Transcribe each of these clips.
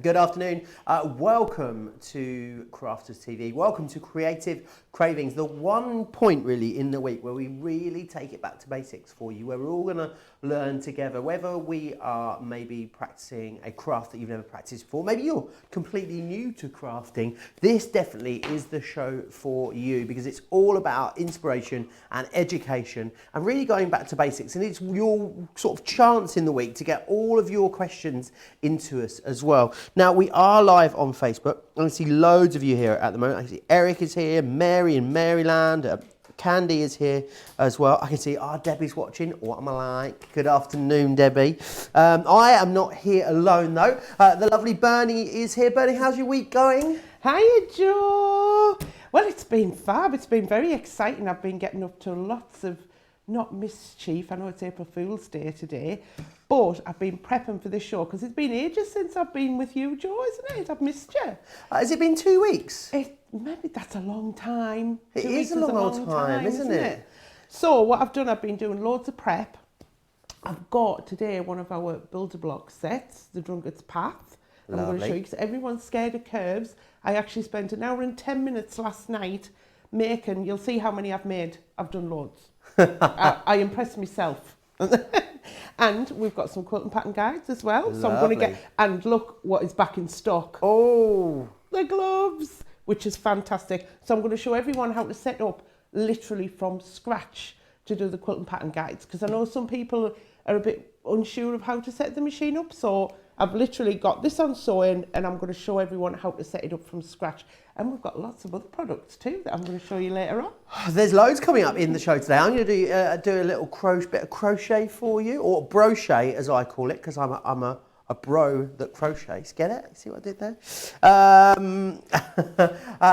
good afternoon. Welcome to Crafters TV. Welcome to Creative Cravings, the one point really in the week where we really take it back to basics for you, where we're all going to learn together, whether we are maybe practicing a craft that you've never practiced before, maybe you're completely new to crafting. This definitely is the show for you because it's all about inspiration and education and really going back to basics, and it's your sort of chance in the week to get all of your questions into us as well. Now, we are live on Facebook. I can see loads of you here at the moment. I can see Eric is here, Mary in Maryland, Candy is here as well. I can see, Debbie's watching. What am I like? Good afternoon, Debbie. I am not here alone though. The lovely Bernie is here. Bernie, how's your week going? Hiya, Joe. Well, it's been fab. It's been very exciting. I've been getting up to lots of, not mischief. I know it's April Fool's Day today, but I've been prepping for this show because it's been ages since I've been with you, Joe, isn't it? I've missed you. Has it been 2 weeks? Maybe that's a long time. It is a long old time, isn't it? So what I've done, I've been doing loads of prep. I've got today one of our builder block sets, the Drunkard's Path. I'm going to show you because everyone's scared of curves. I actually spent an hour and 10 minutes last night making, you'll see how many I've made. I've done loads. I impressed myself. And we've got some quilting pattern guides as well. So I'm going to get, and look what is back in stock. Oh, the gloves, which is fantastic. So I'm going to show everyone how to set up literally from scratch to do the quilting pattern guides, because I know some people are a bit unsure of how to set the machine up. So I've literally got this on sewing and I'm going to show everyone how to set it up from scratch. And we've got lots of other products too that I'm going to show you later on. There's loads coming up in the show today. I'm going to do a little bit of crochet for you, or brochet as I call it, because I'm a bro that crochets. Get it? See what I did there?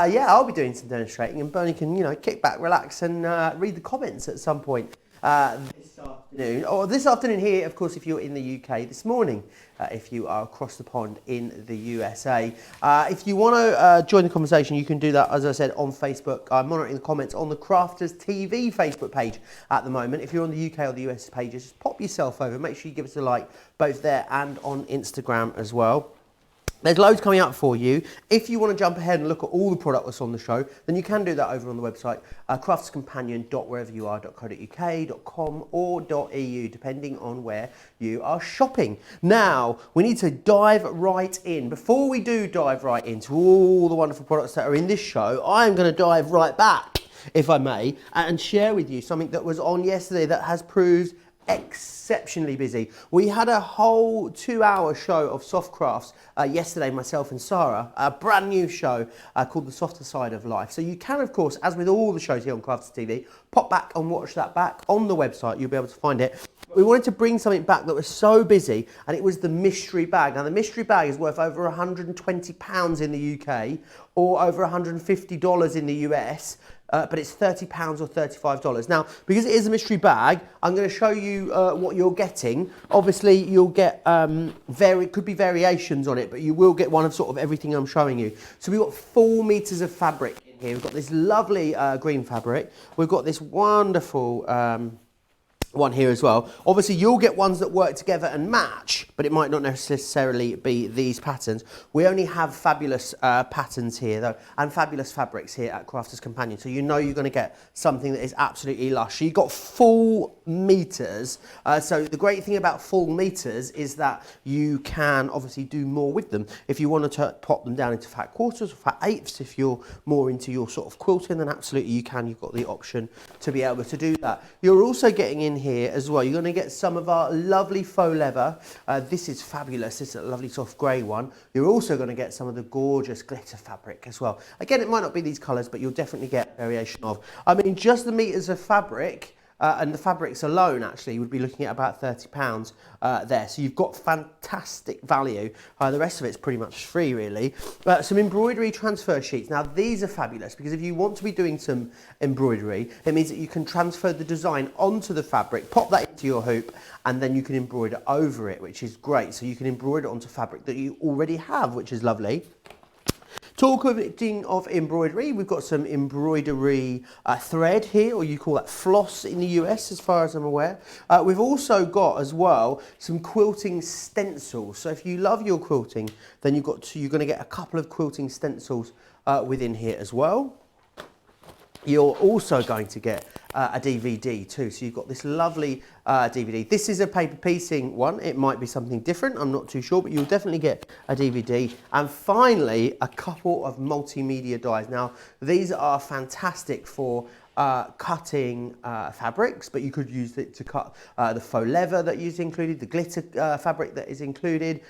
Yeah, I'll be doing some demonstrating, and Bernie can, kick back, relax, and read the comments at some point this afternoon. Or this afternoon here, of course, if you're in the UK, this morning, if you are across the pond in the USA. If you want to join the conversation, you can do that, as I said, on Facebook. I'm monitoring the comments on the Crafters TV Facebook page at the moment. If you're on the UK or the US pages, just pop yourself over. Make sure you give us a like both there and on Instagram as well. There's loads coming up for you. If you want to jump ahead and look at all the product that's on the show, then you can do that over on the website, crafterscompanion.whereveryouare.co.uk.com or .eu, depending on where you are shopping. Now, we need to dive right in. Before we do dive right into all the wonderful products that are in this show, I'm going to dive right back, if I may, and share with you something that was on yesterday that has proved exceptionally busy. We had a whole 2-hour show of soft crafts yesterday, myself and Sarah, a brand new show called The Softer Side of Life. So you can, of course, as with all the shows here on Crafters TV, pop back and watch that back on the website. You'll be able to find it. We wanted to bring something back that was so busy, and it was the mystery bag. Now, the mystery bag is worth over £120 in the UK or over $150 in the US. But it's £30 or $35. Now, because it is a mystery bag, I'm going to show you what you're getting. Obviously, you'll get could be variations on it, but you will get one of sort of everything I'm showing you. So we've got 4 meters of fabric in here. We've got this lovely green fabric. We've got this wonderful one here as well. Obviously, you'll get ones that work together and match, but it might not necessarily be these patterns. We only have fabulous patterns here though, and fabulous fabrics here at Crafters Companion, so you know you're going to get something that is absolutely lush. So you've got full meters. So the great thing about full meters is that you can obviously do more with them. If you want to pop them down into fat quarters or fat eighths, if you're more into your sort of quilting, then absolutely you can. You've got the option to be able to do that. You're also getting in here as well, you're going to get some of our lovely faux leather. This is fabulous. This is a lovely soft grey one. You're also going to get some of the gorgeous glitter fabric as well. Again, it might not be these colours, but you'll definitely get variation of. I mean, just the meters of fabric and the fabrics alone actually would be looking at about £30 there. So you've got fantastic value. The rest of it's pretty much free really. Some embroidery transfer sheets. Now these are fabulous because if you want to be doing some embroidery, it means that you can transfer the design onto the fabric, pop that into your hoop, and then you can embroider over it, which is great. So you can embroider onto fabric that you already have, which is lovely. Talking of embroidery, we've got some embroidery thread here, or you call that floss in the US as far as I'm aware. We've also got as well some quilting stencils. So if you love your quilting, then you're going to get a couple of quilting stencils within here as well. You're also going to get a DVD too. So you've got this lovely DVD. This is a paper piecing one. It might be something different. I'm not too sure, but you'll definitely get a DVD. And finally, a couple of multimedia dies. Now, these are fantastic for cutting fabrics, but you could use it to cut the faux leather that is included, the glitter fabric that is included.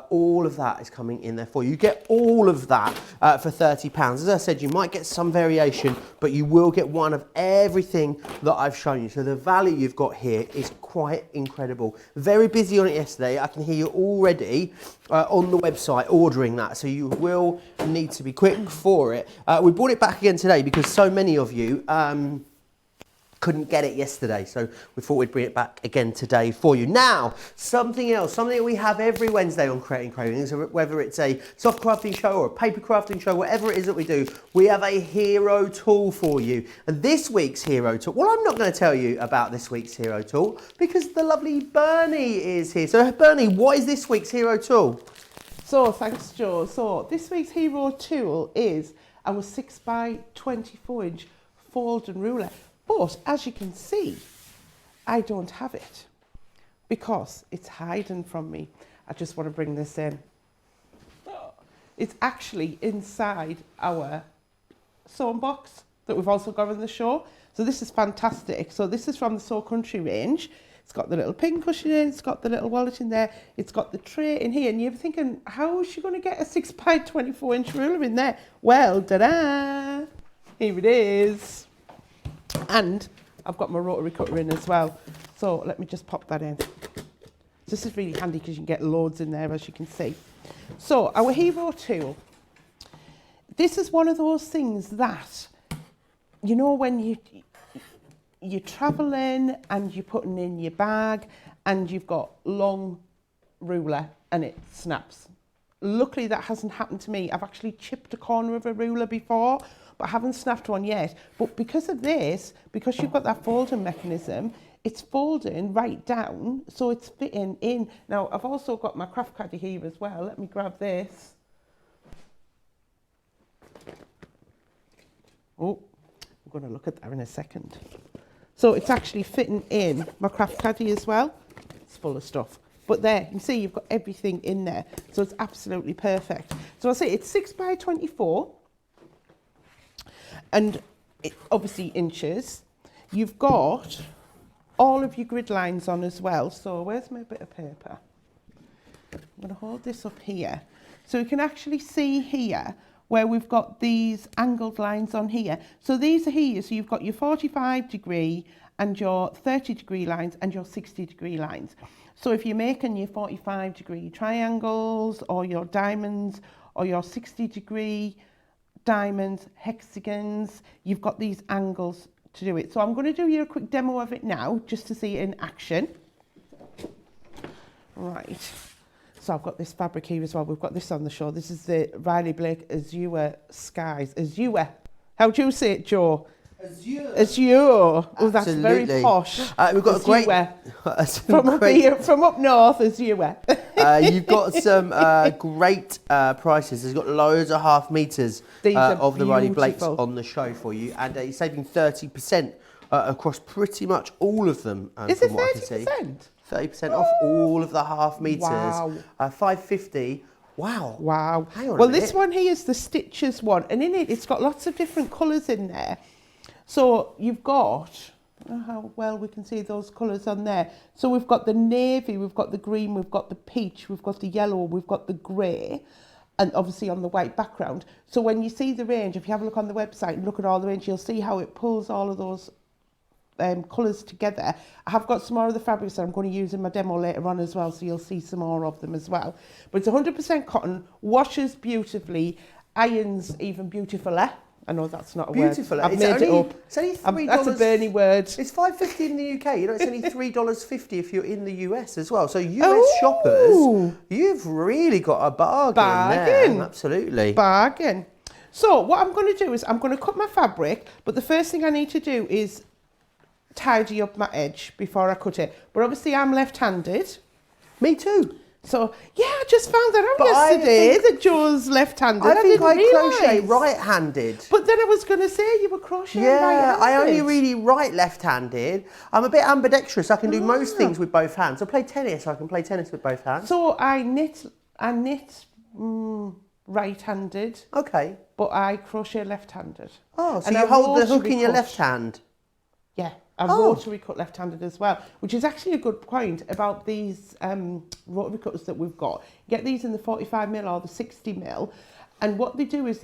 All of that is coming in there for you. You get all of that for £30. As I said, you might get some variation, but you will get one of everything that I've shown you. So the value you've got here is quite incredible. Very busy on it yesterday. I can hear you already on the website ordering that, so you will need to be quick for it. We brought it back again today because so many of you couldn't get it yesterday, so we thought we'd bring it back again today for you. Now, something else, something that we have every Wednesday on Creating Cravings, whether it's a soft crafting show or a paper crafting show, whatever it is that we do, we have a hero tool for you. And this week's hero tool, well, I'm not going to tell you about this week's hero tool because the lovely Bernie is here. So Bernie, what is this week's hero tool? So thanks, Joe. So this week's hero tool is our 6x24 inch folding ruler. But as you can see, I don't have it because it's hiding from me. I just want to bring this in. It's actually inside our sewn box that we've also got on the show. So this is fantastic. So this is from the Sew Country range. It's got the little pin cushion in, it's got the little wallet in there, it's got the tray in here. And you're thinking, how is she going to get a 6x24 inch ruler in there? Well, ta-da! Here it is. And I've got my rotary cutter in as well. So let me just pop that in. This is really handy because you can get loads in there, as you can see. So our hero tool. This is one of those things that, you know, when you're travelling and you're putting in your bag and you've got long ruler and it snaps. Luckily that hasn't happened to me. I've actually chipped a corner of a ruler before, but I haven't snapped one yet. But because of this, because you've got that folding mechanism, it's folding right down, so it's fitting in. Now, I've also got my craft caddy here as well. Let me grab this. Oh, I'm going to look at that in a second. So it's actually fitting in my craft caddy as well. It's full of stuff. But there, you can see you've got everything in there. So it's absolutely perfect. So I'll say it's 6x24. And it, obviously inches. You've got all of your grid lines on as well. So where's my bit of paper? I'm going to hold this up here. So you can actually see here where we've got these angled lines on here. So these are here. So you've got your 45 degree and your 30 degree lines and your 60 degree lines. So if you're making your 45 degree triangles or your diamonds or your 60 degree diamonds, hexagons, you've got these angles to do it. So I'm going to do you a quick demo of it now just to see it in action. Right, so I've got this fabric here as well. We've got this on the show. This is the Riley Blake Azure Skies. Azure. How do you say it, Joe? Azure. Azure. Oh, that's very posh. We've got Azure. From up north, Azure. You've got some great prices. There's got loads of half meters of the Riley Blakes on the show for you, and you're saving 30% across pretty much all of them. Is it 30%? 30% off all of the half meters. Wow. $5.50. Wow. Wow. Hang on well, this one here is the stitches one, and in it, it's got lots of different colours in there. So you've got, I don't know how well we can see those colours on there. So we've got the navy, we've got the green, we've got the peach, we've got the yellow, we've got the grey, and obviously on the white background. So when you see the range, if you have a look on the website and look at all the range, you'll see how it pulls all of those colours together. I have got some more of the fabrics that I'm going to use in my demo later on as well, so you'll see some more of them as well. But it's 100% cotton, washes beautifully, irons even beautifuler. I know that's not a beautiful. word. I've made it up. It's only $3. That's a Bernie word. It's $5.50 in the UK. You know, it's only $3.50 if you're in the US as well. So US shoppers, you've really got a bargain there. Absolutely. Bargain. So what I'm going to do is I'm going to cut my fabric, but the first thing I need to do is tidy up my edge before I cut it. But obviously I'm left-handed. Me too. So, yeah, I just found that out But yesterday that Joe's left-handed. I think I didn't crochet realise. right-handed. But then I was going to say you were crocheting Yeah, right-handed. I only really write left-handed. I'm a bit ambidextrous. I can do most things with both hands. I play tennis. I can play tennis with both hands. So I knit right-handed. Okay. But I crochet left-handed. Oh, so And you I hold the hook rotary in your cut. left hand. Yeah, I Oh. rotary cut left-handed as well, which is actually a good point about these rotary cutters that we've got. Get these in the 45mm or the 60mm, and what they do is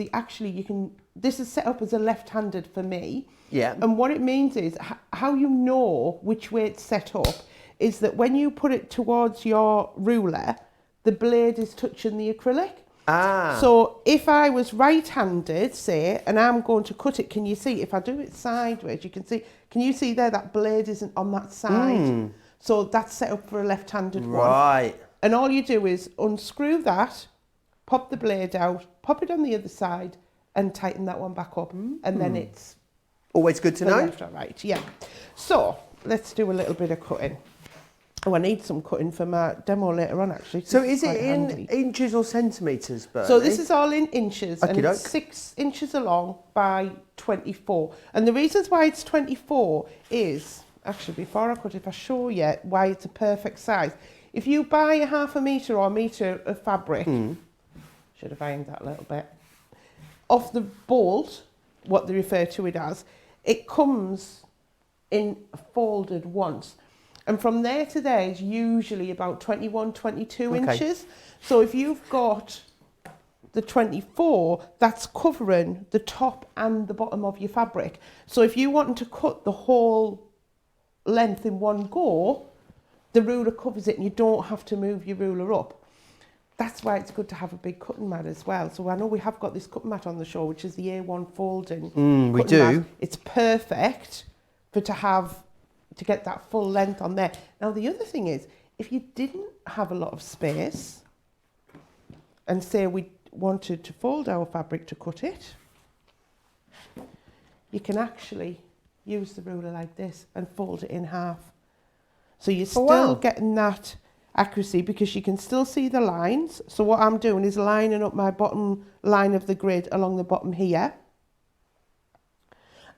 this is set up as a left-handed for me. Yeah. And what it means is how you know which way it's set up is that when you put it towards your ruler, the blade is touching the acrylic. Ah. So if I was right-handed, say, and I'm going to cut it, can you see? If I do it sideways, you can see. Can you see there that blade isn't on that side? So that's set up for a left-handed one. Right. And all you do is unscrew that, pop the blade out, pop it on the other side, and tighten that one back up. And then it's Always good to for know. left or right. Yeah. So let's do a little bit of cutting. Oh, I need some cutting for my demo later on, actually. So This is it quite in handy. inches or centimetres, Bernie? So this is all in inches, and Okey-doke. it's 6 inches along by 24. And the reasons why it's 24 is, actually, before I cut it, if I show you why it's a perfect size. If you buy a 1/2 metre or a metre of fabric, should have ironed that a little bit, off the bolt, what they refer to it as, it comes in folded once. And from there to there is usually about 21, 22 Okay. inches. So if you've got the 24, that's covering the top and the bottom of your fabric. So if you want to cut the whole length in one go, the ruler covers it and you don't have to move your ruler up. That's why it's good to have a big cutting mat as well. So I know we have got this cutting mat on the show, which is the A1 folding we cutting do. mat. It's perfect to get that full length on there. Now the other thing is, if you didn't have a lot of space, and say we wanted to fold our fabric to cut it, you can actually use the ruler like this and fold it in half. So you're still getting that accuracy because you can still see the lines. So what I'm doing is lining up my bottom line of the grid along the bottom here.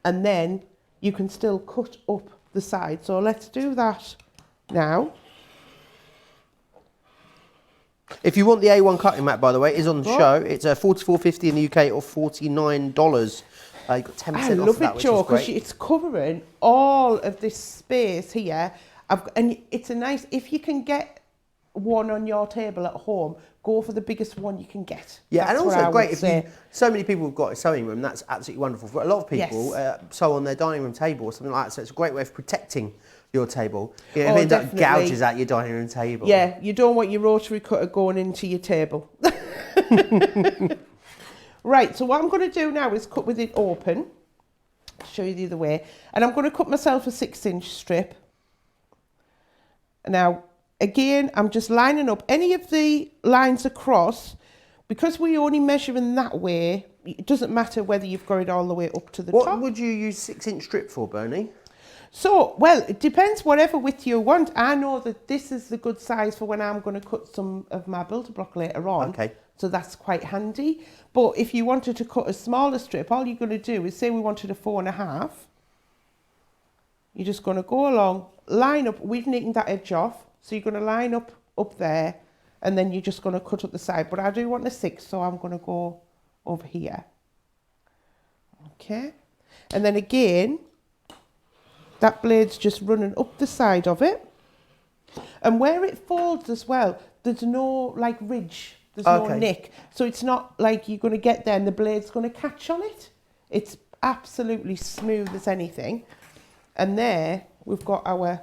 And then you can still cut up the side. So let's do that now. If you want the A1 cutting mat, by the way, it is on the show. It's $44.50 in the UK or $49. You got 10% I off love of that, it, which Joe, is great. because it's covering all of this space here. And it's a nice, if you can get one on your table at home, go for the biggest one you can get. Yeah, That's and what I also great would if say. so many people have got a sewing room. That's absolutely wonderful. For a lot of people, sew on their dining room table or something like that. So it's a great way of protecting your table. You know, if it ends up gouges out your dining room table. Yeah, you don't want your rotary cutter going into your table. Right, so what I'm going to do now is cut with it open. I'll show you the other way. And I'm going to cut myself a 6-inch strip. Now, again, I'm just lining up any of the lines across. Because we only measure in that way, it doesn't matter whether you've got it all the way up to the top. What would you use 6-inch strip for, Bernie? So, well, it depends whatever width you want. I know that this is the good size for when I'm going to cut some of my builder block later on. Okay. So that's quite handy. But if you wanted to cut a smaller strip, all you're going to do is say we wanted a 4.5. You're just going to go along, line up. We've knitted that edge off. So you're going to line up there. And then you're just going to cut up the side. But I do want a 6, so I'm going to go over here. Okay. And then again, that blade's just running up the side of it. And where it folds as well, there's no like ridge. There's no nick. So it's not like you're going to get there and the blade's going to catch on it. It's absolutely smooth as anything. And there we've got our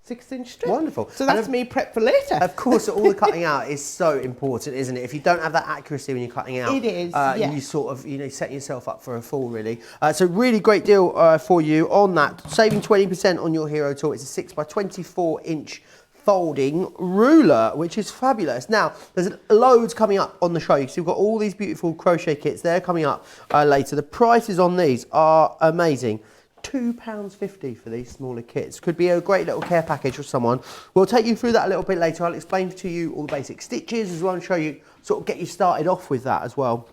6-inch strip. Wonderful. So that's me prep for later. Of course, all the cutting out is so important, isn't it? If you don't have that accuracy when you're cutting out, it is. Yeah. You sort of, set yourself up for a fall, really. So really great deal for you on that. Saving 20% on your hero tool. It's a 6 by 24 inch folding ruler, which is fabulous. Now, there's loads coming up on the show. You see, we've got all these beautiful crochet kits. They're coming up later. The prices on these are amazing. £2.50 for these smaller kits. Could be a great little care package for someone. We'll take you through that a little bit later. I'll explain to you all the basic stitches as well and show you, sort of get you started off with that as well.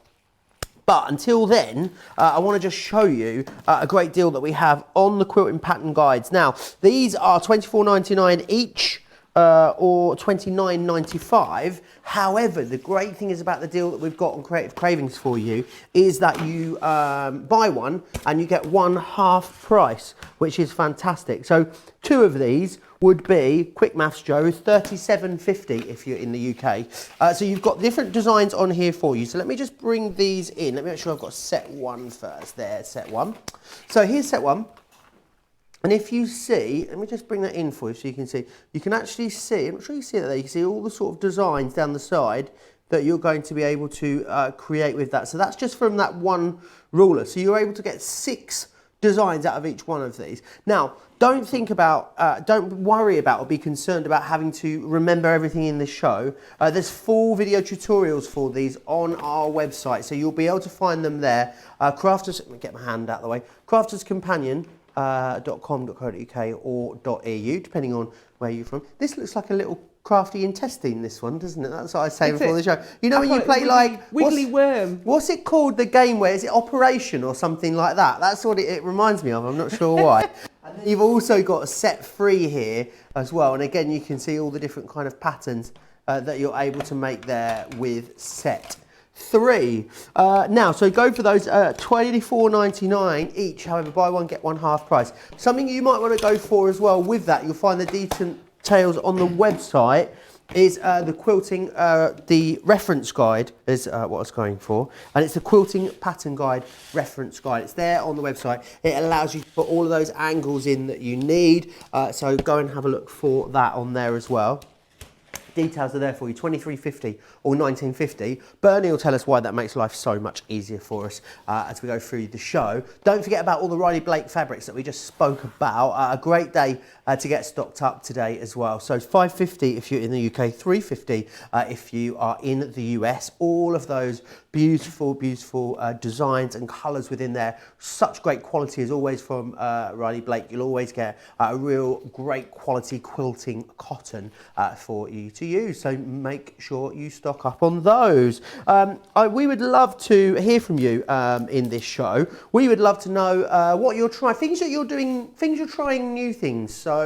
But until then, I want to just show you a great deal that we have on the quilting pattern guides. Now, these are £24.99 each. Or £29.95. However, the great thing is about the deal that we've got on Creative Cravings for you is that you buy one and you get one half price, which is fantastic. So 2 of these would be, quick maths Joe, £37.50 if you're in the UK. So you've got different designs on here for you. So let me just bring these in. Let me make sure I've got set 1 first. There, set 1. So here's set 1. And if you see, let me just bring that in for you so you can see. You can actually see, I'm not sure you see that there, you can see all the sort of designs down the side that you're going to be able to create with that. So that's just from that one ruler. So you're able to get 6 designs out of each one of these. Now, don't worry about or be concerned about having to remember everything in this show. There's full video tutorials for these on our website. So you'll be able to find them there. Crafters, let me get my hand out of the way. Crafters Companion. .com.co.uk or .eu, depending on where you're from. This looks like a little crafty intestine, this one, doesn't it? That's what I say before the show. You know when you play like... Wiggly worm. What's it called, the game where, is it Operation or something like that? That's what it reminds me of, I'm not sure why. And then you've also got set 3 here as well. And again, you can see all the different kind of patterns that you're able to make there with set 3. Now, so go for those £24.99 each. However, buy one, get one half price. Something you might want to go for as well with that, you'll find the details on the website, is the quilting, the reference guide is what I was going for. And it's the quilting pattern guide reference guide. It's there on the website. It allows you to put all of those angles in that you need. So go and have a look for that on there as well. Details are there for you, £23.50 or £19.50. Bernie will tell us why that makes life so much easier for us as we go through the show. Don't forget about all the Riley Blake fabrics that we just spoke about. A great day to get stocked up today as well. So £5.50 if you're in the UK, £3.50 if you are in the US. All of those beautiful, beautiful designs and colours within there. Such great quality as always from Riley Blake. You'll always get a real great quality quilting cotton for you to use. So make sure you stock up on those. We would love to hear from you in this show. We would love to know what you're trying, things that you're doing, things you're trying, new things. So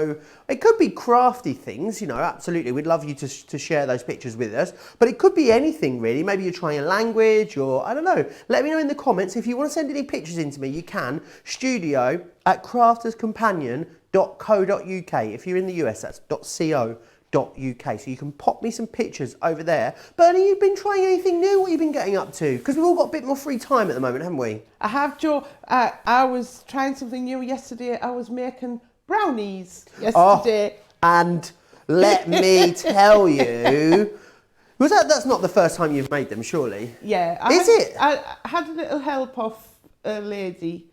it could be crafty things, you know, absolutely. We'd love you to share those pictures with us. But it could be anything really. Maybe you're trying a language or I don't know. Let me know in the comments. If you want to send any pictures in to me, you can. studio@crafterscompanion.co.uk. If you're in the US, that's .co.uk. So you can pop me some pictures over there. Bernie, you've been trying anything new? What have you been getting up to? Because we've all got a bit more free time at the moment, haven't we? I have, Joe. I was trying something new yesterday. I was making brownies yesterday. Oh, and let me tell you, that's not the first time you've made them, surely? Yeah. I had a little help off a lady.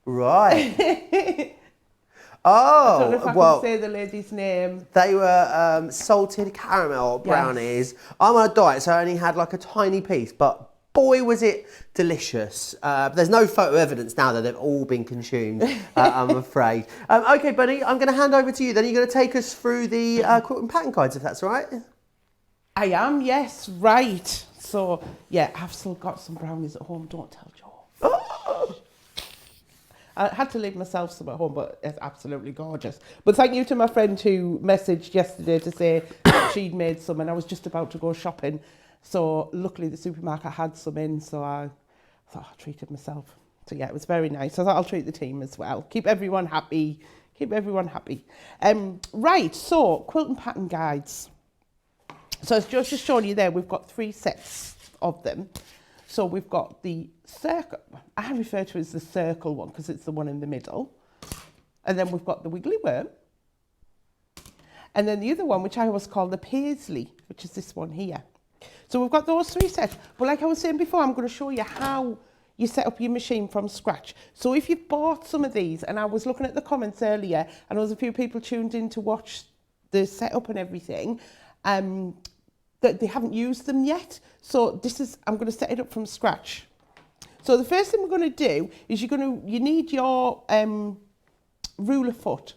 Right. Oh, I don't know if I can say the lady's name. They were salted caramel brownies. Yes. I'm on a diet, so I only had like a tiny piece, but boy, was it delicious. There's no photo evidence now that they've all been consumed, I'm afraid. Okay, Bunny, I'm going to hand over to you. Then you're going to take us through the quilting pattern guides, if that's all right. I am, yes, right. So, yeah, I've still got some brownies at home. Don't tell Joe. Oh. I had to leave myself some at home, but it's absolutely gorgeous. But thank you to my friend who messaged yesterday to say that she'd made some, and I was just about to go shopping. So luckily the supermarket had some in, so I thought I treated myself. So yeah, it was very nice. I thought I'll treat the team as well. Keep everyone happy. Keep everyone happy. Right, so quilting pattern guides. So as Joe's just shown you there, we've got 3 sets of them. So we've got the circle, I refer to it as the circle one because it's the one in the middle. And then we've got the wiggly worm. And then the other one, which I always call the paisley, which is this one here. So we've got those 3 sets. But like I was saying before, I'm going to show you how you set up your machine from scratch. So if you've bought some of these, and I was looking at the comments earlier, and there was a few people tuned in to watch the setup and everything, that they haven't used them yet. So I'm going to set it up from scratch. So the first thing we're going to do is you need your ruler foot.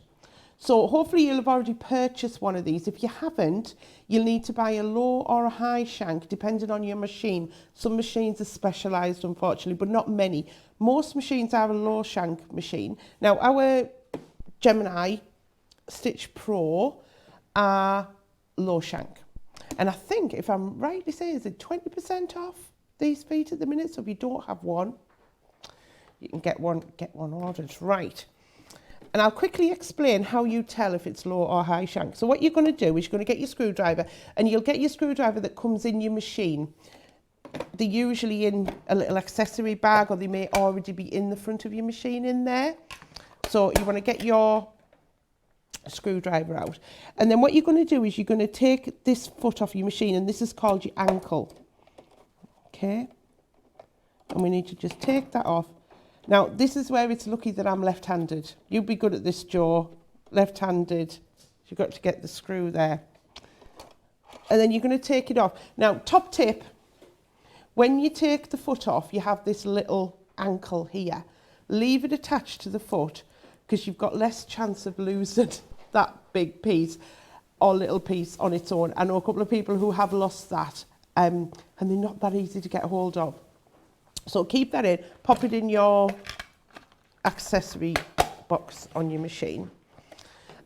So hopefully you'll have already purchased one of these. If you haven't, you'll need to buy a low or a high shank, depending on your machine. Some machines are specialised, unfortunately, but not many. Most machines are a low shank machine. Now, our Gemini Stitch Pro are low shank. And I think, if I'm rightly saying, is it 20% off these feet at the minute? So if you don't have one, you can get one ordered. Right. And I'll quickly explain how you tell if it's low or high shank. So what you're going to do is you're going to get your screwdriver, and you'll get your screwdriver that comes in your machine. They're usually in a little accessory bag, or they may already be in the front of your machine in there. So you want to get your screwdriver out. And then what you're going to do is you're going to take this foot off your machine, and this is called your ankle. Okay? And we need to just take that off. Now, this is where it's lucky that I'm left-handed. You'd be good at this, Joe. Left-handed. You've got to get the screw there. And then you're going to take it off. Now, top tip, when you take the foot off, you have this little ankle here. Leave it attached to the foot, because you've got less chance of losing that big piece or little piece on its own. I know a couple of people who have lost that, and they're not that easy to get a hold of. So keep that in, pop it in your accessory box on your machine.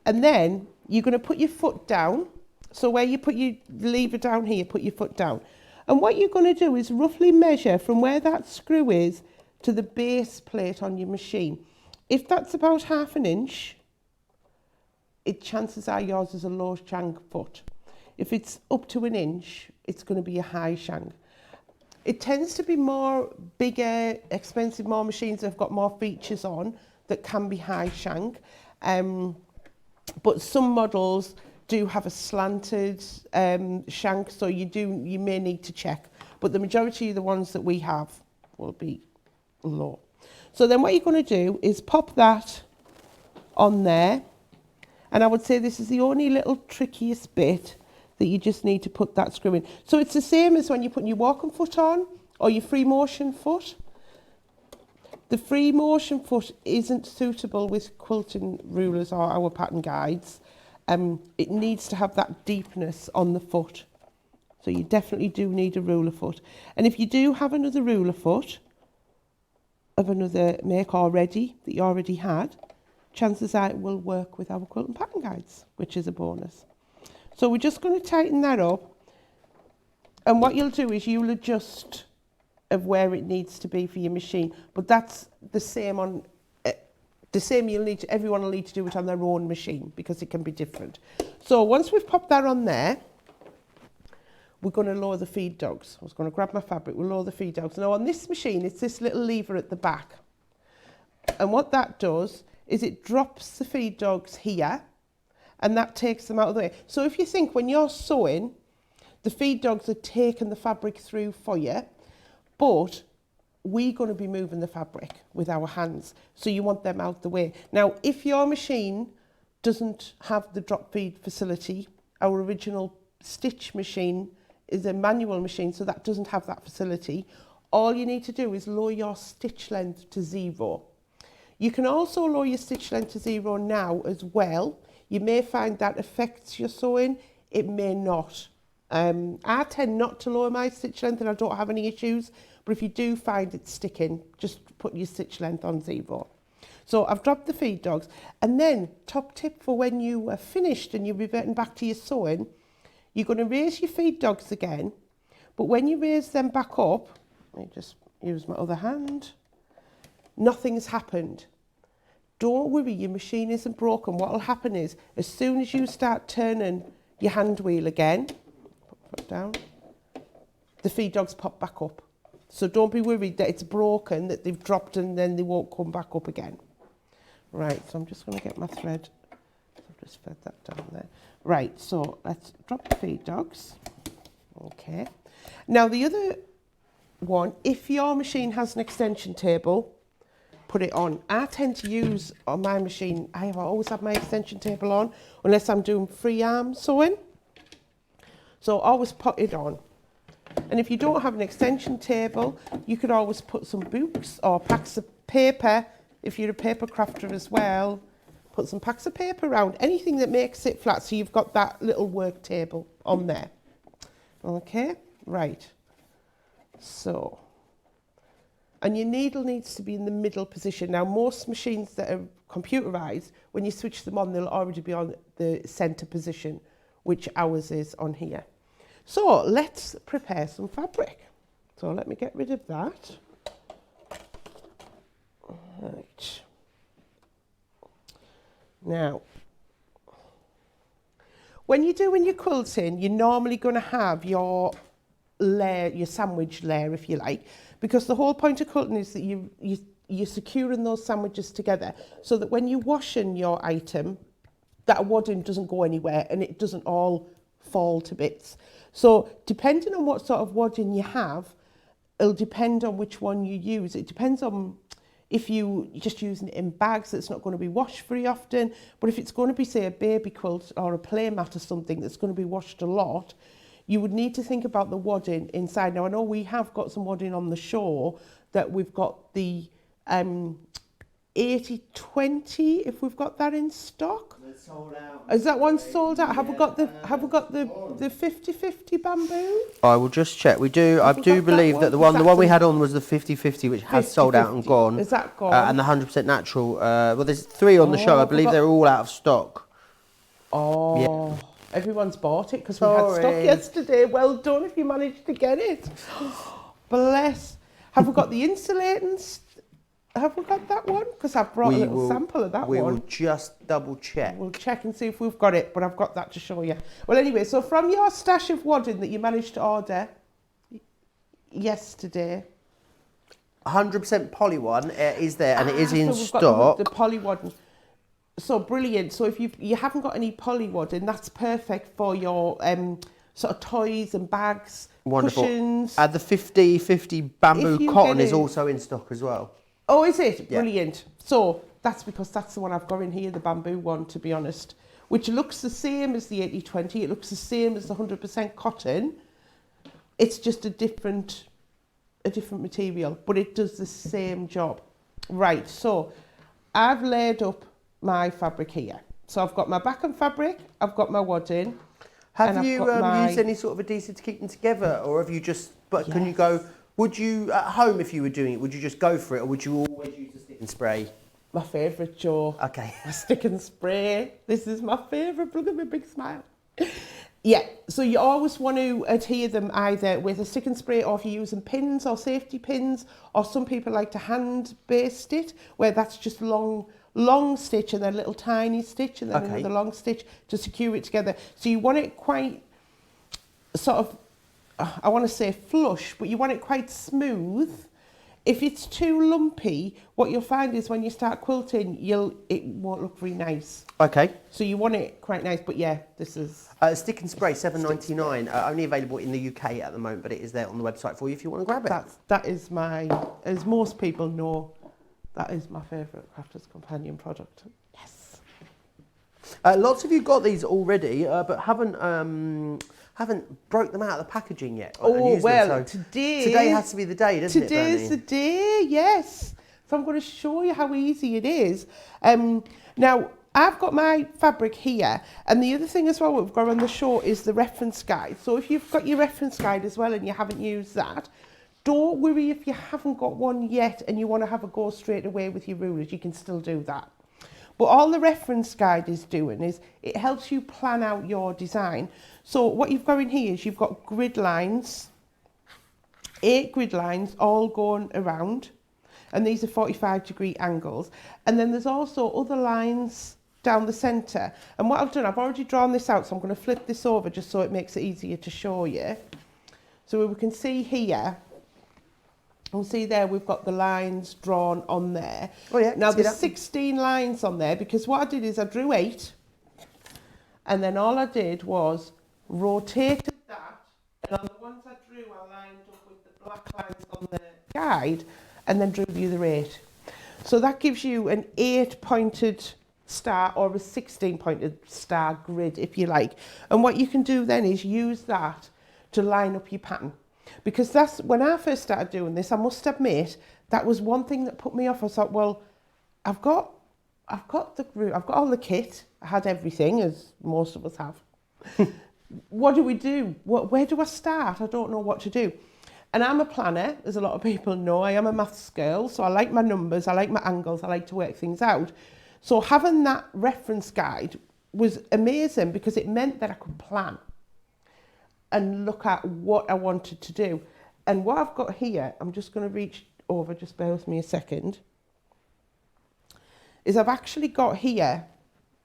And then you're going to put your foot down. So where you put your lever down here, put your foot down. And what you're going to do is roughly measure from where that screw is to the base plate on your machine. If that's about 1/2 inch, chances are yours is a low shank foot. If it's up to 1 inch, it's going to be a high shank. It tends to be more bigger, expensive, more machines that have got more features on that can be high shank. But some models do have a slanted shank, so you may need to check. But the majority of the ones that we have will be low. So then what you're going to do is pop that on there. And I would say this is the only little trickiest bit, that you just need to put that screw in. So it's the same as when you're putting your walking foot on or your free motion foot. The free motion foot isn't suitable with quilting rulers or our pattern guides. It needs to have that deepness on the foot. So you definitely do need a ruler foot. And if you do have another ruler foot of another make already, that you already had, chances are it will work with our quilting pattern guides, which is a bonus. So we're just going to tighten that up. And what you'll do is you'll adjust of where it needs to be for your machine. But that's the same on, everyone will need to do it on their own machine, because it can be different. So once we've popped that on there, we're going to lower the feed dogs. I was going to grab my fabric, we'll lower the feed dogs. Now on this machine, it's this little lever at the back. And what that does is it drops the feed dogs here, and that takes them out of the way. So if you think when you're sewing, the feed dogs are taking the fabric through for you, but we're going to be moving the fabric with our hands. So you want them out the way. Now, if your machine doesn't have the drop feed facility, our original stitch machine is a manual machine, so that doesn't have that facility. All you need to do is lower your stitch length to 0. You can also lower your stitch length to 0 now as well. You may find that affects your sewing, it may not. I tend not to lower my stitch length and I don't have any issues, but if you do find it sticking, just put your stitch length on 0. So I've dropped the feed dogs, and then top tip for when you are finished and you're reverting back to your sewing, you're going to raise your feed dogs again, but when you raise them back up, let me just use my other hand, nothing's happened. Don't worry, your machine isn't broken. What will happen is, as soon as you start turning your hand wheel again, put it down, the feed dogs pop back up. So don't be worried that it's broken, that they've dropped and then they won't come back up again. Right, so I'm just going to get my thread. I've just fed that down there. Right, so let's drop the feed dogs. Okay. Now the other one, if your machine has an extension table, put it on. I tend to use on my machine, I always have my extension table on unless I'm doing free arm sewing. So always put it on. And if you don't have an extension table, you could always put some books or packs of paper, if you're a paper crafter as well, put some packs of paper around, anything that makes it flat, so you've got that little work table on there. Okay, right. So, and your needle needs to be in the middle position. Now, most machines that are computerized, when you switch them on, they'll already be on the center position, which ours is on here. So let's prepare some fabric. So let me get rid of that. Right. Now, when you're doing your quilting, you're normally going to have your layer, your sandwich layer, if you like, because the whole point of quilting is that you're securing those sandwiches together so that when you're washing your item, that wadding doesn't go anywhere and it doesn't all fall to bits. So depending on what sort of wadding you have, it'll depend on which one you use. It depends on if you're just using it in bags, it's not going to be washed very often. But if it's going to be, say, a baby quilt or a play mat or something that's going to be washed a lot, you would need to think about the wadding inside. Now, I know we have got some wadding on the show that we've got the 80/20, if we've got that in stock. It's sold out. Is that one sold out? Have we got the 50/50 bamboo? I will just check. We do. I do believe that the one we had on was the 50/50, which has sold out and gone. Is that gone? And the 100% natural. Well, there's 3 on the show. I believe they're all out of stock. Oh, yeah. Everyone's bought it because we had stock yesterday. Well done if you managed to get it. Bless. Have we got the insulating? Have we got that one? Because I've brought a little sample of that one. We will just double check. We'll check and see if we've got it, but I've got that to show you. Well, anyway, so from your stash of wadding that you managed to order yesterday, 100% poly one is there, and it is in so we've stock. got the poly wadding. So brilliant. So if you haven't got any poly wadding, that's perfect for your sort of toys and bags, Wonderful. Cushions. The 50/50 bamboo cotton is also in stock as well. Oh, is it? Yeah. Brilliant. So that's because that's the one I've got in here, the bamboo one, to be honest, which looks the same as the 80/20. It looks the same as the 100% cotton. It's just a different material, but it does the same job. Right, so I've laid up my fabric here. So I've got my back and fabric, I've got my wadding. Have you used any sort of adhesive to keep them together, or have you just, Yes. can you go, would you, at home if you were doing it, would you just go for it, or would you always use the stick and spray? My favourite, Joe. Okay. My stick and spray. This is my favourite. Look at my big smile. Yeah, so you always want to adhere them either with a stick and spray, or if you're using pins or safety pins, or some people like to hand baste it, where that's just long stitch and then a little tiny stitch and then another long stitch to secure it together. So you want it quite sort of, I want to say flush, but you want it quite smooth. If it's too lumpy, what you'll find is when you start quilting, it won't look very nice. Okay. So you want it quite nice, but yeah, this is... Stick and spray, $7.99. Only available in the UK at the moment, but it is there on the website for you if you want to grab it. That is my, as most people know, that is my favourite Crafter's Companion product. Yes. Lots of you got these already, but haven't broke them out of the packaging yet. Oh, well, so today has to be the day, doesn't it, Bernie? Today's the day, yes. So I'm going to show you how easy it is. Now, I've got my fabric here, and the other thing as well we've got on the show is the reference guide. So if you've got your reference guide as well and you haven't used that, don't worry if you haven't got one yet and you want to have a go straight away with your rulers, you can still do that. But all the reference guide is doing is it helps you plan out your design. So what you've got in here is you've got grid lines, 8 grid lines all going around, and these are 45-degree angles. And then there's also other lines down the centre. And what I've done, I've already drawn this out, so I'm going to flip this over just so it makes it easier to show you. So we can see here, you'll see there we've got the lines drawn on there. Oh yeah. Now there's 16 lines on there because what I did is I drew 8, and then all I did was rotated that, and on the ones I drew I lined up with the black lines on the guide and then drew the other 8. So that gives you an 8-pointed star or a 16-pointed star grid, if you like. And what you can do then is use that to line up your pattern. Because that's, when I first started doing this, I must admit, that was one thing that put me off. I thought, well, I've got all the kit. I had everything, as most of us have. What do we do? Where do I start? I don't know what to do. And I'm a planner, as a lot of people know. I am a maths girl, so I like my numbers, I like my angles, I like to work things out. So having that reference guide was amazing because it meant that I could plan and look at what I wanted to do. And what I've got here, I'm just going to reach over, just bear with me a second, is I've actually got here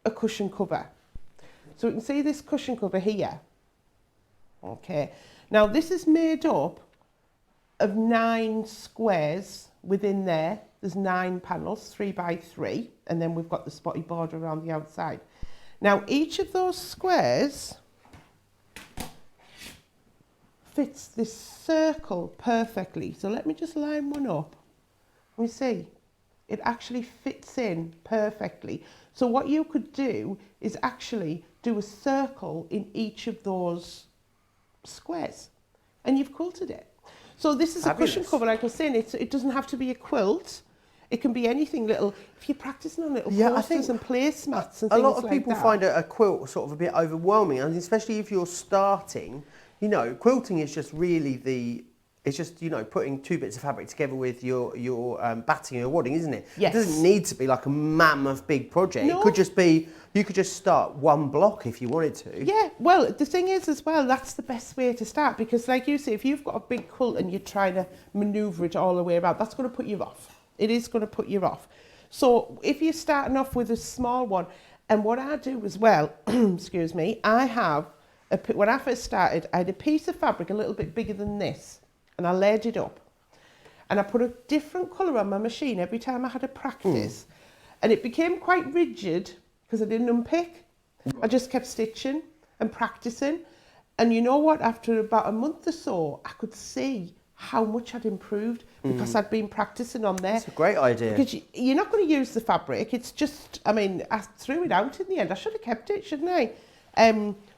a cushion cover. So you can see this cushion cover here. Okay, now this is made up of 9 squares within there. There's 9 panels, 3 by 3, and then we've got the spotty border around the outside. Now each of those squares fits this circle perfectly. So let me just line one up. We see it actually fits in perfectly. So what you could do is actually do a circle in each of those squares, and you've quilted it. So this is Fabulous. a cushion cover, like I was saying. It doesn't have to be a quilt. It can be anything little. If you're practicing on little posters and placemats and things like that. A lot of people find a quilt sort of a bit overwhelming, and especially if you're starting. You know, quilting is just really it's just, you know, putting 2 bits of fabric together with your batting or wadding, isn't it? Yes. It doesn't need to be like a mammoth big project. No. It could just be, you could just start one block if you wanted to. Yeah, well, the thing is as well, that's the best way to start, because like you say, if you've got a big quilt and you're trying to manoeuvre it all the way around, that's going to put you off. It is going to put you off. So if you're starting off with a small one, and what I do as well, excuse me, I have, when I first started, I had a piece of fabric a little bit bigger than this, and I laid it up. And I put a different colour on my machine every time I had a practice. And it became quite rigid because I didn't unpick. I just kept stitching and practicing. And you know what? After about a month or so, I could see how much I'd improved because I'd been practicing on there. That's a great idea. Because you're not going to use the fabric. It's just, I mean, I threw it out in the end. I should have kept it, shouldn't I?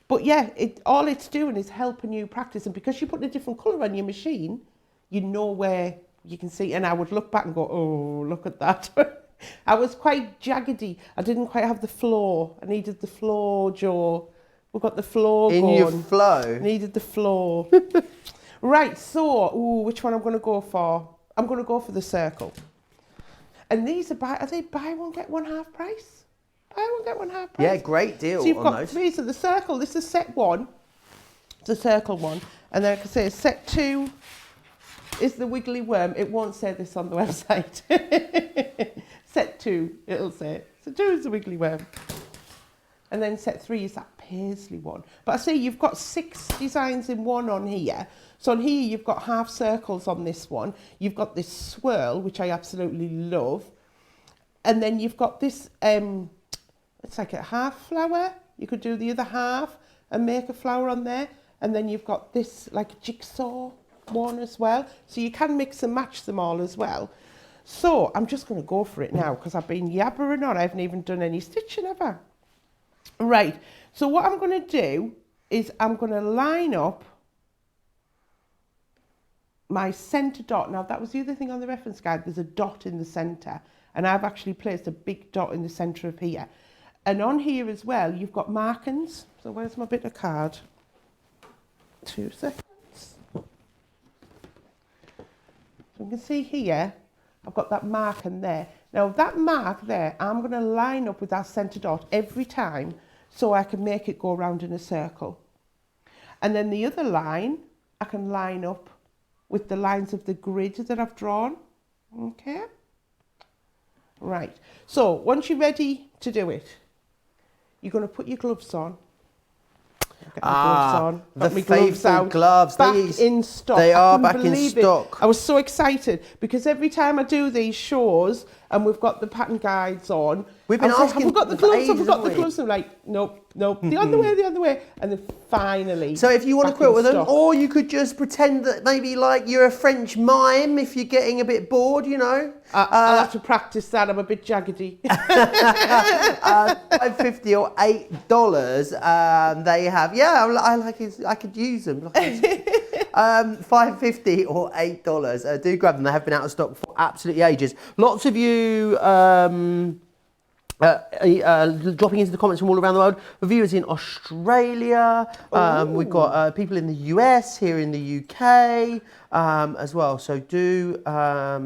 But yeah, all it's doing is helping you practice. And because you put a different colour on your machine, you know where you can see. And I would look back and go, oh, look at that. I was quite jaggedy. I didn't quite have the flow. I needed the flow, Joe. We've got the flow in going. your flow. Needed the flow. Right, so, which one I'm going to go for? I'm going to go for the circle. And these are they buy one, get one half price? Buy one, get one half price? Yeah, great deal so you've on got those. 3, so the circle, this is set 1. It's a circle one. And then I can say set 2 is the wiggly worm. It won't say this on the website. Set 2, it'll say. Set 2 is the wiggly worm. And then set 3 is that paisley one. But I say you've got 6 designs in one on here. So on here you've got half circles on this one. You've got this swirl, which I absolutely love. And then you've got this, it's like a half flower. You could do the other half and make a flower on there. And then you've got this like jigsaw one as well. So you can mix and match them all as well. So I'm just going to go for it now because I've been yabbering on. I haven't even done any stitching, have I? Right, so what I'm going to do is I'm going to line up my centre dot. Now, that was the other thing on the reference guide. There's a dot in the centre, and I've actually placed a big dot in the centre of here. And on here as well, you've got markings. So where's my bit of card? 2 seconds. So you can see here, I've got that marking there. Now that mark there, I'm going to line up with that centre dot every time so I can make it go around in a circle. And then the other line, I can line up with the lines of the grid that I've drawn. Okay? Right. So once you're ready to do it, you're going to put your gloves on. Get my gloves on. The my gloves faithful out. gloves. Back in stock. They are I back couldn't in believe stock. I was so excited because every time I do these shows, and we've got the pattern guides on. We've been asking, have we got the gloves? Have we got the ages, gloves? I'm like, nope, the other way. And then finally. So if you want to quilt with them, or you could just pretend that maybe like you're a French mime if you're getting a bit bored, you know. I'll have to practice that. I'm a bit jaggedy. $5.50 or $8. They have, I like it. I could use them. $5.50 or $8. Do grab them. They have been out of stock for absolutely ages. Lots of you dropping into the comments from all around the world. Viewers in Australia. We've got people in the US, here in the UK as well. So do,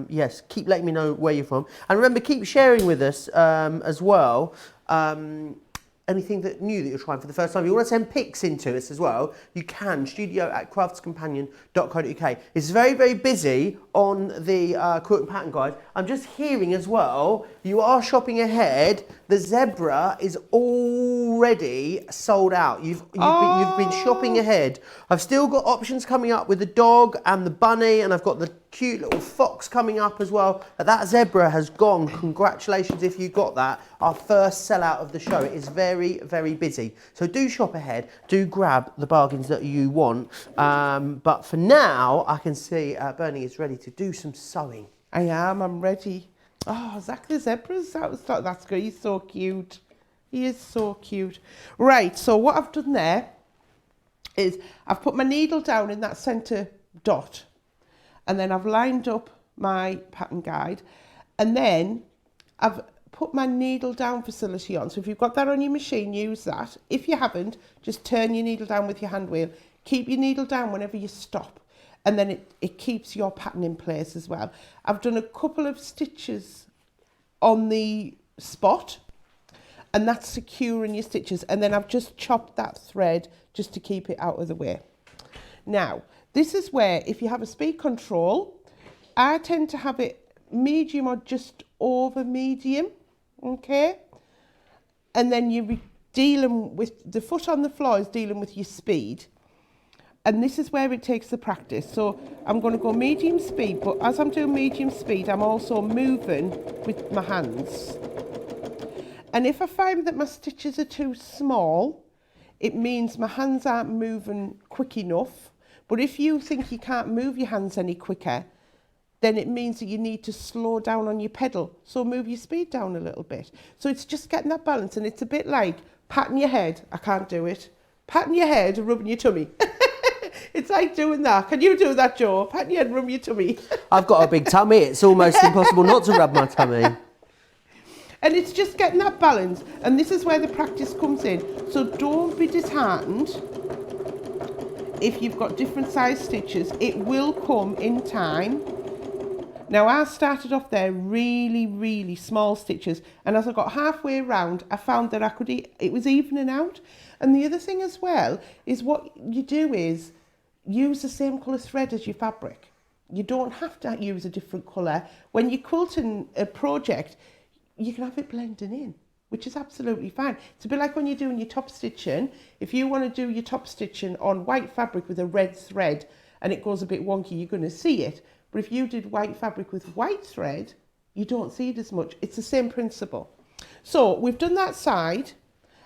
yes, keep letting me know where you're from. And remember, keep sharing with us as well. Anything that new that you're trying for the first time. You want to send pics into us as well, you can, studio@craftscompanion.co.uk. It's very, very busy on the Quilting Pattern Guide. I'm just hearing as well, you are shopping ahead. The zebra is already sold out. You've been shopping ahead. I've still got options coming up with the dog and the bunny, and I've got the cute little fox coming up as well. But that zebra has gone. Congratulations if you got that. Our first sellout of the show. It is very, very busy. So do shop ahead. Do grab the bargains that you want. But for now, I can see Bernie is ready to do some sewing. I am. I'm ready. Oh, Zach the zebra's. That's good. He's so cute. He is so cute. Right. So what I've done there is I've put my needle down in that centre dot. And then I've lined up my pattern guide, and then I've put my needle down facility on. So if you've got that on your machine, use that. If you haven't, just turn your needle down with your hand wheel. Keep your needle down whenever you stop, and then it keeps your pattern in place as well. I've done a couple of stitches on the spot, and that's securing your stitches. And then I've just chopped that thread just to keep it out of the way. Now, this is where, if you have a speed control, I tend to have it medium or just over medium, okay? And then you're dealing with, the foot on the floor is dealing with your speed. And this is where it takes the practice. So I'm going to go medium speed, but as I'm doing medium speed, I'm also moving with my hands. And if I find that my stitches are too small, it means my hands aren't moving quick enough. But if you think you can't move your hands any quicker, then it means that you need to slow down on your pedal. So move your speed down a little bit. So it's just getting that balance. And it's a bit like patting your head. I can't do it. Patting your head and rubbing your tummy. It's like doing that. Can you do that, Joe? Patting your head and rubbing your tummy. I've got a big tummy. It's almost impossible not to rub my tummy. And it's just getting that balance. And this is where the practice comes in. So don't be disheartened if you've got different size stitches. It will come in time. Now I started off there really, really small stitches, and as I got halfway around, I found that it was evening out. And the other thing as well is what you do is use the same colour thread as your fabric. You don't have to use a different colour. When you're quilting a project, you can have it blending in, which is absolutely fine. It's a bit like when you're doing your top stitching. If you want to do your top stitching on white fabric with a red thread and it goes a bit wonky, you're going to see it. But if you did white fabric with white thread, you don't see it as much. It's the same principle. So we've done that side,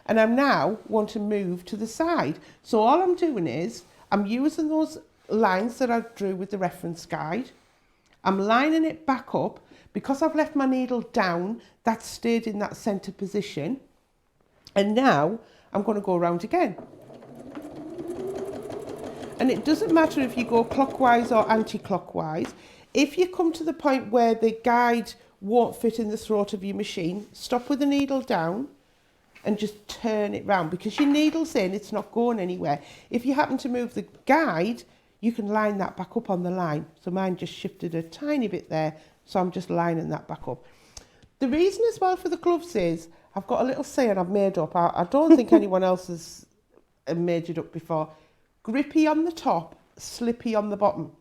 and I now want to move to the side. So all I'm doing is I'm using those lines that I drew with the reference guide. I'm lining it back up. Because I've left my needle down, that stayed in that centre position. And now I'm going to go around again. And it doesn't matter if you go clockwise or anti-clockwise. If you come to the point where the guide won't fit in the throat of your machine, stop with the needle down and just turn it round. Because your needle's in, it's not going anywhere. If you happen to move the guide, you can line that back up on the line. So mine just shifted a tiny bit there. So I'm just lining that back up. The reason as well for the gloves is I've got a little saying I've made up. I don't think anyone else has made it up before. Grippy on the top, slippy on the bottom.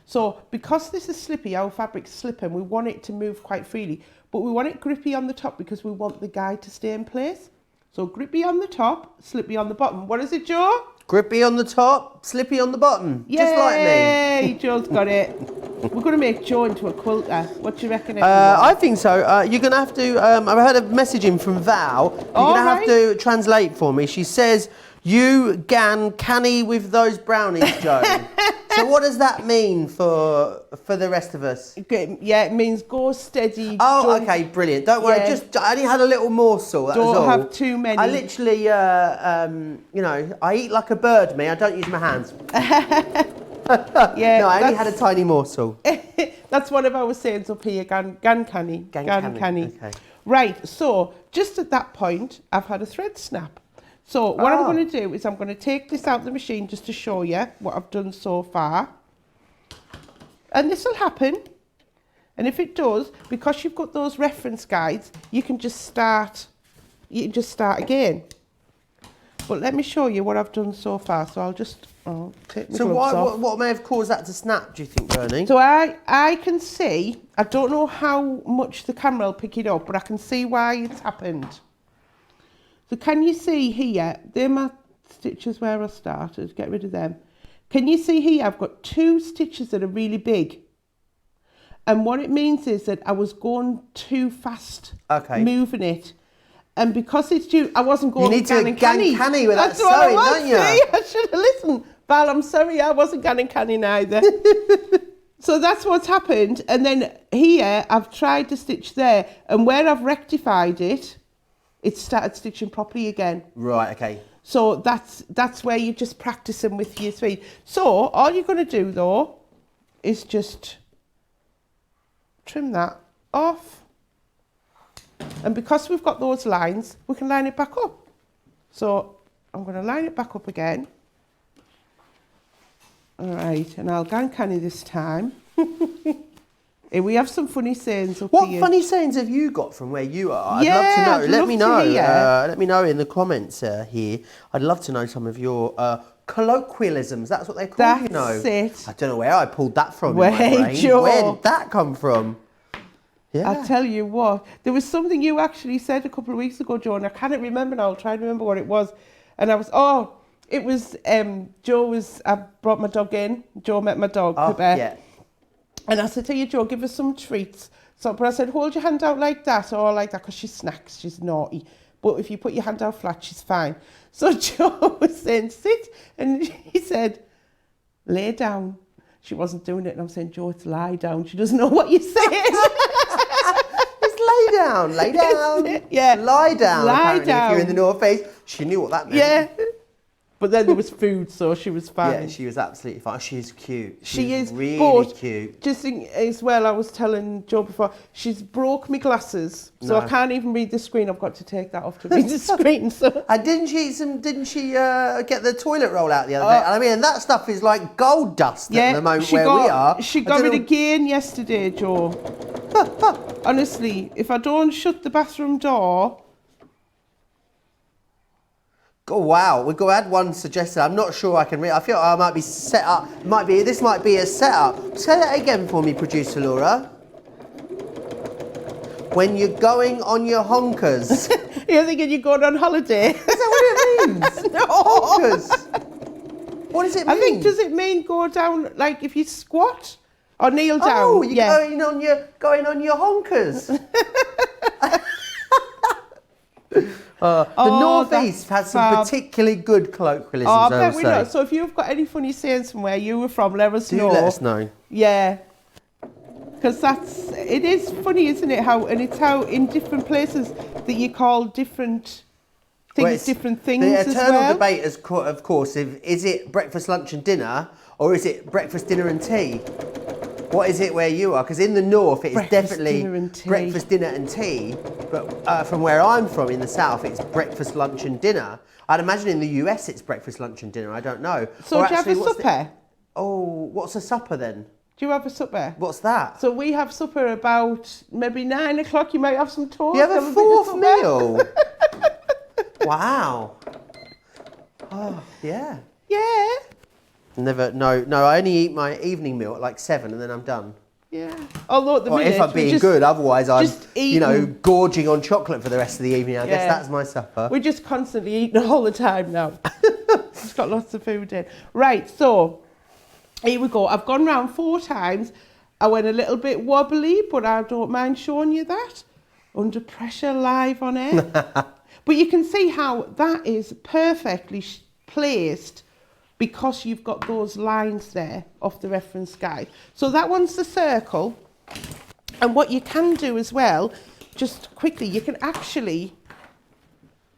So because this is slippy, our fabric's slipping, we want it to move quite freely. But we want it grippy on the top because we want the guide to stay in place. So grippy on the top, slippy on the bottom. What is it, Joe? Grippy on the top, slippy on the bottom. Yay! Just like me. Joe's got it. We're going to make Joe into a quilter. What do you reckon? I think so. You're going to have to, I've had a message in from Val. You're going to have to translate for me. She says, you gan canny with those brownies, Joe. So what does that mean for the rest of us? Yeah, it means go steady. Oh, okay, brilliant. Don't worry, I only had a little morsel, that was all. Don't have too many. I literally, you know, I eat like a bird, me. I don't use my hands. Yeah, no, I only had a tiny morsel. That's one of our sayings up here, gan canny. Okay. Right, so just at that point, I've had a thread snap. So what I'm going to do is I'm going to take this out of the machine just to show you what I've done so far. And this will happen. And if it does, because you've got those reference guides, you can just start again. But let me show you what I've done so far. So I'll just take my gloves off. What may have caused that to snap, do you think, Bernie? So I can see, I don't know how much the camera will pick it up, but I can see why it's happened. So can you see here, they're my stitches where I started, get rid of them. Can you see here, I've got 2 stitches that are really big. And what it means is that I was going too fast, moving it. And because it's too, I wasn't going canny with that sewing, don't you? See, I should have listened. Val, I'm sorry, I wasn't canny neither. So that's what's happened. And then here, I've tried to stitch there. And where I've rectified it, it started stitching properly again. Right, okay. So that's where you're just practicing with your speed. So all you're going to do though is just trim that off. And because we've got those lines, we can line it back up. So I'm going to line it back up again. All right, and I'll go canny this time. Hey, we have some funny sayings up here. What funny sayings have you got from where you are? I'd Yeah, love to know. I'd Let love me to know. hear. Let me know in the comments here. I'd love to know some of your colloquialisms. That's what they're called, you know. That's it. I don't know where I pulled that from Where, in my brain. Joe? Where did that come from? Yeah. I'll tell you what. There was something you actually said a couple of weeks ago, Joe, and I can't remember now. I'll try and remember what it was. And I was, it was, I brought my dog in. Joe met my dog, Pippa. Yeah. And I said to you, Joe, give her some treats. So, but I said, hold your hand out like that or like that, because she snacks, she's naughty. But if you put your hand out flat, she's fine. So Joe was saying, sit. And he said, lay down. She wasn't doing it. And I'm saying, Joe, it's lie down. She doesn't know what you're saying. It's lay down, lay down. Yeah. Lie down, Lie apparently, down. if you're in the North East. She knew what that meant. Yeah. But then there was food, so she was fine. Yeah, she was absolutely fine. She's cute. She is really cute. Just as well, I was telling Joe before, she's broke my glasses, so I can't even read the screen. I've got to take that off to read the screen. So. And didn't she get the toilet roll out the other day? I mean, and that stuff is like gold dust at the moment we are. She got it again yesterday, Joe. Honestly, if I don't shut the bathroom door. Oh wow, we've got to add one suggested. I'm not sure I can read. I feel I might be set up. This might be a setup. Say that again for me, producer Laura. When you're going on your honkers. You're thinking you're going on holiday. Is that what it means? No. Honkers. What does it mean? I think, does it mean go down, like if you squat or kneel down? Oh, you're going on your honkers. The North East has some particularly good colloquialisms. I bet we know. So if you've got any funny sayings from where you were from, let us know. Do let us know. Yeah. Because it is funny, isn't it? It's how in different places that you call different things different things as well. The eternal debate, of course, is it breakfast, lunch and dinner, or is it breakfast, dinner and tea? What is it where you are? Because in the north, it's definitely breakfast, dinner and tea. But from where I'm from, in the south, it's breakfast, lunch and dinner. I'd imagine in the US, it's breakfast, lunch and dinner. I don't know. So do you have a supper? What's a supper then? Do you have a supper? What's that? So we have supper about maybe 9 o'clock. You might have some toast. You have a fourth meal? Wow. Oh, yeah. Yeah. Never, no, I only eat my evening meal at like 7 and then I'm done. Yeah. Although at the minute, if I'm being good, otherwise I'm, eating, gorging on chocolate for the rest of the evening. I guess that's my supper. We're just constantly eating all the time now. Just got lots of food in. Right, so here we go. I've gone round 4 times. I went a little bit wobbly, but I don't mind showing you that. Under pressure live on air. But you can see how that is perfectly placed because you've got those lines there off the reference guide. So that one's the circle. And what you can do as well, just quickly, you can actually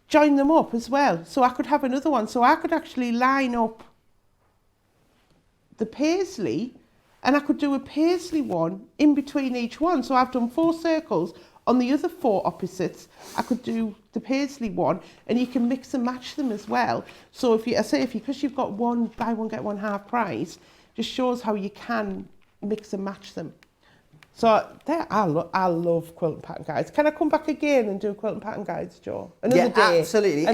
join them up as well. So I could have another one. So I could actually line up the paisley, and I could do a paisley one in between each one. So I've done 4 circles. On the other 4 opposites, I could do the paisley one, and you can mix and match them as well. So if you, because you've got one buy one get one half price, just shows how you can mix and match them. So there, I love quilting pattern guides. Can I come back again and do quilting pattern guides, Joe? Another day. Absolutely.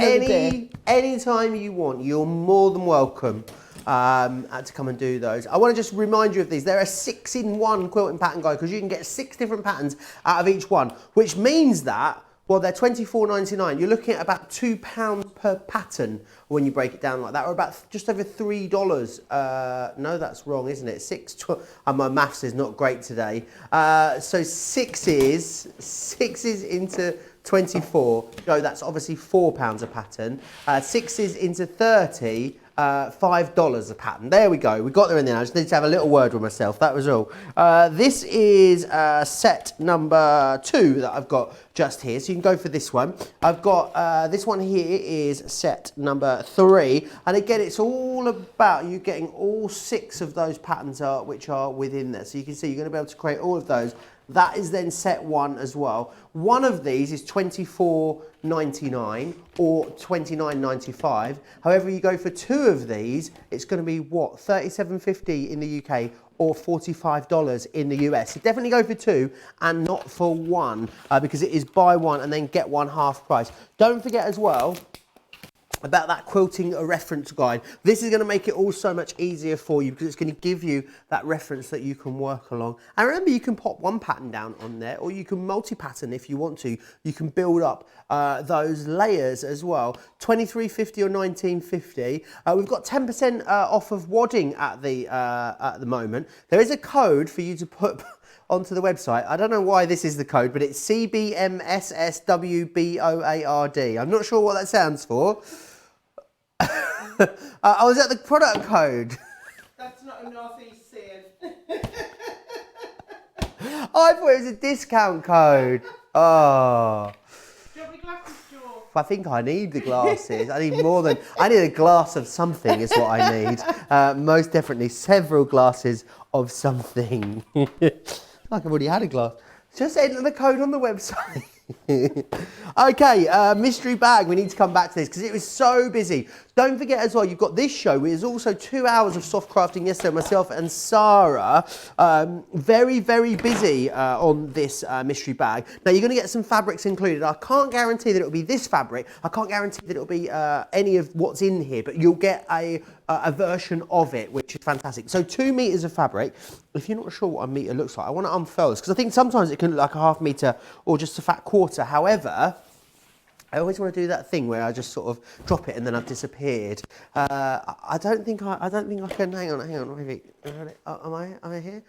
Any time you want, you're more than welcome to come and do those. I want to just remind you of these. They're a 6-in-1 quilting pattern guide because you can get 6 different patterns out of each one, which means that, well, they're $24.99. You're looking at about £2 per pattern when you break it down like that, or about just over $3. No, that's wrong, isn't it? My maths is not great today. So sixes into 24. No, that's obviously £4 a pattern. 6s into 30. $5 a pattern. There we go. We got there in the end. I just need to have a little word with myself. That was all. This is set number 2 that I've got just here. So you can go for this one. I've got this one here is set number 3. And again, it's all about you getting all 6 of those patterns which are within there. So you can see you're going to be able to create all of those. That is then set 1 as well. One of these is $24.99 or $29.95. However, you go for 2 of these, it's going to be what, $37.50 in the UK or $45 in the US. So definitely go for 2 and not for 1 because it is buy 1 and then get 1 half price. Don't forget as well about that quilting reference guide. This is going to make it all so much easier for you because it's going to give you that reference that you can work along. And remember, you can pop one pattern down on there, or you can multi-pattern if you want to. You can build up those layers as well. $23.50 or $19.50. We've got 10% off of wadding at the moment. There is a code for you to put onto the website. I don't know why this is the code, but it's CBMSSWBOARD. I'm not sure what that stands for. Was that the product code? That's not a Northeast saying. I thought it was a discount code. Oh. Do you want me glasses, Joe? I think I need the glasses. I need a glass of something is what I need. Most definitely several glasses of something. Like I've already had a glass. Just enter the code on the website. Okay, mystery bag. We need to come back to this because it was so busy. Don't forget as well, you've got this show. It was also 2 hours of soft crafting yesterday. Myself and Sarah, very, very busy on this mystery bag. Now you're going to get some fabrics included. I can't guarantee that it'll be this fabric. I can't guarantee that it'll be any of what's in here, but you'll get a version of it, which is fantastic. So 2 meters of fabric. If you're not sure what a meter looks like, I want to unfurl this because I think sometimes it can look like a half meter or just a fat quarter. However, I always want to do that thing where I just sort of drop it and then I've disappeared. I don't think I can. Hang on. Maybe. Am I here?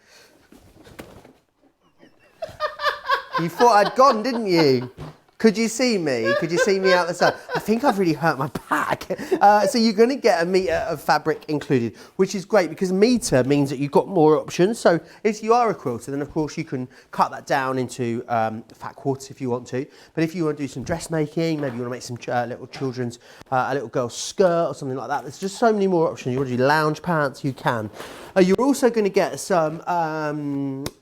You thought I'd gone, didn't you? Could you see me? Could you see me out the side? I think I've really hurt my back. So you're going to get a metre of fabric included, which is great because a metre means that you've got more options. So if you are a quilter, then of course you can cut that down into fat quarters if you want to. But if you want to do some dressmaking, maybe you want to make some little children's, a little girl's skirt or something like that, there's just so many more options. You want to do lounge pants, you can. You're also going to get some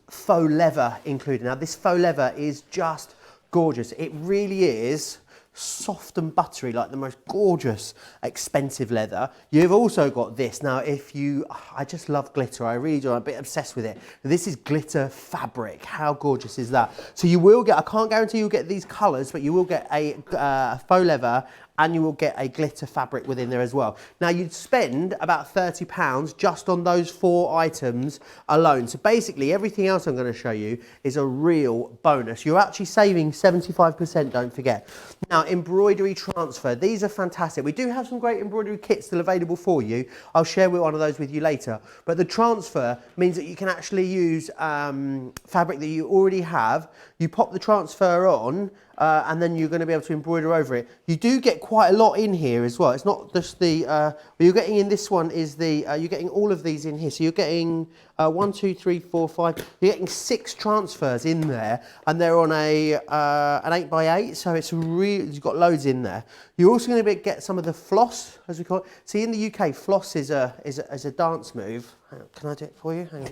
faux leather included. Now this faux leather is just gorgeous. It really is soft and buttery, like the most gorgeous, expensive leather. You've also got this. Now, I just love glitter. I really do. I'm a bit obsessed with it. This is glitter fabric. How gorgeous is that? So you will get, I can't guarantee you'll get these colours, but you will get a faux leather and you will get a glitter fabric within there as well. Now you'd spend about £30 just on those 4 items alone. So basically everything else I'm going to show you is a real bonus. You're actually saving 75%, don't forget. Now embroidery transfer, these are fantastic. We do have some great embroidery kits still available for you. I'll share one of those with you later. But the transfer means that you can actually use fabric that you already have. You pop the transfer on and then you're going to be able to embroider over it. You do get quite a lot in here as well. It's not just the, what you're getting in this one is the, you're getting all of these in here. So you're getting 1, 2, 3, 4, 5, you're getting 6 transfers in there, and they're on an 8x8, so it's really, you've got loads in there. You're also going to get some of the floss, as we call it. See, in the UK, floss is a dance move. Hang on, can I do it for you? Hang on.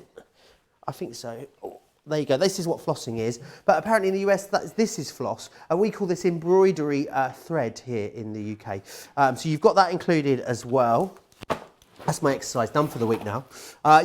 I think so. Oh. There you go, this is what flossing is, but apparently in the US this is floss, and we call this embroidery thread here in the UK. So you've got that included as well. That's my exercise done for the week now.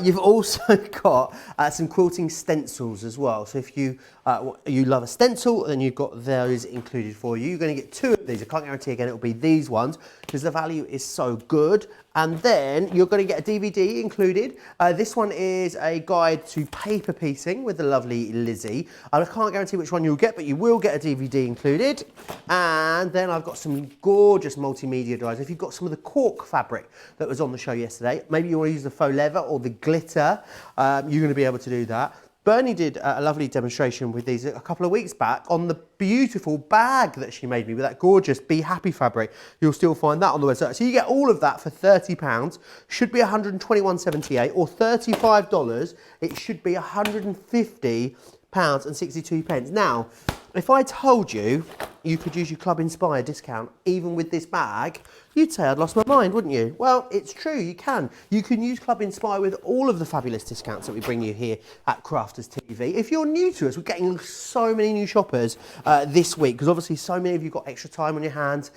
You've also got some quilting stencils as well. So if you love a stencil, then you've got those included for you. You're going to get 2 of these. I can't guarantee again it'll be these ones because the value is so good. And then you're going to get a DVD included. This one is a guide to paper piecing with the lovely Lizzie. I can't guarantee which one you'll get, but you will get a DVD included. And then I've got some gorgeous multimedia drives. If you've got some of the cork fabric that was on the show yesterday, maybe you want to use the faux leather or the glitter, you're going to be able to do that. Bernie did a lovely demonstration with these a couple of weeks back on the beautiful bag that she made me with that gorgeous Be Happy fabric. You'll still find that on the website. So you get all of that for £30. Should be £121.78, or $35. It should be £150.62. Now, if I told you you could use your Club Inspire discount even with this bag, you'd say I'd lost my mind, wouldn't you? Well, it's true, you can. You can use Club Inspire with all of the fabulous discounts that we bring you here at Crafters TV. If you're new to us, we're getting so many new shoppers this week, because obviously so many of you got extra time on your hands.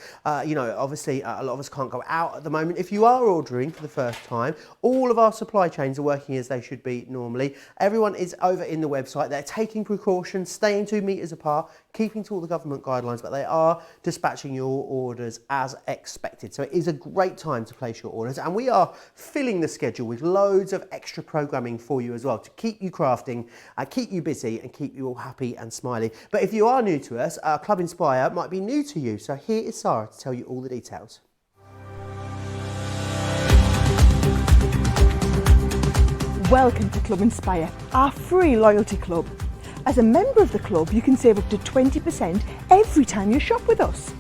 You know, obviously a lot of us can't go out at the moment. If you are ordering for the first time, all of our supply chains are working as they should be normally. Everyone is over in the website. They're taking precautions, staying 2 meters apart, keeping to all the government guidelines, but they are dispatching your orders as expected. So it is a great time to place your orders, and we are filling the schedule with loads of extra programming for you as well to keep you crafting, keep you busy, and keep you all happy and smiley. But if you are new to us, Club Inspire might be new to you. So here is Sarah to tell you all the details. Welcome to Club Inspire, our free loyalty club. As a member of the club, you can save up to 20% every time you shop with us.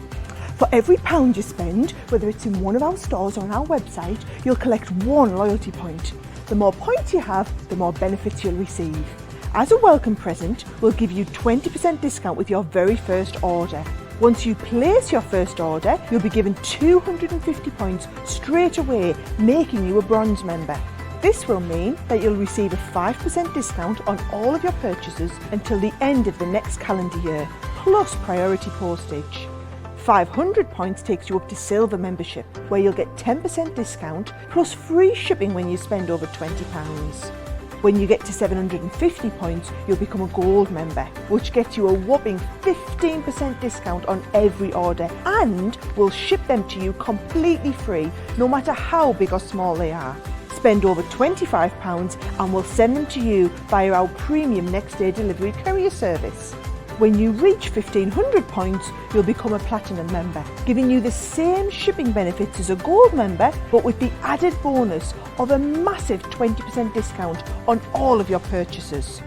For every £1 you spend, whether it's in one of our stores or on our website, you'll collect 1 loyalty point. The more points you have, the more benefits you'll receive. As a welcome present, we'll give you 20% discount with your very first order. Once you place your first order, you'll be given 250 points straight away, making you a bronze member. This will mean that you'll receive a 5% discount on all of your purchases until the end of the next calendar year, plus priority postage. 500 points takes you up to silver membership, where you'll get 10% discount plus free shipping when you spend over £20. When you get to 750 points, you'll become a gold member, which gets you a whopping 15% discount on every order, and we'll ship them to you completely free, no matter how big or small they are. Spend over £25 and we'll send them to you via our premium next day delivery courier service. When you reach 1500 points, you'll become a platinum member, giving you the same shipping benefits as a gold member, but with the added bonus of a massive 20% discount on all of your purchases.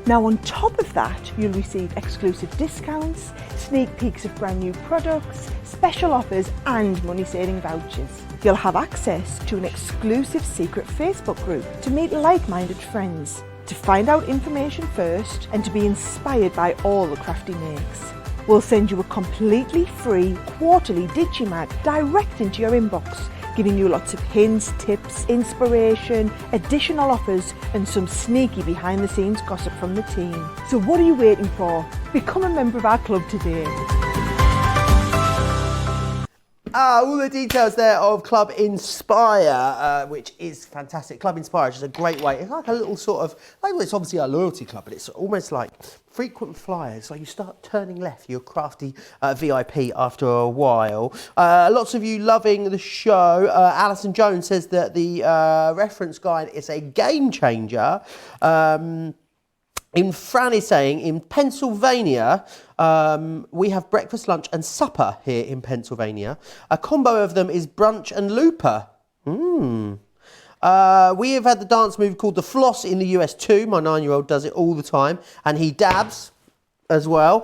Now, on top of that, you'll receive exclusive discounts, sneak peeks of brand new products, special offers and money-saving vouchers. You'll have access to an exclusive secret Facebook group to meet like-minded friends, to find out information first and to be inspired by all the crafty makes. We'll send you a completely free quarterly Digimag direct into your inbox, giving you lots of hints, tips, inspiration, additional offers and some sneaky behind the scenes gossip from the team. So what are you waiting for? Become a member of our club today. all the details there of Club Inspire, which is fantastic. Club Inspire is just a great way. It's like a little sort of, like, well, it's obviously a loyalty club, but it's almost like frequent flyers. Like you start turning left, you're a crafty VIP after a while. Lots of you loving the show. Alison Jones says that the reference guide is a game changer. Fran is saying, in Pennsylvania, we have breakfast, lunch and supper here in Pennsylvania. A combo of them is brunch and looper. We have had the dance move called the floss in the US too. My 9-year-old does it all the time, and he dabs as well.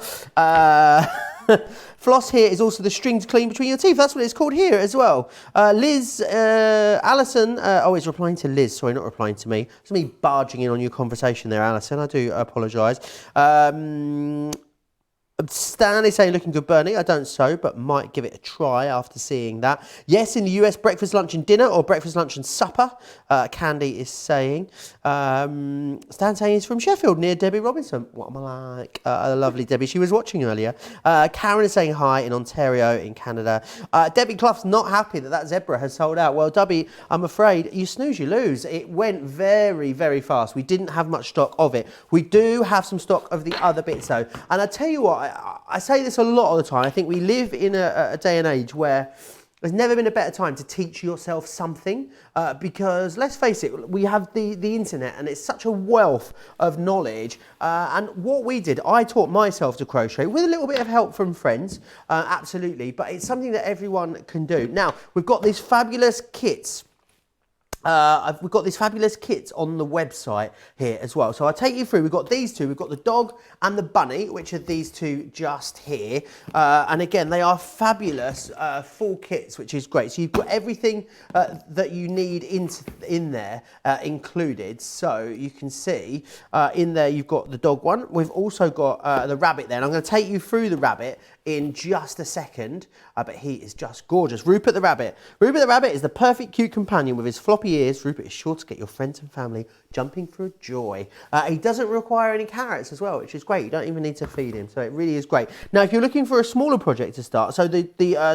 Floss here is also the string to clean between your teeth. That's what it's called here as well. Alison, it's replying to Liz. Sorry, not replying to me. It's me barging in on your conversation there, Alison. I do apologise. Stan is saying looking good, Bernie. I don't sew, but might give it a try after seeing that. Yes, in the US, breakfast, lunch and dinner, or breakfast, lunch and supper. Candy is saying. Stan saying he's from Sheffield, near Debbie Robinson. What am I like? Lovely Debbie. She was watching earlier. Karen is saying hi in Ontario, in Canada. Debbie Clough's not happy that zebra has sold out. Well, Debbie, I'm afraid you snooze, you lose. It went very, very fast. We didn't have much stock of it. We do have some stock of the other bits though. And I tell you what, I say this a lot of the time. I think we live in a day and age where there's never been a better time to teach yourself something because, let's face it, we have the internet and it's such a wealth of knowledge. And what we did, I taught myself to crochet with a little bit of help from friends, absolutely. But it's something that everyone can do. Now, we've got these fabulous kits. We've got these fabulous kits on the website here as well. So I'll take you through. We've got these two. We've got the dog and the bunny, which are these two just here. And again, they are fabulous full kits, which is great. So you've got everything that you need in there included. So you can see in there you've got the dog one. We've also got the rabbit there. And I'm going to take you through the rabbit in just a second, but he is just gorgeous. Rupert the rabbit. Rupert the rabbit is the perfect cute companion with his floppy ears. Rupert is sure to get your friends and family jumping for joy. He doesn't require any carrots as well, which is great. You don't even need to feed him, so it really is great. Now, if you're looking for a smaller project to start, so the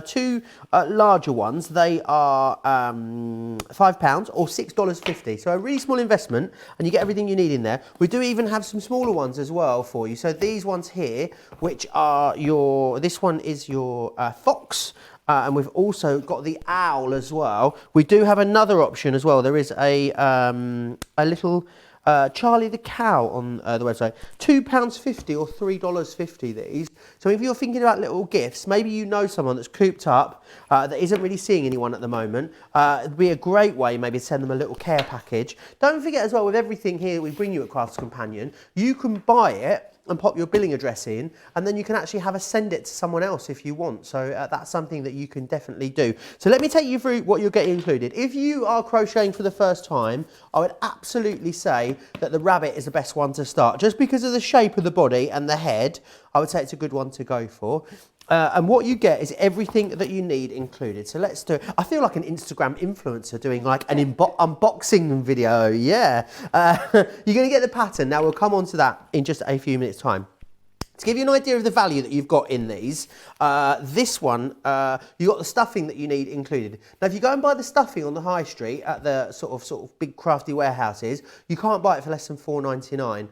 two larger ones, they are £5 or $6.50. So a really small investment, and you get everything you need in there. We do even have some smaller ones as well for you. So these ones here, which are this one is your fox, and we've also got the owl as well. We do have another option as well. There is a little Charlie the cow on the website. £2.50 or $3.50 these. So if you're thinking about little gifts, maybe you know someone that's cooped up, that isn't really seeing anyone at the moment. It'd be a great way maybe to send them a little care package. Don't forget as well, with everything here we bring you at Crafts Companion, you can buy it and pop your billing address in, and then you can actually have us send it to someone else if you want. So that's something that you can definitely do. So let me take you through what you're getting included. If you are crocheting for the first time, I would absolutely say that the rabbit is the best one to start. Just because of the shape of the body and the head, I would say it's a good one to go for. And what you get is everything that you need included. So let's do it. I feel like an Instagram influencer doing like an unboxing video. Yeah. You're going to get the pattern. Now we'll come on to that in just a few minutes' time. To give you an idea of the value that you've got in these, this one, you've got the stuffing that you need included. Now, if you go and buy the stuffing on the high street at the sort of big crafty warehouses, you can't buy it for less than $4.99.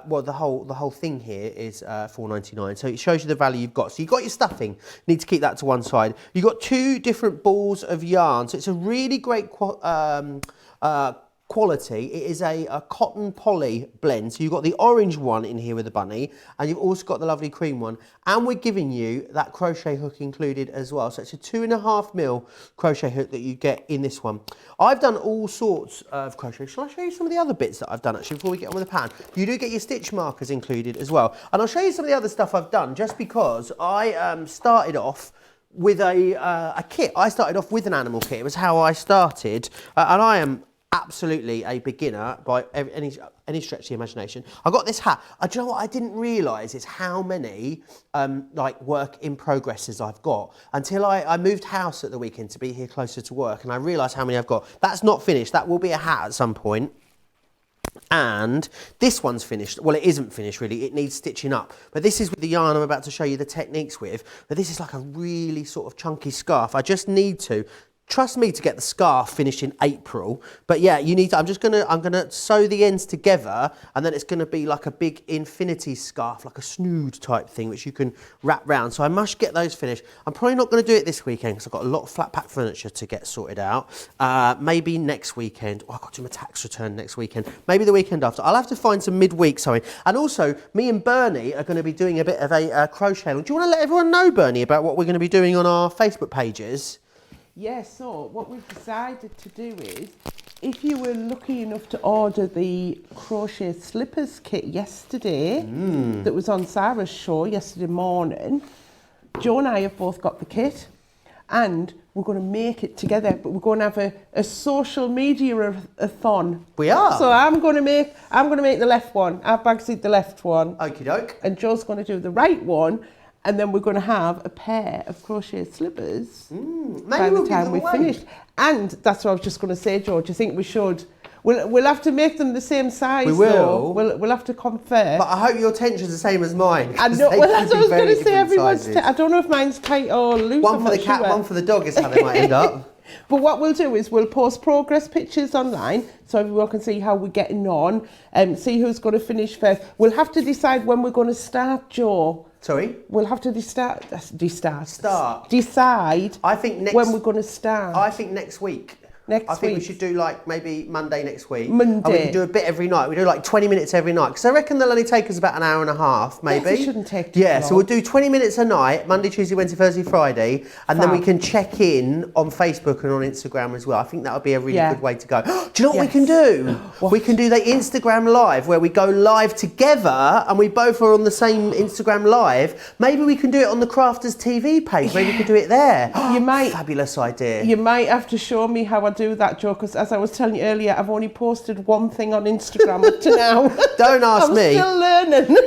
Well, the whole thing here is $4.99. So it shows you the value you've got. So you've got your stuffing. You need to keep that to one side. You've got two different balls of yarn. So it's a really great quality. It is a cotton poly blend. So you've got the orange one in here with the bunny, and you've also got the lovely cream one, and we're giving you that crochet hook included as well. So it's a 2.5mm crochet hook that you get in this one. I've done all sorts of crochet. Shall I show you some of the other bits that I've done actually before we get on with the pan? You do get your stitch markers included as well, and I'll show you some of the other stuff I've done just because I started off with a kit. I started off with an animal kit. It was how I started, and I am absolutely a beginner by any stretch of the imagination. I got this hat. Do you know what I didn't realise is how many like work in progresses I've got until I moved house at the weekend to be here closer to work, and I realised how many I've got. That's not finished. That will be a hat at some point. and this one's finished. Well, it isn't finished really, it needs stitching up. But this is with the yarn I'm about to show you the techniques with. But this is like a really sort of chunky scarf. I just need to, trust me, to get the scarf finished in April. But yeah, you need to, I'm gonna sew the ends together, and then it's gonna be like a big infinity scarf, like a snood type thing, which you can wrap round. So I must get those finished. I'm probably not gonna do it this weekend because I've got a lot of flat pack furniture to get sorted out. Maybe next weekend. Oh, I've got to do my tax return next weekend. Maybe the weekend after. I'll have to find some midweek sewing. And also, me and Bernie are gonna be doing a bit of a crochet. Do you wanna let everyone know, Bernie, about what we're gonna be doing on our Facebook pages? Yes, so what we've decided to do is, if you were lucky enough to order the crochet slippers kit yesterday, that was on Sarah's show yesterday morning, Joe and I have both got the kit, and we're going to make it together, but we're going to have a social media-a-thon. We are. So I'm going to make the left one. I've Bagsied the left one. Okie doke. And Joe's going to do the right one. And then we're going to have a pair of crochet slippers by the time we finish. And that's what I was just going to say, George. I think we should. We'll have to make them the same size. We will. Though. We'll have to confer. But I hope your tension's the same as mine. I know. Well, that's what I was going to say. Everyone's. I don't know if mine's tight or loose. One for the cat, one for the dog is how they might end up. But what we'll do is we'll post progress pictures online so everyone can see how we're getting on and see who's going to finish first. We'll have to decide when we're going to start, Joe. Sorry? We'll have to decide. I think when we're going to start. I think next week. I think we should do like maybe Monday next week. Monday. And we can do a bit every night. We do like 20 minutes every night. Because I reckon they'll only take us about an hour and a half, maybe. Yes, it shouldn't take too long. So we'll do 20 minutes a night, Monday, Tuesday, Wednesday, Thursday, Friday. And then we can check in on Facebook and on Instagram as well. I think that would be a really good way to go. Do you know what we can do? We can do the Instagram live where we go live together and we both are on the same Instagram live. Maybe we can do it on the Crafters TV page. Maybe we could do it there. You might. Fabulous idea. You might have to show me how I do that, Joe, because as I was telling you earlier, I've only posted one thing on Instagram up to now. Don't ask me. I'm still learning.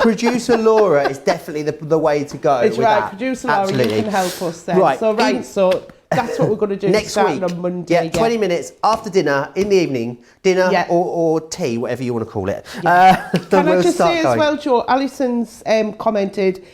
Producer Laura is definitely the way to go. It's right, that. Producer Laura, Absolutely. you can help us then. Right. So that's what we're going to do next week on Monday. 20 minutes after dinner, in the evening, dinner or tea, whatever you want to call it. Can I just say as well, Joe, Alison's commented,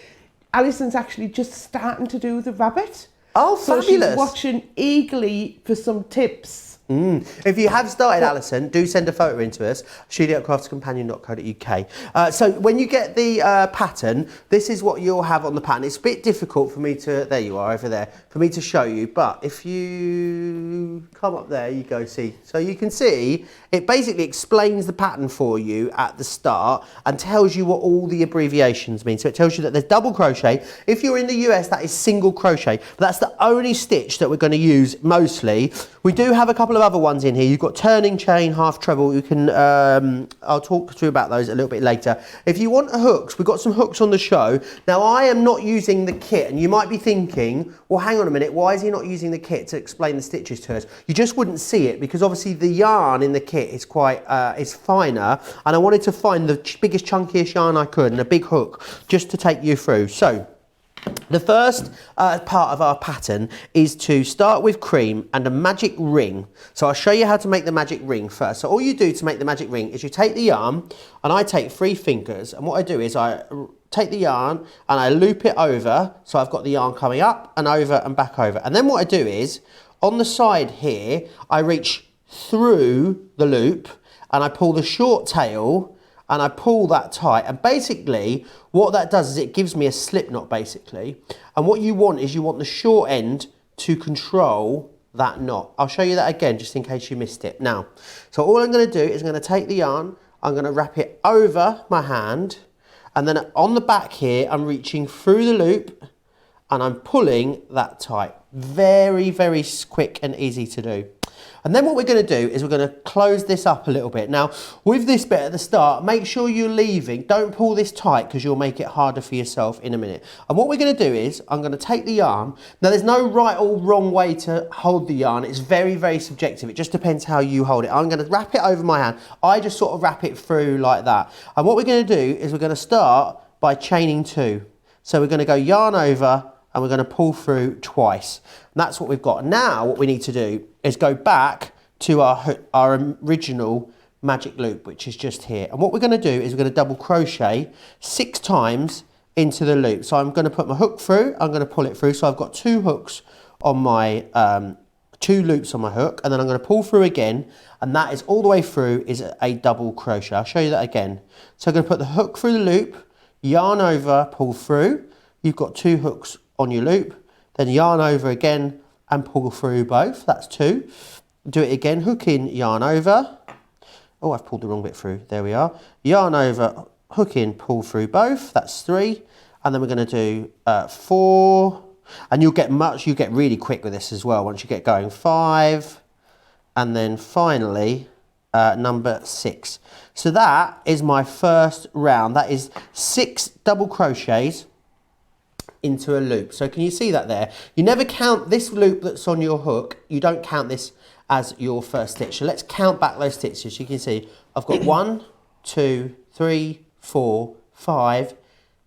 Alison's actually just starting to do the rabbit. Oh, so fabulous. she's watching eagerly for some tips. If you have started, Alison, do send a photo in to us, julie@craftscompanion.co.uk. So when you get the pattern, this is what you'll have on the pattern. It's a bit difficult for me to, there you are over there, for me to show you, but if you come up there, you go see. So you can see, it basically explains the pattern for you at the start and tells you what all the abbreviations mean. So it tells you that there's double crochet. If you're in the US, that is single crochet, but that's the only stitch that we're going to use mostly. We do have a couple of other ones in here. You've got turning chain, half treble. You can, I'll talk to you about those a little bit later. If you want hooks, we've got some hooks on the show. Now I am not using the kit, and you might be thinking, well, hang on a minute, why is he not using the kit to explain the stitches to us? You just wouldn't see it because obviously the yarn in the kit is quite, is finer, and I wanted to find the biggest, chunkiest yarn I could and a big hook just to take you through. So, the first part of our pattern is to start with cream and a magic ring. So I'll show you how to make the magic ring first. So all you do to make the magic ring is you take the yarn, and I take 3 fingers, and what I do is I take the yarn and I loop it over, so I've got the yarn coming up and over and back over. And then what I do is, on the side here, I reach through the loop and I pull the short tail and I pull that tight, and basically what that does is it gives me a slip knot basically, and what you want is you want the short end to control that knot. I'll show you that again just in case you missed it. Now, so all I'm going to do is I'm going to take the yarn, I'm going to wrap it over my hand, and then on the back here I'm reaching through the loop and I'm pulling that tight. Very, very quick and easy to do. And then what we're going to do is we're going to close this up a little bit. Now, with this bit at the start, make sure you're leaving. Don't pull this tight because you'll make it harder for yourself in a minute. And what we're going to do is I'm going to take the yarn. Now, there's no right or wrong way to hold the yarn. It's very, very subjective. It just depends how you hold it. I'm going to wrap it over my hand. I just sort of wrap it through like that. And what we're going to do is we're going to start by chaining 2. So we're going to go yarn over and we're going to pull through twice. And that's what we've got. Now what we need to do is go back to our original magic loop, which is just here. And what we're going to do is we're going to double crochet 6 times into the loop. So I'm going to put my hook through, I'm going to pull it through. So I've got 2 hooks on my, 2 loops on my hook, and then I'm going to pull through again, and that is all the way through is a double crochet. I'll show you that again. So I'm going to put the hook through the loop, yarn over, pull through. You've got 2 hooks on your loop, then yarn over again and pull through both. That's 2. Do it again, hook in, yarn over. Oh, I've pulled the wrong bit through. There we are. Yarn over, hook in, pull through both. That's 3. And then we're going to do 4. And you'll get really quick with this as well once you get going. 5. And then finally, number 6. So that is my first round. That is 6 double crochets into a loop. So can you see that there? You never count this loop that's on your hook. You don't count this as your first stitch. So let's count back those stitches. You can see I've got 1, 2, 3, 4, 5,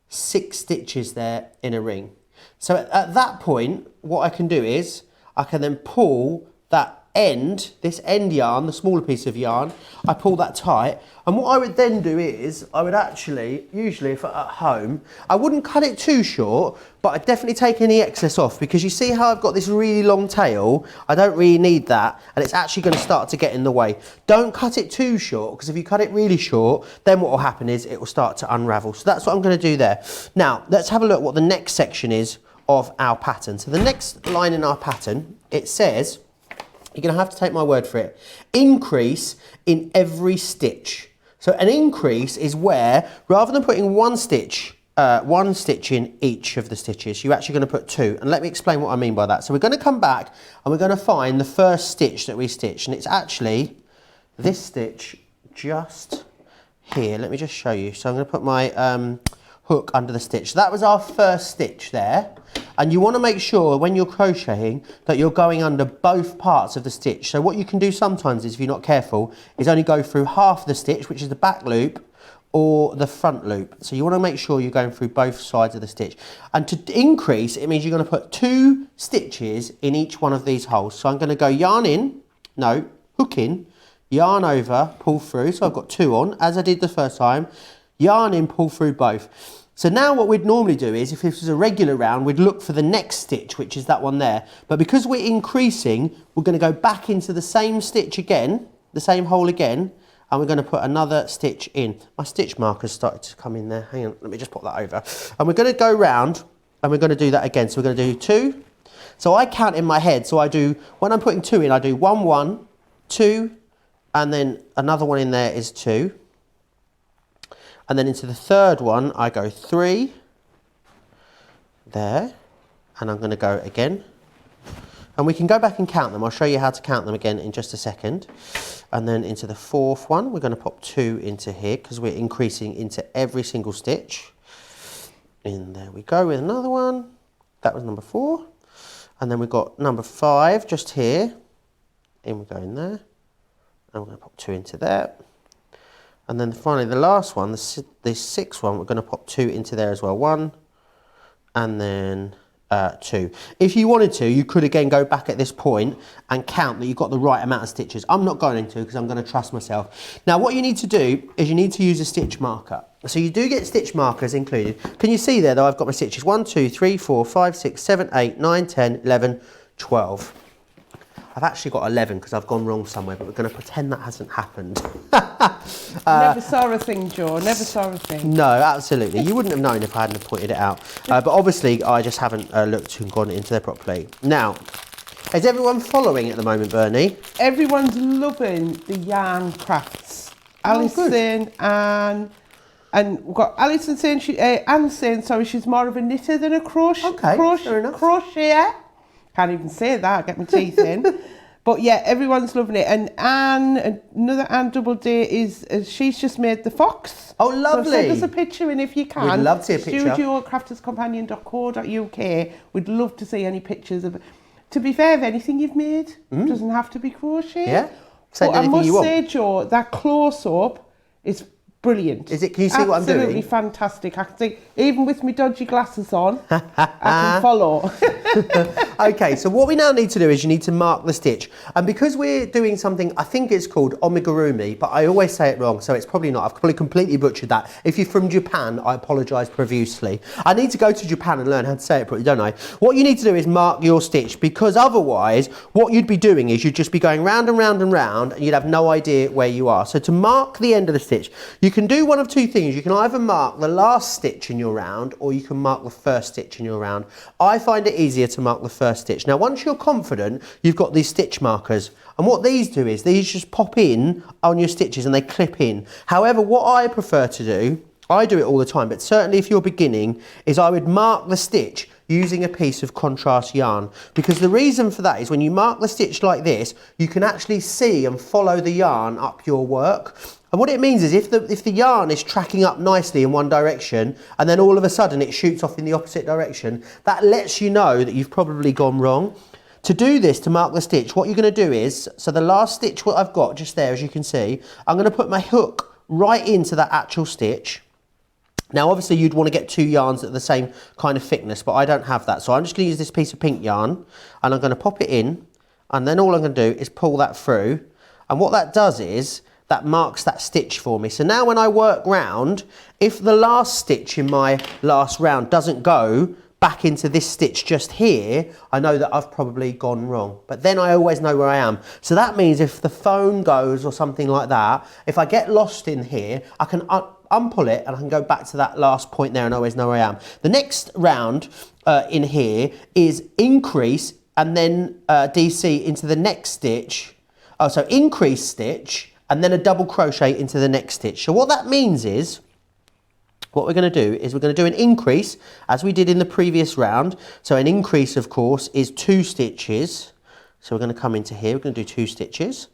6 stitches there in a ring. So at that point, what I can do is I can then pull that end, this end yarn, the smaller piece of yarn, I pull that tight. And what I would then do is I would actually, usually if at home, I wouldn't cut it too short, but I'd definitely take any excess off, because you see how I've got this really long tail? I don't really need that, and it's actually going to start to get in the way. Don't cut it too short, because if you cut it really short, then what will happen is it will start to unravel. So that's what I'm going to do there. Now, let's have a look what the next section is of our pattern. So the next line in our pattern, it says, you're going to have to take my word for it, increase in every stitch. So an increase is where, rather than putting one stitch in each of the stitches, you're actually going to put 2. And let me explain what I mean by that. So we're going to come back and we're going to find the first stitch that we stitched, and it's actually this stitch just here. Let me just show you. So I'm going to put my hook under the stitch. So that was our first stitch there. And you want to make sure when you're crocheting that you're going under both parts of the stitch. So what you can do sometimes is, if you're not careful, is only go through half the stitch, which is the back loop, or the front loop. So you want to make sure you're going through both sides of the stitch. And to increase, it means you're going to put 2 stitches in each one of these holes. So I'm going to go yarn in, no, hook in, yarn over, pull through. So I've got 2 on, as I did the first time, yarn in, pull through both. So now what we'd normally do is, if this was a regular round, we'd look for the next stitch, which is that one there. But because we're increasing, we're going to go back into the same stitch again, the same hole again, and we're going to put another stitch in. My stitch marker's started to come in there. Hang on, let me just pop that over. And we're going to go round, and we're going to do that again. So we're going to do 2. So I count in my head. So I do, when I'm putting 2 in, I do 1, 1, 2, and then another one in there is 2. And then into the third one, I go 3, there, and I'm going to go again. And we can go back and count them. I'll show you how to count them again in just a second. And then into the fourth one, we're going to pop 2 into here, because we're increasing into every single stitch. And there we go with another one. That was number 4. And then we've got number 5 just here. In we go in there. And we're going to pop 2 into there. And then finally the last one, the 6th one, we're going to pop 2 into there as well. 1, and then 2. If you wanted to, you could again go back at this point and count that you've got the right amount of stitches. I'm not going to, because I'm going to trust myself. Now what you need to do is you need to use a stitch marker. So you do get stitch markers included. Can you see there that I've got my stitches? 1, 2, 3, 4, 5, 6, 7, 8, 9, 10, 11, 12. I've actually got 11 because I've gone wrong somewhere, but we're going to pretend that hasn't happened. Never saw a thing, Joe. Never saw a thing. No, absolutely. You wouldn't have known if I hadn't pointed it out. But obviously, I just haven't looked and gone into there properly. Now, is everyone following at the moment, Bernie? Everyone's loving the yarn crafts. Alison and we've got Alison saying Anne saying she's more of a knitter than a fair enough. Crocheter. Can't even say that, get my teeth in. But yeah, everyone's loving it. And Anne, another Anne Doubleday, she's just made the fox. Oh, lovely. So send us a picture in if you can. We'd love to see a picture. studiocrafterscompanion.co.uk. We'd love to see any pictures of it. To be fair, of anything you've made, doesn't have to be crochet. Yeah, but I must say, Joe, that close-up is brilliant. Is it? Can you see what I'm doing? Absolutely fantastic. I can see, even with my dodgy glasses on, I can follow. Okay, so what we now need to do is you need to mark the stitch. And because we're doing something, I think it's called omigurumi, but I always say it wrong, so it's probably not. I've probably completely butchered that. If you're from Japan, I apologise profusely. I need to go to Japan and learn how to say it properly, don't I? What you need to do is mark your stitch, because otherwise what you'd be doing is you'd just be going round and round and round, and you'd have no idea where you are. So to mark the end of the stitch, you can do one of two things. You can either mark the last stitch in your round, or you can mark the first stitch in your round. I find it easier to mark the first stitch. Now, once you're confident, you've got these stitch markers. And what these do is these just pop in on your stitches and they clip in. However, what I prefer to do, I do it all the time, but certainly if you're beginning, is I would mark the stitch using a piece of contrast yarn. Because the reason for that is when you mark the stitch like this, you can actually see and follow the yarn up your work. And what it means is if the yarn is tracking up nicely in one direction and then all of a sudden it shoots off in the opposite direction, that lets you know that you've probably gone wrong. To do this, to mark the stitch, what you're going to do is, so the last stitch what I've got just there, as you can see, I'm going to put my hook right into that actual stitch. Now obviously you'd want to get two yarns that are the same kind of thickness, but I don't have that. So I'm just going to use this piece of pink yarn and I'm going to pop it in, and then all I'm going to do is pull that through. And what that does is, that marks that stitch for me. So now when I work round, if the last stitch in my last round doesn't go back into this stitch just here, I know that I've probably gone wrong. But then I always know where I am. So that means if the phone goes or something like that, if I get lost in here, I can unpull it and I can go back to that last point there and always know where I am. The next round in here is increase and then DC into the next stitch. Oh, so increase stitch and then a double crochet into the next stitch. So what that means is, what we're going to do is we're going to do an increase as we did in the previous round. So an increase, of course, is 2 stitches. So we're going to come into here, we're going to do 2 stitches,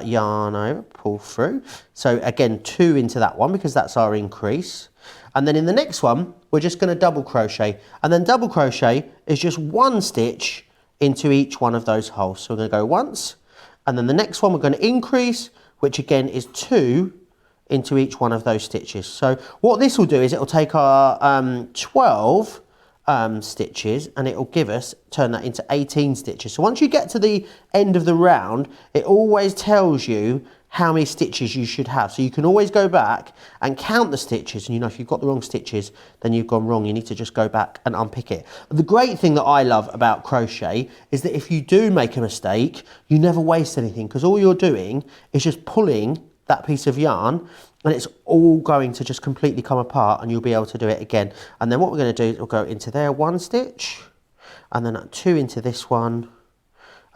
yarn over, pull through. So again, 2 into that one because that's our increase. And then in the next one, we're just going to double crochet. And then double crochet is just 1 stitch into each one of those holes. So we're going to go once, and then the next one we're going to increase, which again is 2 into each one of those stitches. So what this will do is it will take our 12 stitches and it will give us, turn that into 18 stitches. So once you get to the end of the round, it always tells you how many stitches you should have. So you can always go back and count the stitches, and you know if you've got the wrong stitches, then you've gone wrong. You need to just go back and unpick it. The great thing that I love about crochet is that if you do make a mistake, you never waste anything, because all you're doing is just pulling that piece of yarn and it's all going to just completely come apart and you'll be able to do it again. And then what we're going to do is we'll go into there 1 stitch and then 2 into this one.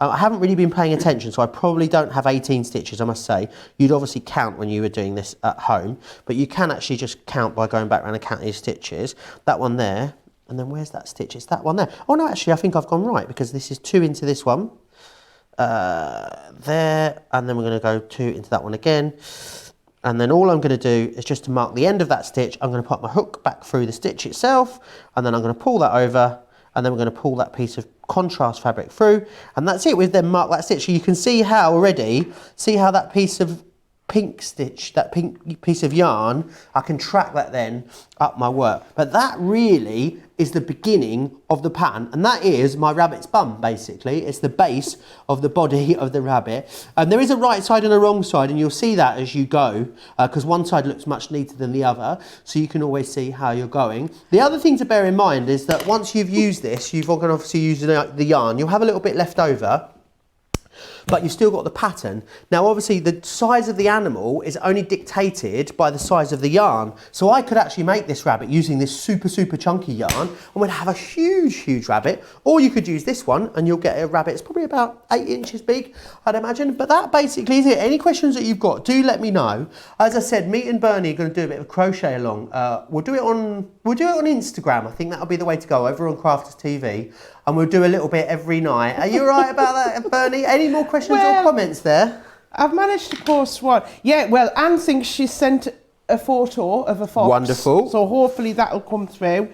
I haven't really been paying attention, so I probably don't have 18 stitches, I must say. You'd obviously count when you were doing this at home, but you can actually just count by going back around and counting your stitches. That one there, and then where's that stitch? It's that one there. Oh no, actually I think I've gone right, because this is 2 into this one. There, and then we're going to go 2 into that one again. And then all I'm going to do is just to mark the end of that stitch, I'm going to put my hook back through the stitch itself, and then I'm going to pull that over, and then we're going to pull that piece of contrast fabric through, and that's it. We've then marked that stitch. So you can see how already, see how that piece of pink stitch, that pink piece of yarn, I can track that then up my work. But that really is the beginning of the pattern, and that is my rabbit's bum, basically. It's the base of the body of the rabbit. And there is a right side and a wrong side, and you'll see that as you go, because one side looks much neater than the other, so you can always see how you're going. The other thing to bear in mind is that once you've used this, you've obviously used the yarn, you'll have a little bit left over, but you've still got the pattern. Now obviously the size of the animal is only dictated by the size of the yarn. So I could actually make this rabbit using this super chunky yarn and we'd have a huge rabbit. Or you could use this one and you'll get a rabbit that's probably about 8 inches big, I'd imagine. But that basically is it. Any questions that you've got, do let me know. As I said, me and Bernie are going to do a bit of crochet along. We'll do it on Instagram. I think that'll be the way to go, over on Crafters TV. And we'll do a little bit every night. Are you all right about that, Bernie? Any more questions or comments there? I've managed to post one. Yeah, well, Anne thinks she sent a photo of a fox. Wonderful. So hopefully that'll come through.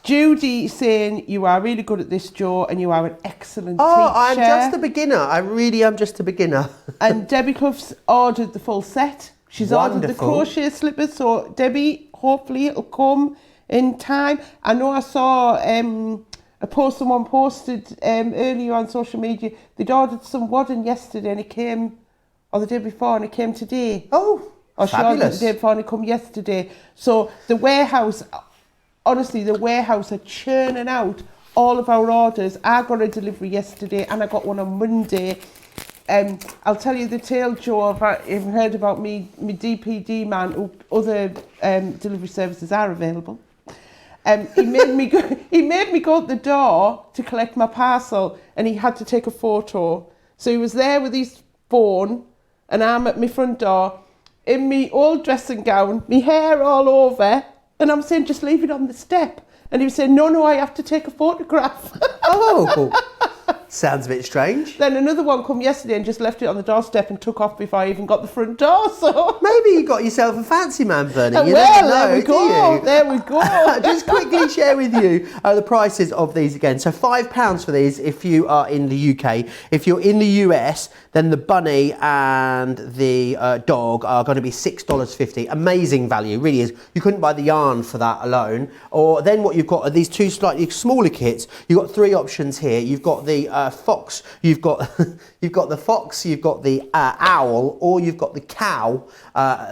Judy saying, you are really good at this, Joe, and you are an excellent teacher. Oh, I'm just a beginner. I really am just a beginner. And Debbie Clough's ordered the full set. She's ordered the crochet slippers. So, Debbie, hopefully it'll come in time. I know I saw a someone posted earlier on social media, they'd ordered some wadding yesterday and it came, or the day before, and it came today. Oh, or she ordered fabulous. the day before and it come yesterday. So the warehouse, honestly, the warehouse are churning out all of our orders. I got a delivery yesterday and I got one on Monday. I'll tell you the tale, Joe, if you've heard about me DPD man, who other delivery services are available. He made me go at the door to collect my parcel and he had to take a photo. So he was there with his phone and I'm at my front door in me old dressing gown, me hair all over, and I'm saying, just leave it on the step. And he was saying, no, I have to take a photograph. Oh, sounds a bit strange. Then another one come yesterday and just left it on the doorstep and took off before I even got the front door. So maybe you got yourself a fancy man, Bernie. You well, never know, there we go. There we go. Just quickly share with you the prices of these again. So £5 for these if you are in the UK. If you're in the US, then the bunny and the dog are going to be $6.50. Amazing value, really is. You couldn't buy the yarn for that alone. Or then what you've got are these two slightly smaller kits. You've got three options here. You've got the fox, you've got you've got the fox, you've got the owl, or you've got the cow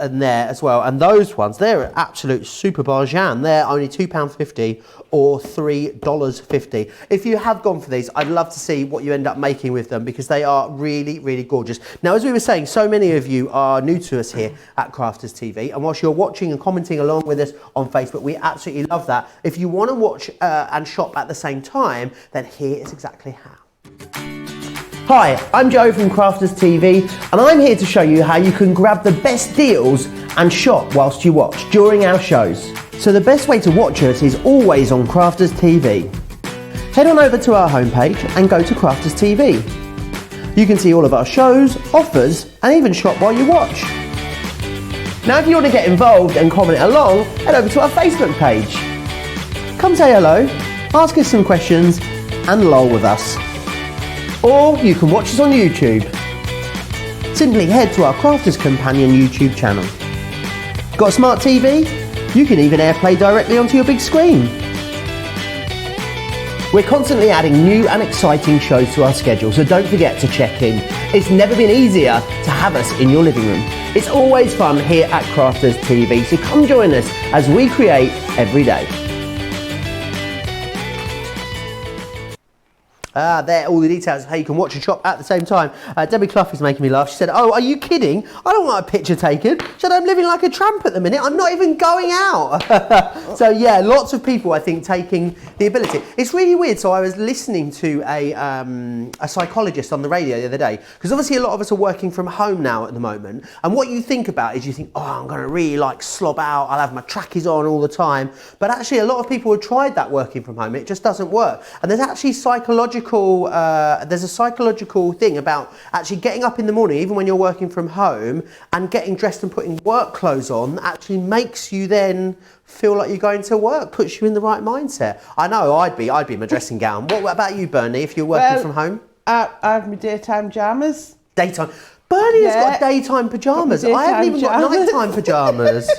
in there as well. And those ones, they're absolute super bargain. They're only £2.50 or $3.50. If you have gone for these, I'd love to see what you end up making with them because they are really, really gorgeous. Now, as we were saying, so many of you are new to us here at Crafters TV, and whilst you're watching and commenting along with us on Facebook, we absolutely love that. If you want to watch and shop at the same time, then here is exactly how. Hi, I'm Joe from Crafters TV and I'm here to show you how you can grab the best deals and shop whilst you watch during our shows. So the best way to watch us is always on Crafters TV. Head on over to our homepage and go to Crafters TV. You can see all of our shows, offers and even shop while you watch. Now if you want to get involved and comment along, head over to our Facebook page. Come say hello, ask us some questions and lol with us. Or you can watch us on YouTube. Simply head to our Crafters Companion YouTube channel. Got a smart TV? You can even AirPlay directly onto your big screen. We're constantly adding new and exciting shows to our schedule, so don't forget to check in. It's never been easier to have us in your living room. It's always fun here at Crafters TV, so come join us as we create every day. There, all the details of how you can watch and shop at the same time. Debbie Clough is making me laugh. She said, oh, are you kidding? I don't want a picture taken. She said, I'm living like a tramp at the minute. I'm not even going out. So yeah, lots of people, I think, taking the ability. It's really weird. So I was listening to a psychologist on the radio the other day, because obviously a lot of us are working from home now at the moment. And what you think about is you think, oh, I'm going to really like slob out. I'll have my trackies on all the time. But actually a lot of people have tried that working from home. It just doesn't work. And there's actually there's a psychological thing about actually getting up in the morning, even when you're working from home, and getting dressed and putting work clothes on actually makes you then feel like you're going to work, puts you in the right mindset. I know I'd be in my dressing gown. What about you, Bernie, if you're working from home? I have my daytime pyjamas. Daytime. Bernie has got daytime pyjamas. I haven't even got nighttime pyjamas.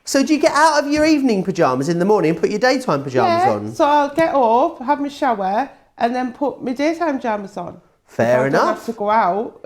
So do you get out of your evening pyjamas in the morning and put your daytime pyjamas on? So I'll get up, have my shower, and then put my daytime pyjamas on. Fair enough. I don't have to go out.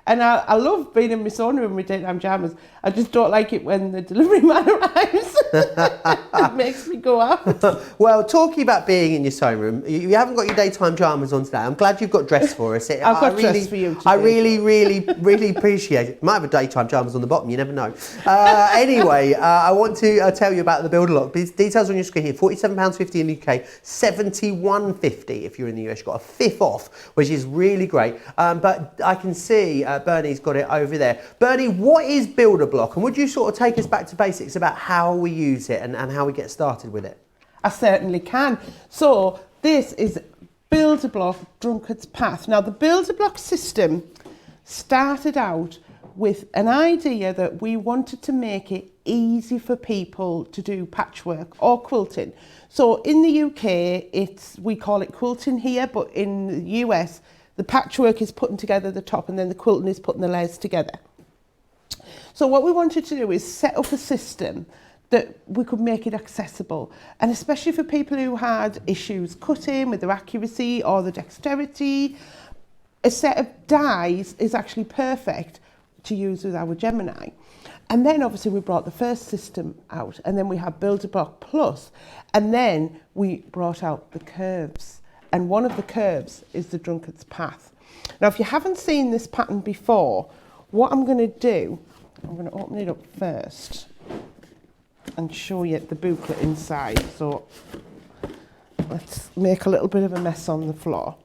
And I love being in my sauna in my daytime pyjamas. I just don't like it when the delivery man arrives. It makes me go out. Well, talking about being in your sewing room, you haven't got your daytime pyjamas on today. I'm glad you've got dressed for us. I've got dressed for you today. I really appreciate it. Might have a daytime pyjamas on the bottom, you never know. Anyway, I want to tell you about the Builder Lock. Details on your screen here. £47.50 in the UK, $71.50 if you're in the US. You've got a fifth off, which is really great. But I can see Bernie's got it over there. Bernie, what is Builder Block? And would you sort of take us back to basics about how we use it and how we get started with it? I certainly can. So this is Builder Block Drunkard's Path. Now the Builder Block system started out with an idea that we wanted to make it easy for people to do patchwork or quilting. So in the UK, we call it quilting here, but in the US, the patchwork is putting together the top and then the quilting is putting the layers together. So what we wanted to do is set up a system that we could make it accessible. And especially for people who had issues cutting with their accuracy or the dexterity, a set of dies is actually perfect to use with our Gemini. And then obviously we brought the first system out, and then we have Build-A-Block Plus, and then we brought out the curves. And one of the curves is the Drunkard's Path. Now, if you haven't seen this pattern before, what I'm going to do, I'm going to open it up first and show you the booklet inside. So let's make a little bit of a mess on the floor.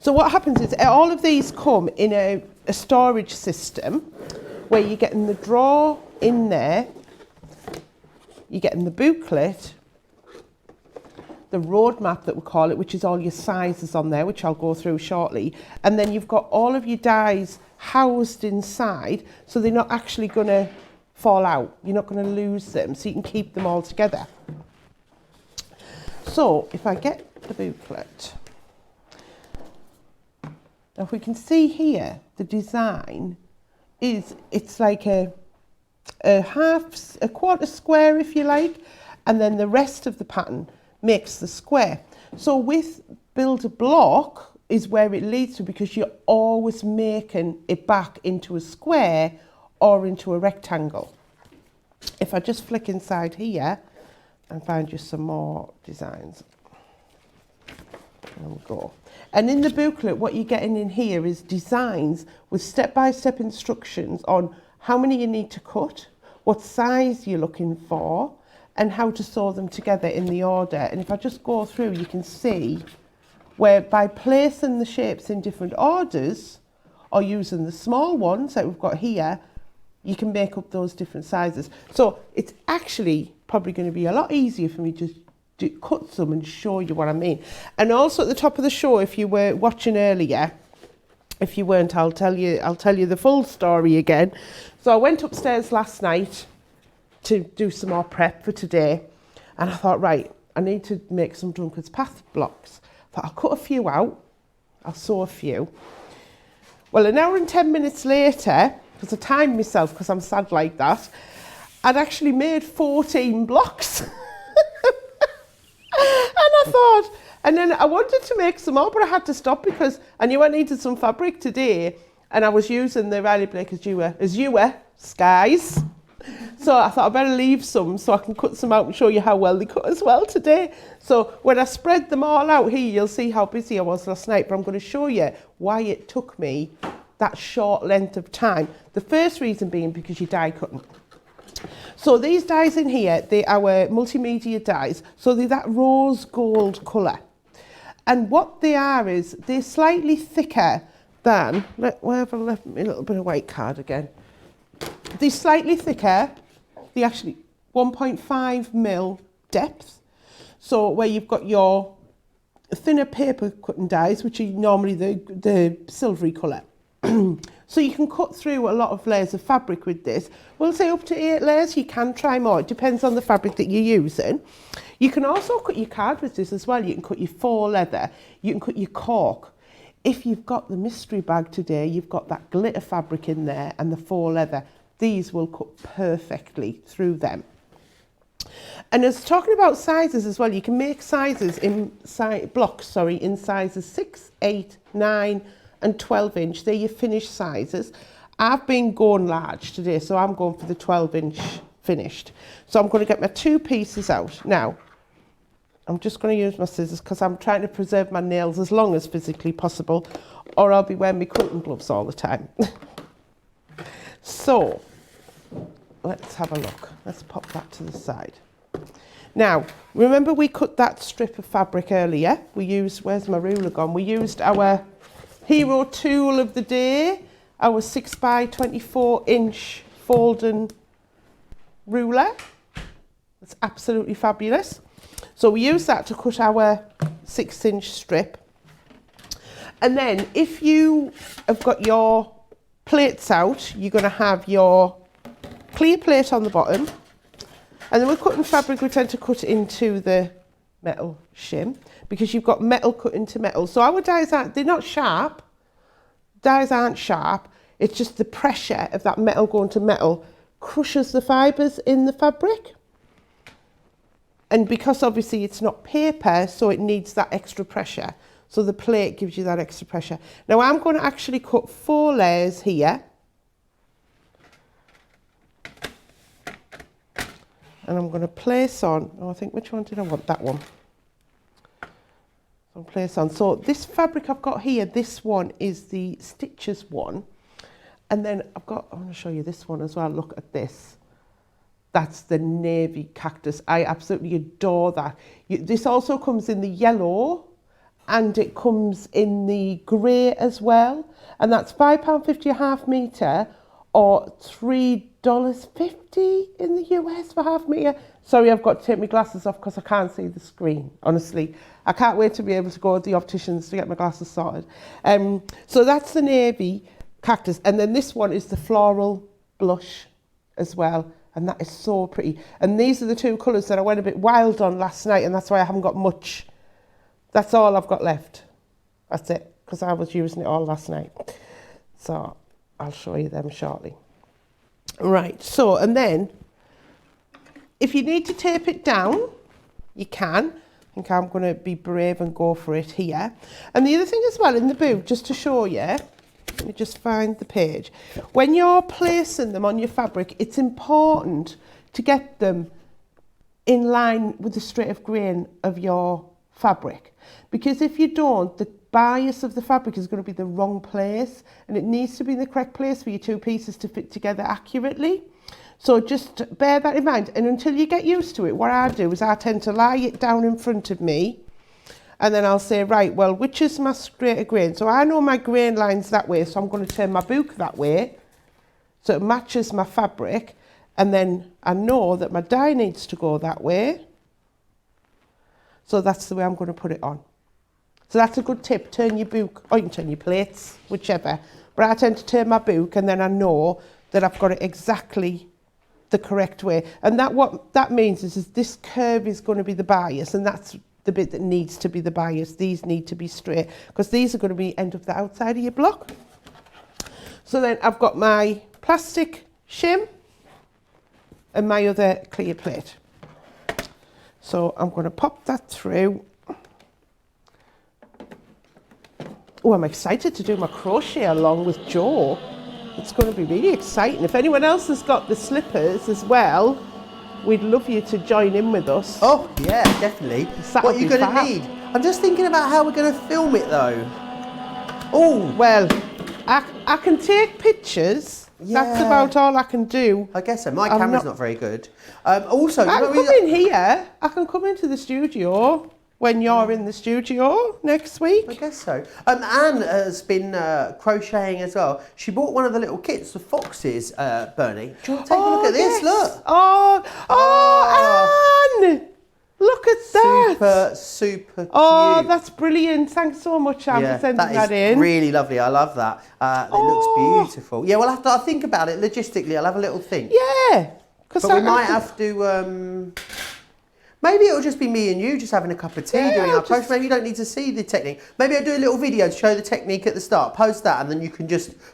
So what happens is all of these come in a storage system where you're getting the drawer in there, you're getting the booklet, the roadmap that we call it, which is all your sizes on there, which I'll go through shortly, and then you've got all of your dies housed inside, so they're not actually going to fall out. You're not going to lose them, so you can keep them all together. So if I get the booklet, now if we can see here, the design is, it's like a quarter square, if you like, and then the rest of the pattern makes the square. So with Build-A-Block is where it leads to, because you're always making it back into a square or into a rectangle. If I just flick inside here and find you some more designs. There we go. And in the booklet, what you're getting in here is designs with step-by-step instructions on how many you need to cut, what size you're looking for, and how to sew them together in the order. And if I just go through, you can see where by placing the shapes in different orders or using the small ones that we've got here, you can make up those different sizes. So it's actually probably going to be a lot easier for me to cut some and show you what I mean. And also at the top of the show, if you were watching earlier, if you weren't, I'll tell you the full story again. So I went upstairs last night to do some more prep for today, and I thought, right, I need to make some Drunkard's Path blocks. I thought I'll cut a few out, I'll sew a few. Well, an hour and 10 minutes later, because I timed myself because I'm sad like that, I'd actually made 14 blocks. And I thought, and then I wanted to make some more, but I had to stop because I knew I needed some fabric today, and I was using the Riley Blake Azure Skies. So I thought I'd better leave some so I can cut some out and show you how well they cut as well today. So when I spread them all out here, you'll see how busy I was last night, but I'm going to show you why it took me that short length of time. The first reason being because you die cutting. So these dies in here, they are our multimedia dies, so they're that rose gold colour. And what they are is they're slightly thicker than, where have I left me a little bit of white card again? They're slightly thicker, they're actually 1.5 mil depth. So where you've got your thinner paper cutting dies, which are normally the silvery colour. So you can cut through a lot of layers of fabric with this. We'll say up to 8 layers, you can try more. It depends on the fabric that you're using. You can also cut your card with this as well. You can cut your faux leather, you can cut your cork. If you've got the mystery bag today, you've got that glitter fabric in there and the faux leather. These will cut perfectly through them. And as talking about sizes as well, you can make sizes in blocks in sizes 6, 8, 9 and 12 inch. They're your finished sizes. I've been going large today, so I'm going for the 12 inch finished. So I'm going to get my 2 pieces out. Now, I'm just going to use my scissors because I'm trying to preserve my nails as long as physically possible, or I'll be wearing my quilting gloves all the time. So, let's have a look. Let's pop that to the side. Now, remember we cut that strip of fabric earlier? We used, where's my ruler gone? We used our hero tool of the day, our 6 by 24 inch folding ruler. It's absolutely fabulous. So we use that to cut our 6 inch strip. And then if you have got your plates out, you're going to have your clear plate on the bottom. And then we're cutting fabric, we tend to cut into the metal shim because you've got metal cut into metal. So our dies they're not sharp. Dies aren't sharp. It's just the pressure of that metal going to metal crushes the fibres in the fabric. And because obviously it's not paper, so it needs that extra pressure. So the plate gives you that extra pressure. Now I'm going to actually cut 4 layers here. And I'm going to place on, oh, I think, which one did I want? That one. So I'll place on. So this fabric I've got here, this one is the stitches one. And then I've got, I want to show you this one as well. Look at this. That's the navy cactus. I absolutely adore that. This also comes in the yellow and it comes in the grey as well. And that's £5.50 a half metre or $3.50 in the US for half metre. Sorry, I've got to take my glasses off because I can't see the screen, honestly. I can't wait to be able to go to the opticians to get my glasses sorted. So that's the navy cactus. And then this one is the floral blush as well. And that is so pretty. And these are the 2 colours that I went a bit wild on last night, and that's why I haven't got much. That's all I've got left. That's it, because I was using it all last night. So I'll show you them shortly. Right, so, and then, if you need to tape it down, you can. I think I'm going to be brave and go for it here. And the other thing as well in the boot, just to show you, let me just find the page. When you're placing them on your fabric, it's important to get them in line with the straight of grain of your fabric. Because if you don't, the bias of the fabric is going to be the wrong place, and it needs to be in the correct place for your 2 pieces to fit together accurately. So just bear that in mind. And until you get used to it, what I do is I tend to lie it down in front of me. And then I'll say, right, well, which is my straight of grain? So I know my grain line's that way, so I'm going to turn my book that way, so it matches my fabric. And then I know that my die needs to go that way. So that's the way I'm going to put it on. So that's a good tip. Turn your book, or you can turn your plates, whichever. But I tend to turn my book, and then I know that I've got it exactly the correct way. And that what that means is this curve is going to be the bias, and that's the bit that needs to be the bias. These need to be straight because these are going to be end of the outside of your block. So then I've got my plastic shim and my other clear plate. So I'm going to pop that through. Oh, I'm excited to do my crochet along with Joe. It's going to be really exciting. If anyone else has got the slippers as well, we'd love you to join in with us. Oh, yeah, definitely. What are you going to need? I'm just thinking about how we're going to film it, though. Oh, well, I can take pictures. Yeah. That's about all I can do. I guess so. My camera's not very good. Also, I can come in here. I can come into the studio when you're in the studio next week. I guess so. Anne has been crocheting as well. She bought one of the little kits, the foxes, Bernie. Do you want to take a look at this? Look. Anne! Look at that. Super cute. Oh, that's brilliant. Thanks so much, Anne, for sending that in. That is really lovely. I love that. It looks beautiful. Yeah, well, I'll think about it logistically. I'll have a little think. Yeah. But we might have to... maybe it'll just be me and you just having a cup of tea doing our post. Maybe you don't need to see the technique. Maybe I'll do a little video to show the technique at the start. Post that, and then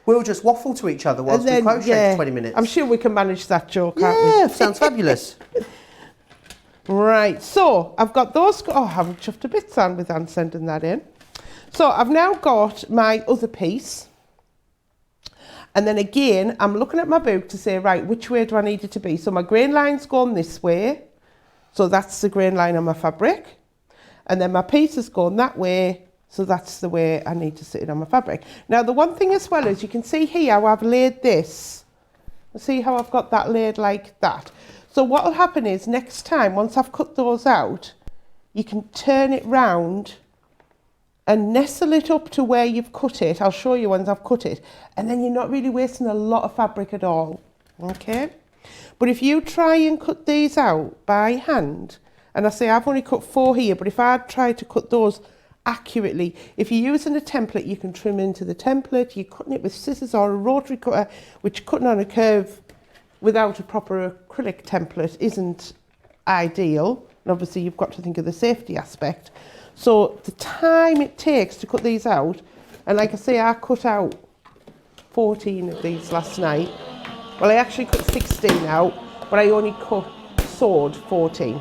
we'll just waffle to each other whilst we crochet for 20 minutes. I'm sure we can manage that, Joe, can't we? Yeah, sounds fabulous. Right, so I've got those. Oh, I haven't chuffed a bit on with Anne sending that in. So I've now got my other piece. And then again, I'm looking at my book to say, right, which way do I need it to be? So my grain line's gone this way. So that's the grain line on my fabric. And then my piece is going that way. So that's the way I need to sit it on my fabric. Now, the one thing as well is you can see here how I've laid this. See how I've got that laid like that. So what will happen is next time, once I've cut those out, you can turn it round and nestle it up to where you've cut it. I'll show you once I've cut it. And then you're not really wasting a lot of fabric at all. Okay? But if you try and cut these out by hand, and I say I've only cut 4 here, but if I try to cut those accurately, if you're using a template, you can trim into the template. You're cutting it with scissors or a rotary cutter, which cutting on a curve without a proper acrylic template isn't ideal. And obviously you've got to think of the safety aspect. So the time it takes to cut these out, and like I say, I cut out 14 of these last night. Well, I actually cut 16 out, but I only sewed 14.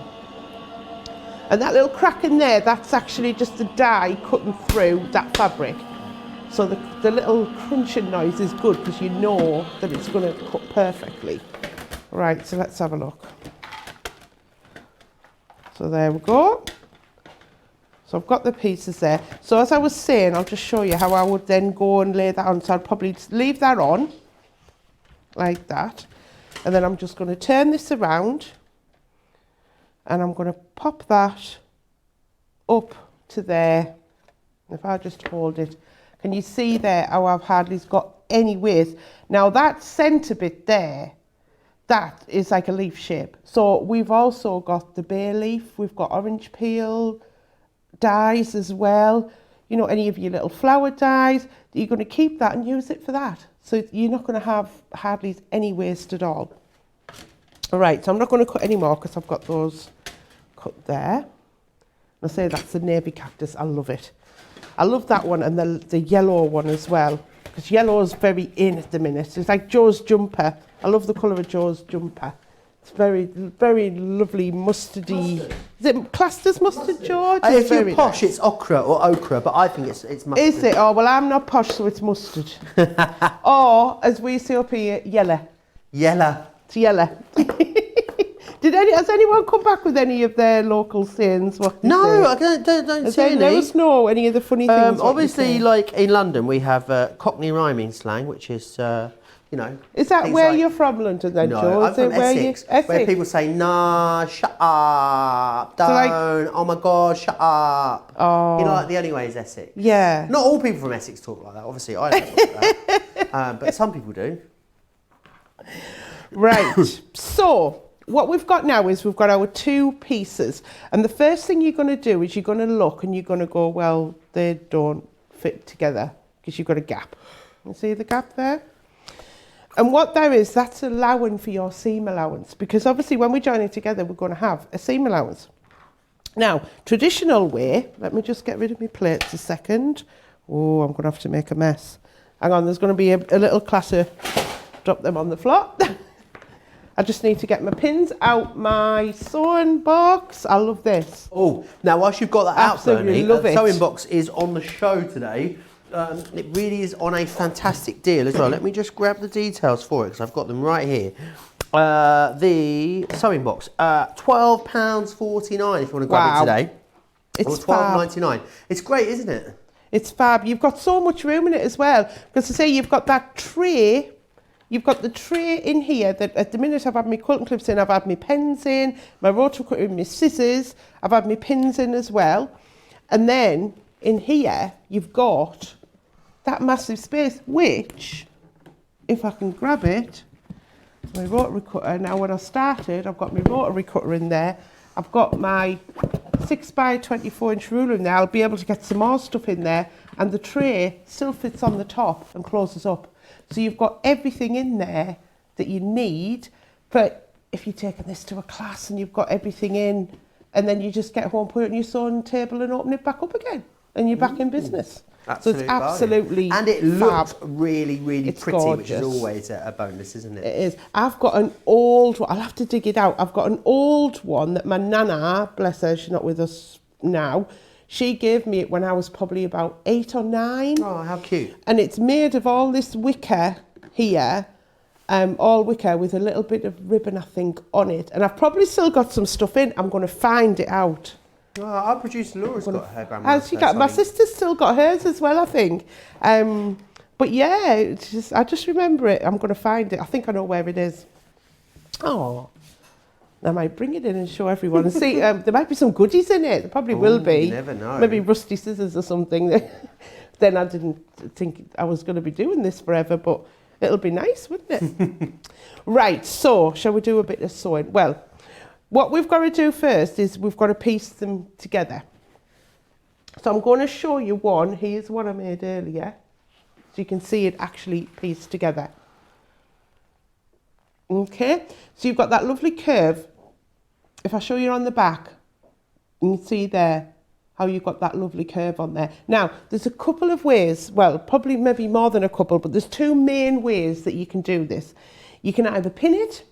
And that little crack in there, that's actually just the dye cutting through that fabric. So the little crunching noise is good because you know that it's going to cut perfectly. Right, so let's have a look. So there we go. So I've got the pieces there. So as I was saying, I'll just show you how I would then go and lay that on. So I'd probably just leave that on like that. And then I'm just going to turn this around and I'm going to pop that up to there. If I just hold it, can you see there how I've hardly got any width? Now that centre bit there, that is like a leaf shape. So we've also got the bay leaf, we've got orange peel dyes as well. You know, any of your little flower dyes, you're going to keep that and use it for that. So you're not going to have hardly any waste at all. All right, so I'm not going to cut any more because I've got those cut there. I say that's the navy cactus. I love it. I love that one and the yellow one as well, because yellow is very in at the minute. It's like Joe's jumper. I love the colour of Joe's jumper. It's very, very lovely mustardy. Mustard. Is it classed as mustard, George? If you're posh, it's ochre, but I think it's mustard. Is it? Oh, well, I'm not posh, so it's mustard. Or, as we say up here, yellow. Yellow. It's yellow. Has anyone come back with any of their local sayings? No, I don't see any. Let us know any of the funny things. Obviously, like in London, we have Cockney rhyming slang, which is, you know. Is that where you're from, London, then, no, Joe? I'm from Essex, where people say, nah, shut up, don't, oh my God, shut up. Oh. You know, like the only way is Essex. Yeah. Not all people from Essex talk like that, obviously, I don't talk like that, but some people do. Right, so what we've got now is we've got our two pieces, and the first thing you're going to do is you're going to look and you're going to go, well, they don't fit together because you've got a gap. You see the gap there? And what there is, that's allowing for your seam allowance, because obviously when we join it together, we're going to have a seam allowance. Now, traditional way, let me just get rid of my plates a second. Oh, I'm going to have to make a mess. Hang on, there's going to be a little clatter. Drop them on the floor. I just need to get my pins out my sewing box. I love this. Oh, now whilst you've got that out, Absolutely Bernie, love it. Sewing box is on the show today. It really is on a fantastic deal as well. Let me just grab the details for it because I've got them right here. The sewing box, £12.49 if you want to grab it today. It's £12.99. It's great, isn't it? It's fab. You've got so much room in it as well. Because to say you've got that tray. You've got the tray in here that at the minute I've had my quilting clips in, I've had my pens in, my rotary cutter, my scissors, I've had my pins in as well. And then in here, you've got that massive space, which, if I can grab it, my rotary cutter. Now when I started, I've got my rotary cutter in there. I've got my 6x24" ruler in there. I'll be able to get some more stuff in there. And the tray still fits on the top and closes up. So you've got everything in there that you need. But if you're taking this to a class and you've got everything in, and then you just get home, put it on your sewing table and open it back up again, and you're back in business. So it's absolutely and it looks fab. really, really It's pretty, gorgeous. which is always a bonus, isn't it? It is. I've got an old one. I'll have to dig it out. I've got an old one that my nana, bless her, she's not with us now. She gave me it when I was probably about 8 or 9. Oh, how cute. And it's made of all this wicker here, all wicker with a little bit of ribbon, I think, on it. And I've probably still got some stuff in. I'm going to find it out. Oh, our producer Laura's got her grandma's. My sister's still got hers as well, I think. But yeah, it's just, I just remember it. I'm going to find it. I think I know where it is. Oh. I might bring it in and show everyone and see. There might be some goodies in it. There probably will be. You never know. Maybe rusty scissors or something. Then I didn't think I was going to be doing this forever, but it'll be nice, wouldn't it? Right, so shall we do a bit of sewing? Well, what we've got to do first is we've got to piece them together. So I'm going to show you one. Here's one I made earlier. So you can see it actually pieced together. Okay, so you've got that lovely curve. If I show you on the back, you can see there how you've got that lovely curve on there. Now, there's a couple of ways, well, probably maybe more than a couple, but there's 2 main ways that you can do this. You can either pin it.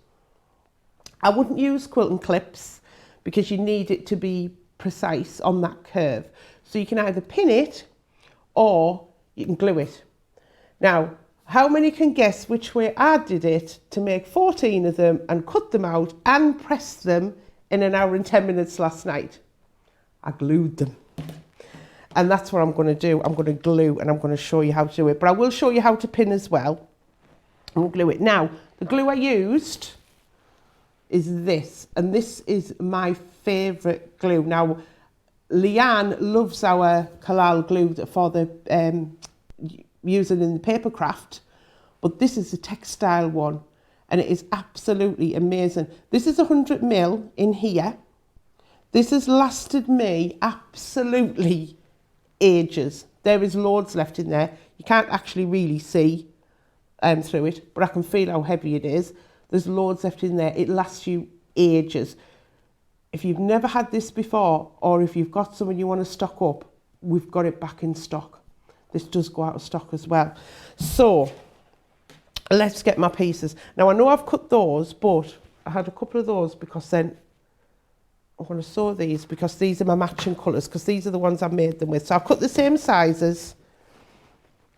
I wouldn't use quilting clips because you need it to be precise on that curve. So you can either pin it or you can glue it. Now, how many can guess which way I did it to make 14 of them and cut them out and press them in an hour and 10 minutes last night? I glued them. And that's what I'm going to do. I'm going to glue and I'm going to show you how to do it. But I will show you how to pin as well. And glue it. Now, the glue I used is this. And this is my favourite glue. Now, Leanne loves our Kalal glue for the using in the paper craft. But this is a textile one. And it is absolutely amazing. This is 100ml in here. This has lasted me absolutely ages. There is loads left in there. You can't actually really see through it, but I can feel how heavy it is. There's loads left in there. It lasts you ages. If you've never had this before, or if you've got someone you want to stock up, we've got it back in stock. This does go out of stock as well. So let's get my pieces. Now I know I've cut those, but I had a couple of those because then I'm going to sew these because these are my matching colours, because these are the ones I've made them with. So I've cut the same sizes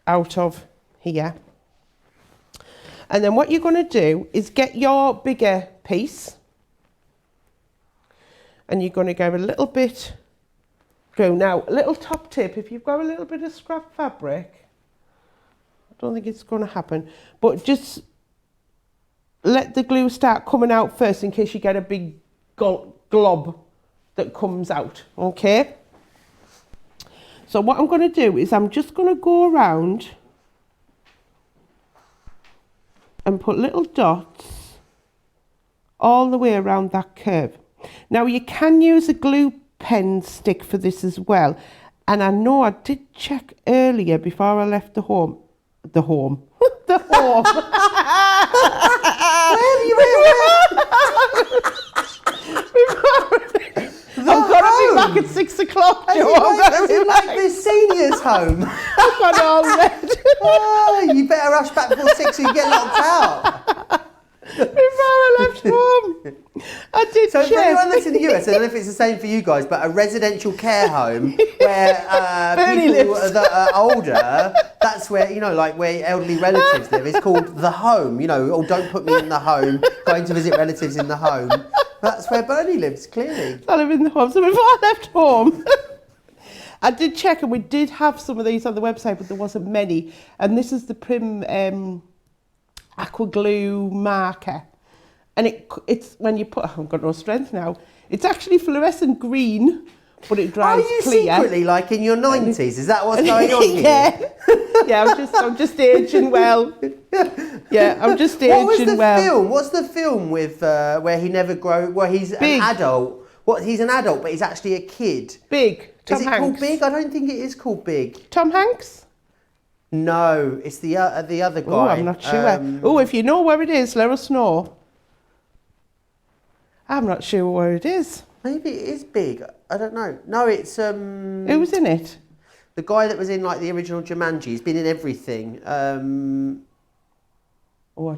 out of here. And then what you're going to do is get your bigger piece and you're going to go a little bit glue. Now, a little top tip, if you've got a little bit of scrap fabric, I don't think it's going to happen, but just let the glue start coming out first in case you get a big glob that comes out, okay? So what I'm going to do is I'm just going to go around and put little dots all the way around that curve. Now you can use a glue pen stick for this as well. And I know I did check earlier before I left the home. The home. The home. I'm going to be back at 6 o'clock, Joe. Is it like the seniors' home? I've got all red. Oh, you better rush back before 6 or you get locked out. Before I left home, I did So check. for anyone that's in the US, I don't know if it's the same for you guys, but a residential care home where people that are older, that's where, you know, like where elderly relatives live, it's called the home, you know, or don't put me in the home, going to visit relatives in the home. That's where Bernie lives, clearly. I live in the home. So before I left home, I did check and we did have some of these on the website, but there wasn't many. And this is the Prim aqua glue marker, and it's when you put, I've got no strength now, it's actually fluorescent green, but it dries clear. Are you secretly like in your 90s? Is that what's going on here? Yeah, I'm just aging well. Yeah, I'm just aging well. What was the film? What's the film with where he never grows? Where he's Big. An adult. What? He's an adult, but he's actually a kid. Big. Tom Is it Hanks. called Big? I don't think it is called Big. Tom Hanks? No, it's the other guy. Oh, I'm not sure. If you know where it is, let us know. I'm not sure where it is. Maybe it is Big. I don't know. No, it's Who was in it? the guy that was in like the original Jumanji. He's been in everything. I don't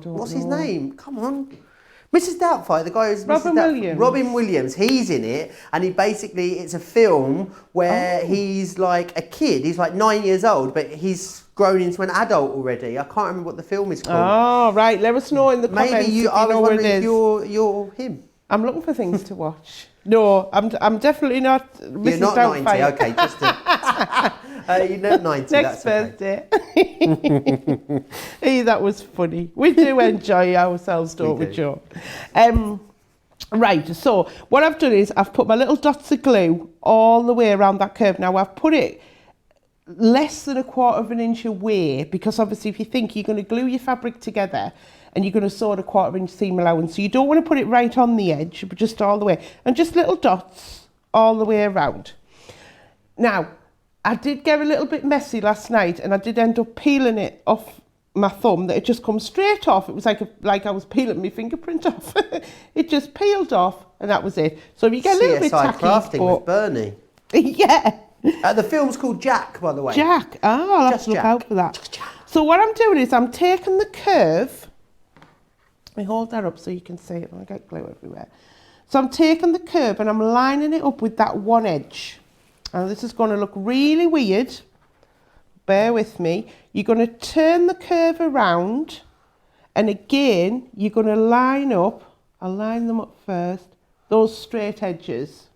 know. What's his name? Come on. Mrs. Doubtfire, the guy who's Williams. Robin Williams, he's in it, and it's a film where he's like a kid. He's like 9 years old, but he's grown into an adult already. I can't remember what the film is called. Oh, right. Let us know in the comments. Maybe you. I was wondering if you're him. I'm looking for things to watch. No, I'm definitely not Mrs. You're not Doubtfire. 90. Okay, just you're not 90. Next that's okay. birthday. Hey, that was funny. We do enjoy ourselves, don't we, Joe? Right, so what I've done is I've put my little dots of glue all the way around that curve. Now I've put it less than 1/4 inch away, because obviously if you think you're going to glue your fabric together and you're going to sew at 1/4 inch seam allowance, so you don't want to put it right on the edge, but just all the way, and just little dots all the way around. Now, I did get a little bit messy last night, and I did end up peeling it off my thumb, that it just comes straight off. It was like I was peeling my fingerprint off. It just peeled off, and that was it. So if you get a little bit tacky, crafting with Bernie. Yeah. The film's called Jack, by the way. Jack. Oh, I'll have to look out for that. So what I'm doing is I'm taking the curve I hold that up so you can see it. I get glue everywhere. So I'm taking the curve and I'm lining it up with that one edge. And this is going to look really weird. Bear with me. You're going to turn the curve around, and again you're going to line up, I'll line them up first, those straight edges.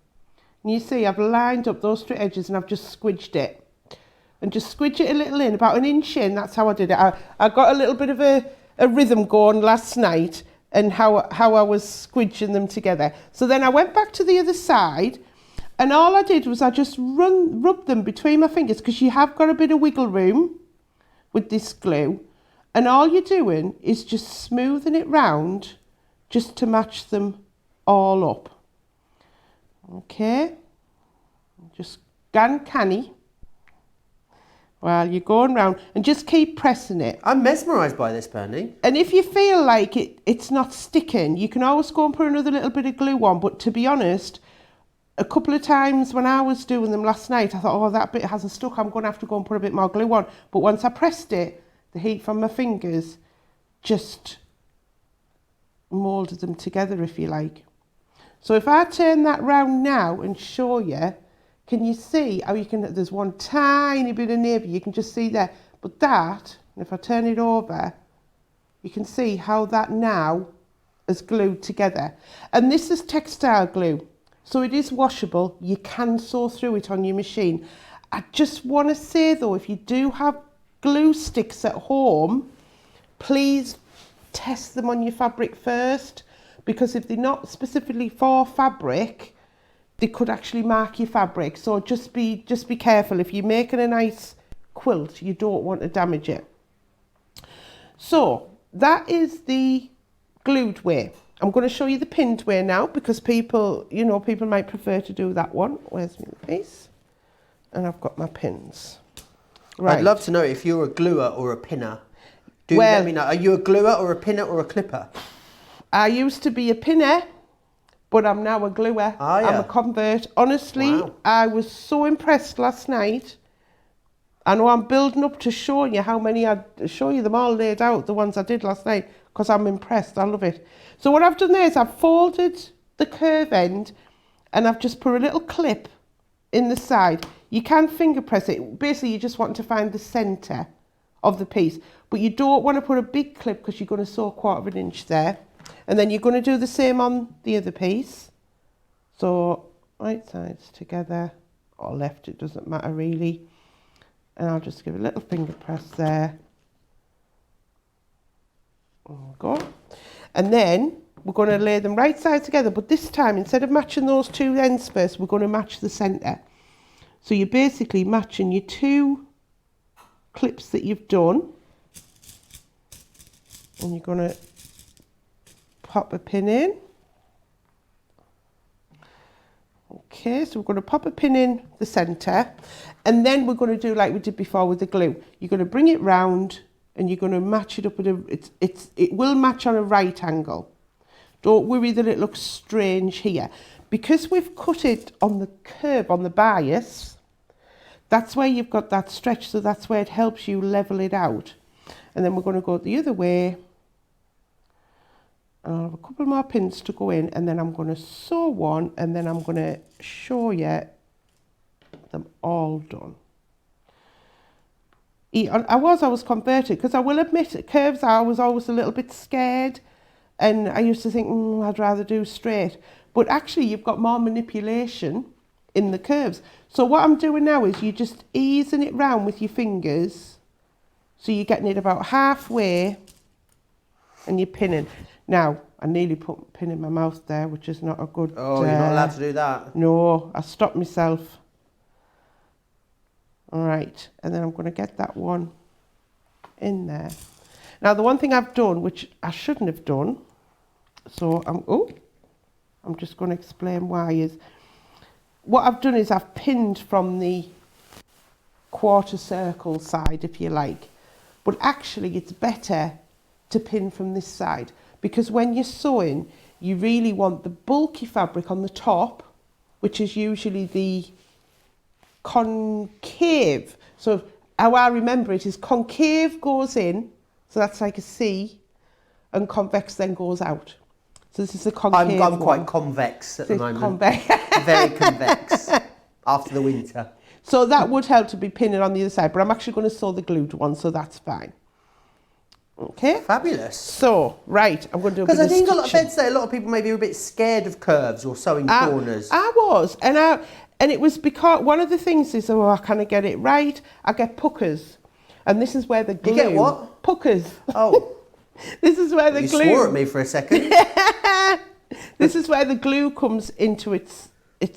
And you see I've lined up those straight edges and I've just squidged it. And just squidge it a little in, about an inch in, that's how I did it. I got a little bit of a rhythm going last night and how I was squidging them together. So then I went back to the other side, and all I did was I just rubbed them between my fingers, because you have got a bit of wiggle room with this glue, and all you're doing is just smoothing it round just to match them all up. Okay, just gan canny while you're going round, and just keep pressing it. I'm mesmerised by this, Bernie. And if you feel like it's not sticking, you can always go and put another little bit of glue on. But to be honest, a couple of times when I was doing them last night, I thought, oh, that bit hasn't stuck, I'm going to have to go and put a bit more glue on. But once I pressed it, the heat from my fingers just moulded them together, if you like. So if I turn that round now and show you, can you see how you can, there's one tiny bit of navy, you can just see there. But that, if I turn it over, you can see how that now is glued together. And this is textile glue. So it is washable, you can sew through it on your machine. I just want to say though, if you do have glue sticks at home, please test them on your fabric first, because if they're not specifically for fabric, they could actually mark your fabric. So just be careful. If you're making a nice quilt, you don't want to damage it. So that is the glued way. I'm going to show you the pinned way now, because people might prefer to do that one. Where's my piece? And I've got my pins. Right. I'd love to know if you're a gluer or a pinner. Let me know. Are you a gluer or a pinner or a clipper? I used to be a pinner, but I'm now a gluer. Ah, yeah. I'm a convert. Honestly, wow. I was so impressed last night. I know I'm building up to showing you how many, I'd show you them all laid out, the ones I did last night, because I'm impressed. I love it. So what I've done there is I've folded the curve end and I've just put a little clip in the side. You can finger press it. Basically, you just want to find the centre of the piece, but you don't want to put a big clip because you're going to sew 1/4 inch there. And then you're going to do the same on the other piece. So right sides together, or left, it doesn't matter really. And I'll just give a little finger press there. There we go. And then we're going to lay them right side together, but this time, instead of matching those two ends first, we're going to match the centre. So you're basically matching your two clips that you've done, and you're going to pop a pin in. Okay, so we're going to pop a pin in the centre, and then we're going to do like we did before with the glue. You're going to bring it round and you're going to match it up with it will match on a right angle. Don't worry that it looks strange here. Because we've cut it on the curve, on the bias, that's where you've got that stretch, so that's where it helps you level it out. And then we're going to go the other way. I'll have a couple more pins to go in, and then I'm going to sew one, and then I'm going to show you them all done. I was converted, because I will admit, curves, I was always a little bit scared, and I used to think, I'd rather do straight. But actually, you've got more manipulation in the curves. So what I'm doing now is you're just easing it round with your fingers, so you're getting it about halfway, and you're pinning. Now, I nearly put a pin in my mouth there, which is not a good... Oh, you're not allowed to do that. No, I stopped myself. All right, and then I'm going to get that one in there. Now, the one thing I've done, which I shouldn't have done, so I'm just going to explain why, is what I've done is I've pinned from the quarter circle side, if you like. But actually, it's better to pin from this side, because when you're sewing, you really want the bulky fabric on the top, which is usually the concave. So how I remember it is concave goes in, so that's like a C, and convex then goes out. So this is a concave I'm quite one. convex at the moment. Convex. Very convex after the winter. So that would help to be pinning on the other side, but I'm actually going to sew the glued one, so that's fine. Okay. Fabulous. So, right, I'm going to do a bit Because I of think stitching. I'd say a lot of people maybe are a bit scared of curves or sewing corners. I was, and it was because one of the things is, oh, can I get it right? I get puckers, and this is where the glue. You get what? Puckers. Oh. This is where the You glue. swore at me for a second. This is where the glue comes into its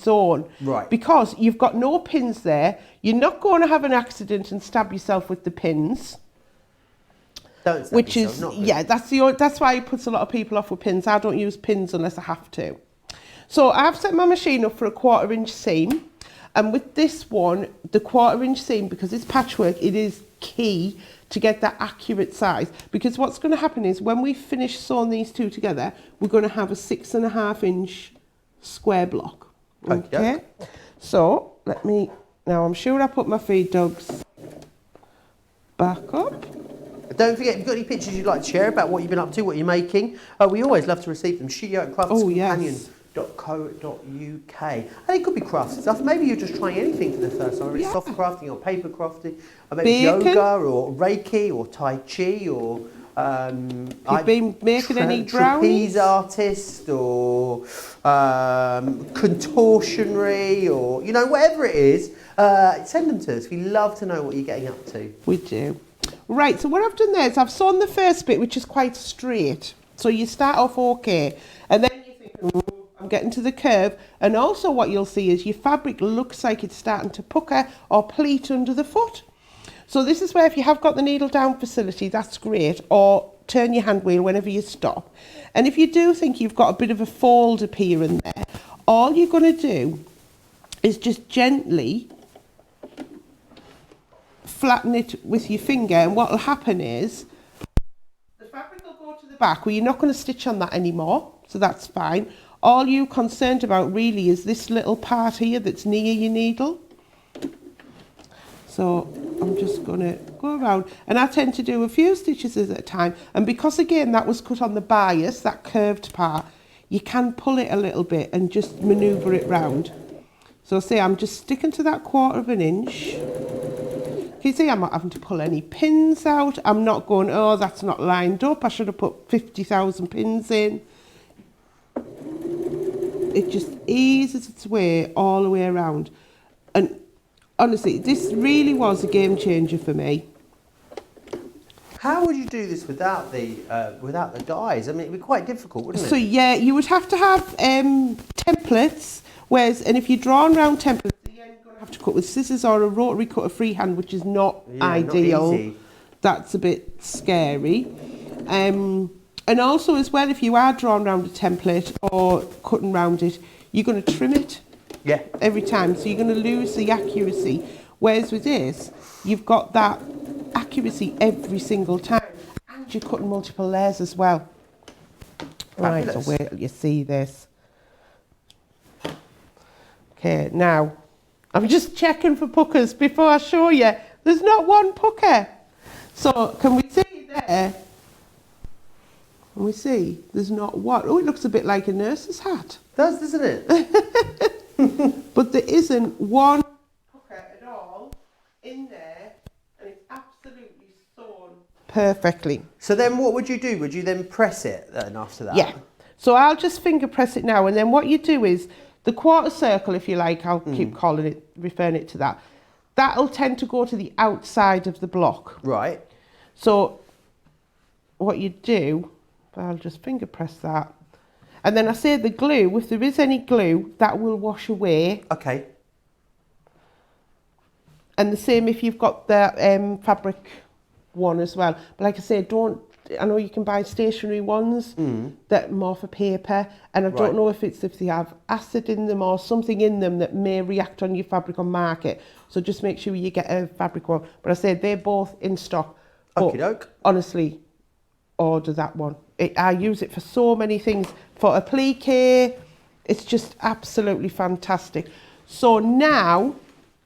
own. Right. Because you've got no pins there. You're not going to have an accident and stab yourself with the pins. Don't stab Which yourself, is, not good. yeah, that's why it puts a lot of people off with pins. I don't use pins unless I have to. So I've set my machine up for a 1/4 inch seam. And with this one, the 1/4 inch seam, because it's patchwork, it is key to get that accurate size. Because what's going to happen is when we finish sewing these two together, we're going to have a 6.5 inch square block. Okay? So now I'm sure I put my feed dogs back up. Don't forget, if you've got any pictures you'd like to share about what you've been up to, what you're making, we always love to receive them. studio@craftscompanion.co.uk. And it could be craft stuff. Maybe you're just trying anything for the first time. It's soft crafting or paper crafting, or maybe yoga or Reiki or Tai Chi or You've been making any brownies? trapeze artist or contortionary or whatever it is. Send them to us. We love to know what you're getting up to. We do. Right, so what I've done there is I've sewn the first bit, which is quite straight. So you start off okay, and then you think, I'm getting to the curve. And also what you'll see is your fabric looks like it's starting to pucker or pleat under the foot. So this is where if you have got the needle down facility, that's great, or turn your hand wheel whenever you stop. And if you do think you've got a bit of a fold appearing there, all you're going to do is just gently flatten it with your finger, and what will happen is the fabric will go to the back where you're not going to stitch on that anymore, so that's fine. All you're concerned about really is this little part here that's near your needle. So I'm just going to go around, and I tend to do a few stitches at a time, and because again that was cut on the bias, that curved part, you can pull it a little bit and just manoeuvre it round. So say I'm just sticking to that 1/4 inch. You see, I'm not having to pull any pins out. I'm not going, oh, that's not lined up. I should have put 50,000 pins in. It just eases its way all the way around. And honestly, this really was a game changer for me. How would you do this without the dies? I mean, it'd be quite difficult, wouldn't it? So yeah, you would have to have templates. And if you're drawing around templates, you're going to have to cut with scissors or a rotary cutter freehand, which is not ideal. Not easy. That's a bit scary. And also as well, if you are drawing around a template or cutting around it, you're going to trim it every time. So you're going to lose the accuracy. Whereas with this, you've got that accuracy every single time. And you're cutting multiple layers as well. Right, so wait till you see this. Okay, now, I'm just checking for puckers before I show you. There's not one pucker. So, can we see there? Can we see? There's not one. Oh, it looks a bit like a nurse's hat. It does, doesn't it? But there isn't one pucker at all in there, and it's absolutely sewn perfectly. So then what would you do? Would you then press it then after that? Yeah. So I'll just finger press it now, and then what you do is the 1/4 circle, if you like, I'll keep referring it to that. That'll tend to go to the outside of the block. Right. So what you do, I'll just finger press that. And then I say the glue, if there is any glue, that will wash away. Okay. And the same if you've got the fabric one as well. But like I say, I know you can buy stationary ones that are more for paper, and I don't know if they have acid in them or something in them that may react on your fabric on market. So just make sure you get a fabric one. But I said they're both in stock. Okie doke. Honestly, order that one. I use it for so many things. For applique, it's just absolutely fantastic. So now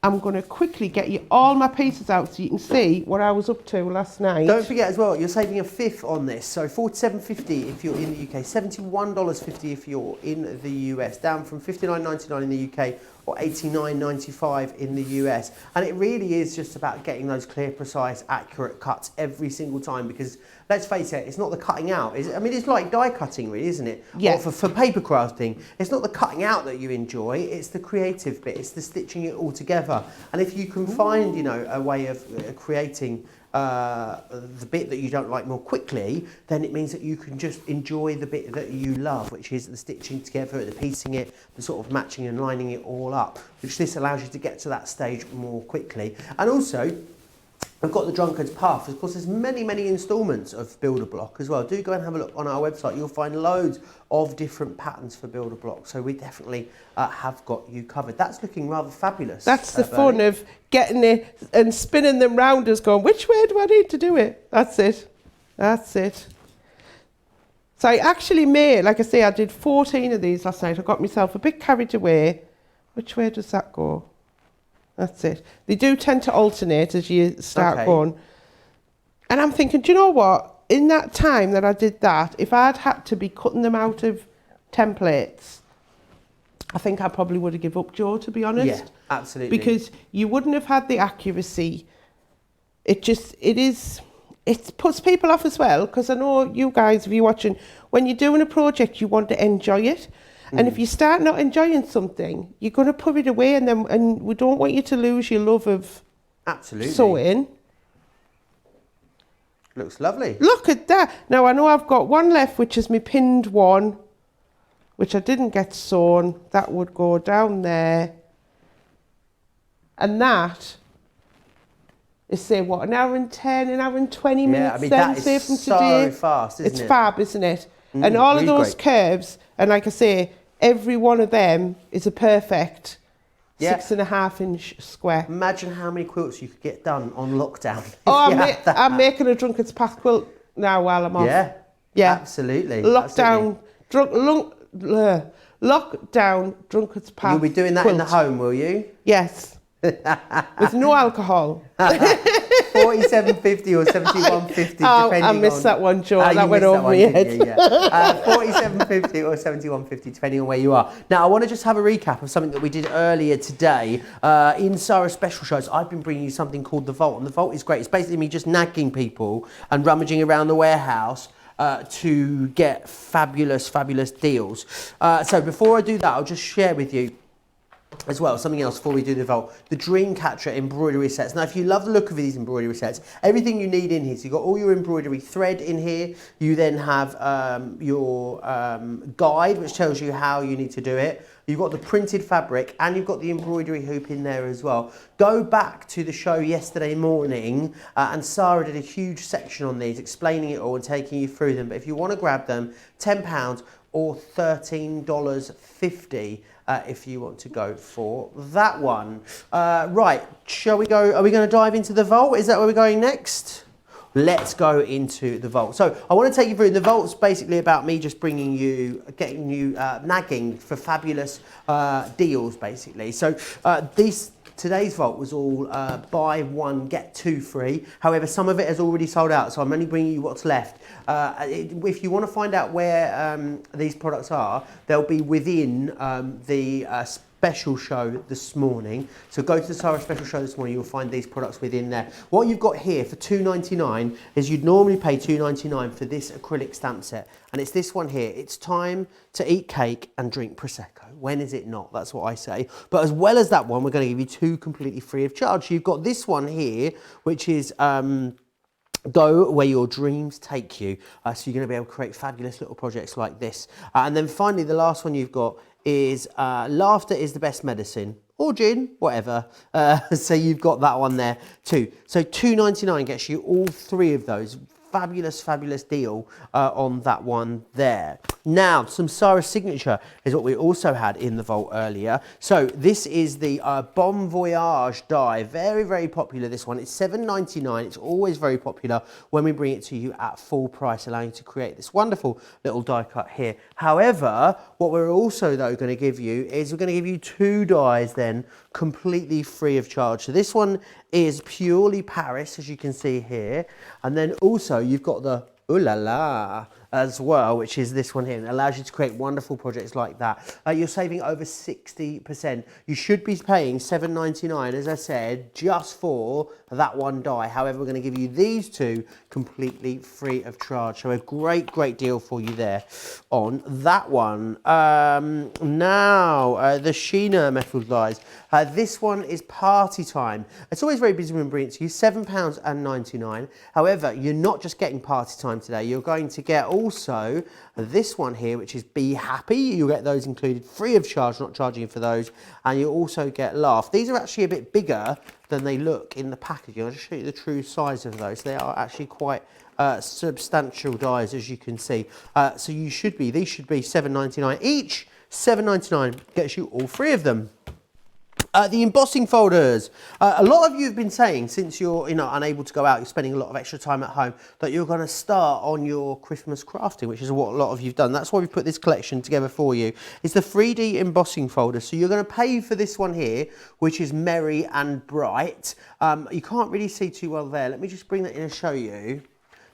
I'm going to quickly get you all my pieces out so you can see what I was up to last night. Don't forget as well, you're saving a fifth on this. So $47.50 if you're in the UK, $71.50 if you're in the US, down from $59.99 in the UK or $89.95 in the US. And it really is just about getting those clear, precise, accurate cuts every single time, because let's face it, it's not the cutting out. I mean, it's like die cutting really, isn't it? Yeah. Or for paper crafting, it's not the cutting out that you enjoy, it's the creative bit, it's the stitching it all together. And if you can find, you know, a way of creating the bit that you don't like more quickly, then it means that you can just enjoy the bit that you love, which is the stitching together, the piecing it, the sort of matching and lining it all up, which this allows you to get to that stage more quickly. And also, we've got the Drunkard's Path. Of course, there's many, many instalments of Builder Block as well. Do go and have a look on our website. You'll find loads of different patterns for Builder Block. So we definitely have got you covered. That's looking rather fabulous. That's the fun of getting it and spinning them round us going, which way do I need to do it? That's it. That's it. So I actually made, like I say, I did 14 of these last night. I got myself a bit carried away. Which way does that go? That's it. They do tend to alternate as you start going. And I'm thinking, do you know what? In that time that I did that, if I'd had to be cutting them out of templates, I think I probably would have given up, Joe, to be honest. Yeah, absolutely. Because you wouldn't have had the accuracy. It puts people off as well, because I know you guys, if you're watching, when you're doing a project, you want to enjoy it. And if you start not enjoying something, you're going to put it away, and we don't want you to lose your love of sewing. Looks lovely. Look at that. Now, I know I've got one left, which is my pinned one, which I didn't get sewn. That would go down there. And is, say, what, an hour and 10, an hour and 20 minutes? Yeah, I mean, that is so fast, isn't it? It's fab, isn't it? And all of those curves, and like I say, every one of them is a perfect 6.5 inch square. Imagine how many quilts you could get done on lockdown. I'm making a Drunkard's Path quilt now while I'm off. Yeah, absolutely. Lockdown, lockdown, Drunkard's Path. You'll be doing that in the home, will you? Yes. With no alcohol. $47.50 or $71.50 depending on... I missed that one, Joe. That went over my head. $47.50 or $71.50 depending on where you are. Now, I want to just have a recap of something that we did earlier today. In Sarah's special shows, I've been bringing you something called The Vault, and The Vault is great. It's basically me just nagging people and rummaging around the warehouse to get fabulous, fabulous deals. So before I do that, I'll just share with you as well, something else before we do the Vault, the Dreamcatcher embroidery sets. Now, if you love the look of these embroidery sets, everything you need in here, so you've got all your embroidery thread in here, you then have your guide, which tells you how you need to do it, you've got the printed fabric, and you've got the embroidery hoop in there as well. Go back to the show yesterday morning, and Sarah did a huge section on these, explaining it all and taking you through them, but if you want to grab them, £10 or $13.50 if you want to go for that one. Right, shall we go? Are we going to dive into the Vault? Is that where we're going next? Let's go into the Vault. So I want to take you through. The Vault's basically about me just getting you nagging for fabulous deals, basically. So today's Vault was all buy one, get two free. However, some of it has already sold out, so I'm only bringing you what's left. If you want to find out where these products are, they'll be within the special show this morning. So go to the Sarah special show this morning, you'll find these products within there. What you've got here for $2.99 is you'd normally pay $2.99 for this acrylic stamp set. And it's this one here. It's time to eat cake and drink Prosecco. When is it not? That's what I say. But as well as that one, we're going to give you two completely free of charge. You've got this one here, which is Go Where Your Dreams Take You. So you're going to be able to create fabulous little projects like this. And then finally, the last one you've got is Laughter is the Best Medicine. Or gin, whatever. So you've got that one there too. So $2.99 gets you all three of those. Fabulous, fabulous deal on that one there. Now, some Sarah signature is what we also had in the Vault earlier. So this is the Bon Voyage die. Very, very popular, this one. It's $7.99. It's always very popular when we bring it to you at full price, allowing you to create this wonderful little die cut here. However, what we're also, though, going to give you is we're going to give you two dies then completely free of charge. So this one is purely Paris, as you can see here. And then also you've got the Ooh La La as well, which is this one here. And it allows you to create wonderful projects like that. You're saving over 60%. You should be paying $7.99, as I said, just for that one die. However, we're going to give you these two completely free of charge. So a great, great deal for you there on that one. Now, the Sheena metal dies. This one is party time. It's always very busy when we bring it to you, £7.99. However, you're not just getting party time today. You're going to get also this one here, which is Be Happy. You'll get those included free of charge, not charging you for those. And you'll also get Laugh. These are actually a bit bigger than they look in the packaging. I'll just show you the true size of those. They are actually quite substantial dies, as you can see. So these should be $7.99 each. $7.99 gets you all three of them. The embossing folders. A lot of you have been saying, since you're unable to go out, you're spending a lot of extra time at home, that you're going to start on your Christmas crafting, which is what a lot of you've done. That's why we've put this collection together for you. It's the 3D embossing folder. So you're going to pay for this one here, which is Merry and Bright. You can't really see too well there. Let me just bring that in and show you.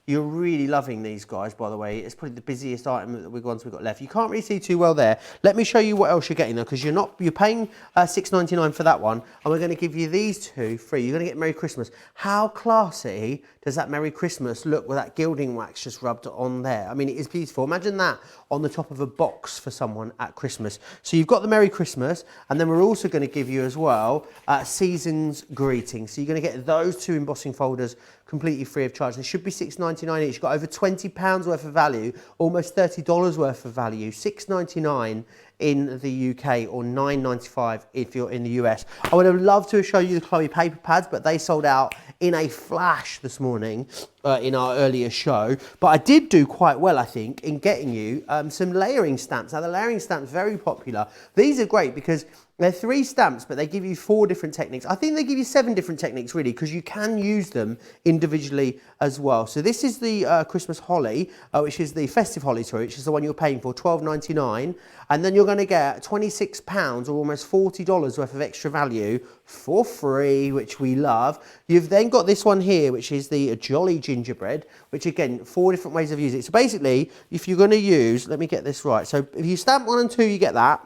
You're really loving these guys, by the way. It's probably the busiest item that we've got left. You can't really see too well there. Let me show you what else you're getting though, because you're paying $6.99 for that one, and we're going to give you these two free. You're going to get Merry Christmas. How classy does that Merry Christmas look with that gilding wax just rubbed on there? I mean, it is beautiful. Imagine that on the top of a box for someone at Christmas. So you've got the Merry Christmas, and then we're also going to give you as well Season's Greetings. So you're going to get those two embossing folders completely free of charge. They should be $6.99 each. You've got over £20 worth of value, almost $30 worth of value, $6.99 in the UK or $9.95 if you're in the US. I would have loved to show you the Chloe paper pads, but they sold out in a flash this morning in our earlier show. But I did do quite well, I think, in getting you some layering stamps. Now, the layering stamps, very popular. These are great because they're 3 stamps, but they give you 4 different techniques. I think they give you 7 different techniques, really, because you can use them individually as well. So this is the Christmas holly, which is the festive holly, sorry, which is the one you're paying for, $12.99. And then you're going to get £26 or almost $40 worth of extra value for free, which we love. You've then got this one here, which is the Jolly Gingerbread, which again, 4 different ways of using it. So basically, if you're going to use, let me get this right. So if you stamp 1 and 2, you get that.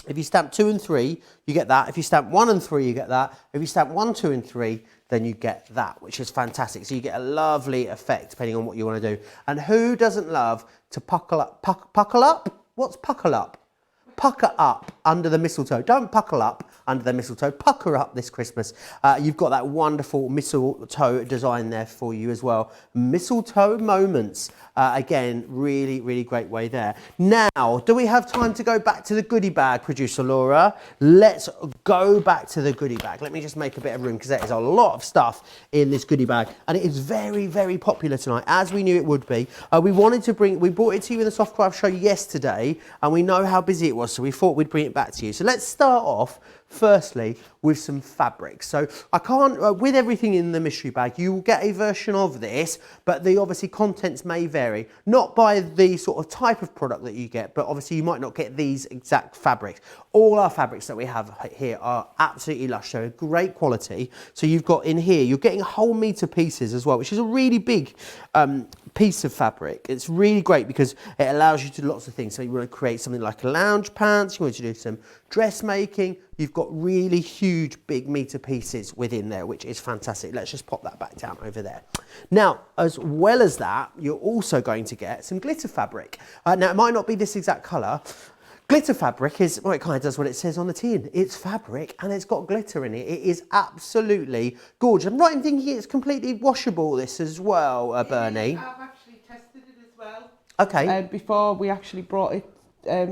If you stamp 2 and 3, you get that. If you stamp 1 and 3, you get that. If you stamp 1, 2 and 3, then you get that, which is fantastic. So you get a lovely effect depending on what you want to do. And who doesn't love to puckle up? Puckle up? What's puckle up? Pucker up under the mistletoe. Don't puckle up under the mistletoe. Pucker up this Christmas. You've got that wonderful mistletoe design there for you as well. Mistletoe moments. Again, really, really great way there. Now, do we have time to go back to the goodie bag, producer Laura? Let's go back to the goodie bag. Let me just make a bit of room because there is a lot of stuff in this goodie bag. And it is very, very popular tonight, as we knew it would be. We brought it to you in the soft craft show yesterday, and we know how busy it was. So we thought we'd bring it back to you. So let's start off firstly with some fabrics. So I can't, with everything in the mystery bag, you will get a version of this, but the obviously contents may vary. Not by the sort of type of product that you get, but obviously you might not get these exact fabrics. All our fabrics that we have here are absolutely lush, so great quality. So you've got in here, you're getting whole meter pieces as well, which is a really big piece of fabric. It's really great because it allows you to do lots of things. So you want to create something like a lounge pants, you want to do some dressmaking, you've got really huge big meter pieces within there, which is fantastic. Let's just pop that back down over there. Now, as well as that, you're also going to get some glitter fabric. Now, it might not be this exact colour. Glitter fabric is, well, it kind of does what it says on the tin. It's fabric and it's got glitter in it. It is absolutely gorgeous. I'm right in thinking it's completely washable, this as well, Bernie. I've actually tested it as well. Okay. Before we actually brought it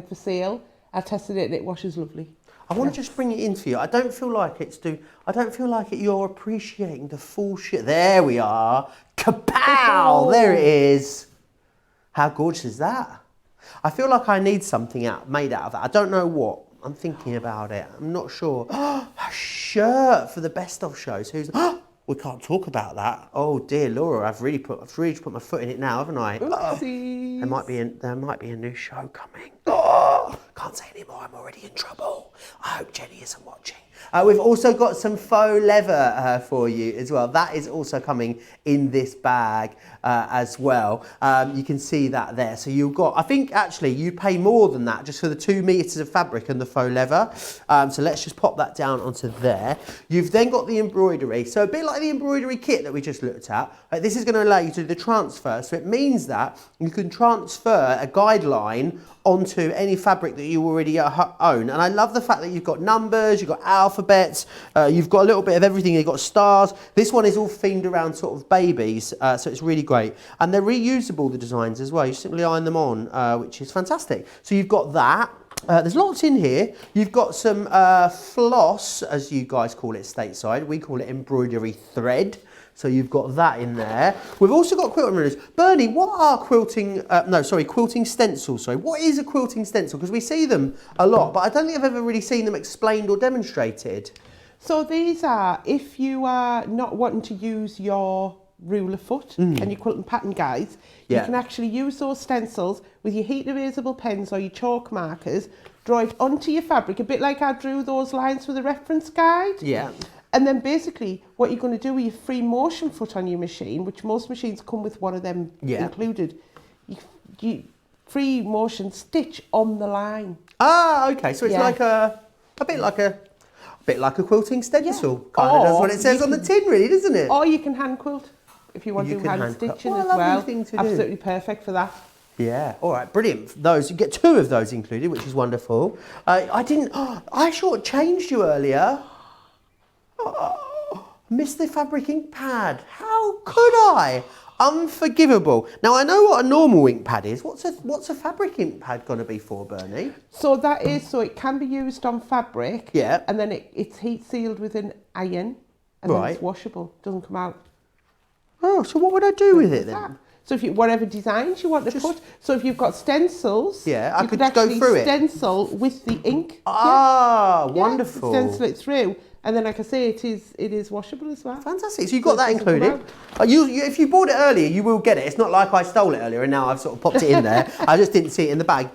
for sale, I tested it and it washes lovely. I want to just bring it in for you. I don't feel like you're appreciating the full shit. There we are. Kapow! There it is. How gorgeous is that? I feel like I need something made out of that. I don't know what. I'm thinking about it. I'm not sure. A shirt for the best of shows. We can't talk about that. Oh dear, Laura, I've really put my foot in it now, haven't I? Oopsies. There might be a new show coming. Oh, can't say anymore. I'm already in trouble. I hope Jenny isn't watching. We've also got some faux leather for you as well. That is also coming in this bag as well. You can see that there. So you've got, I think actually you pay more than that just for the 2 meters of fabric and the faux leather. So let's just pop that down onto there. You've then got the embroidery. So a bit like the embroidery kit that we just looked at, this is going to allow you to do the transfer. So it means that you can transfer a guideline onto any fabric that you already own. And I love the fact that you've got numbers, you've got alphabets, you've got a little bit of everything, you've got stars. This one is all themed around sort of babies, so it's really great. And they're reusable, the designs as well. You simply iron them on, which is fantastic. So you've got that. There's lots in here. You've got some floss, as you guys call it stateside. We call it embroidery thread. So you've got that in there. We've also got quilting runners. Bernie, what are quilting stencils, sorry. What is a quilting stencil? Because we see them a lot, but I don't think I've ever really seen them explained or demonstrated. So these are, if you are not wanting to use your ruler foot and your quilting pattern guides, you can actually use those stencils with your heat erasable pens or your chalk markers, draw it onto your fabric, a bit like I drew those lines for the reference guide. Yeah. And then basically what you're going to do with your free motion foot on your machine, which most machines come with one of them included, you free motion stitch on the line. Ah, okay. So it's like a bit like a quilting stencil. Kind of does what it says on the tin, really, doesn't it? Or you can hand quilt if you want to do hand stitching as well. Absolutely perfect for that. Yeah, all right, brilliant. Those, you get 2 of those included, which is wonderful. I shortchanged you earlier. Missed the fabric ink pad. How could I? Unforgivable. Now I know what a normal ink pad is. What's a fabric ink pad going to be for, Bernie? So that is, so it can be used on fabric. Yeah. And then it's heat sealed with an iron, and then it's washable. Doesn't come out. Oh, so what would I do with it then? So if you, whatever designs you want to put. So if you've got stencils, I could go through it. Stencil with the ink. Ah, wonderful. Stencil it through. And then, like I say, it is washable as well. Fantastic. So you've got that included. If you bought it earlier, you will get it. It's not like I stole it earlier and now I've sort of popped it in there. I just didn't see it in the bag.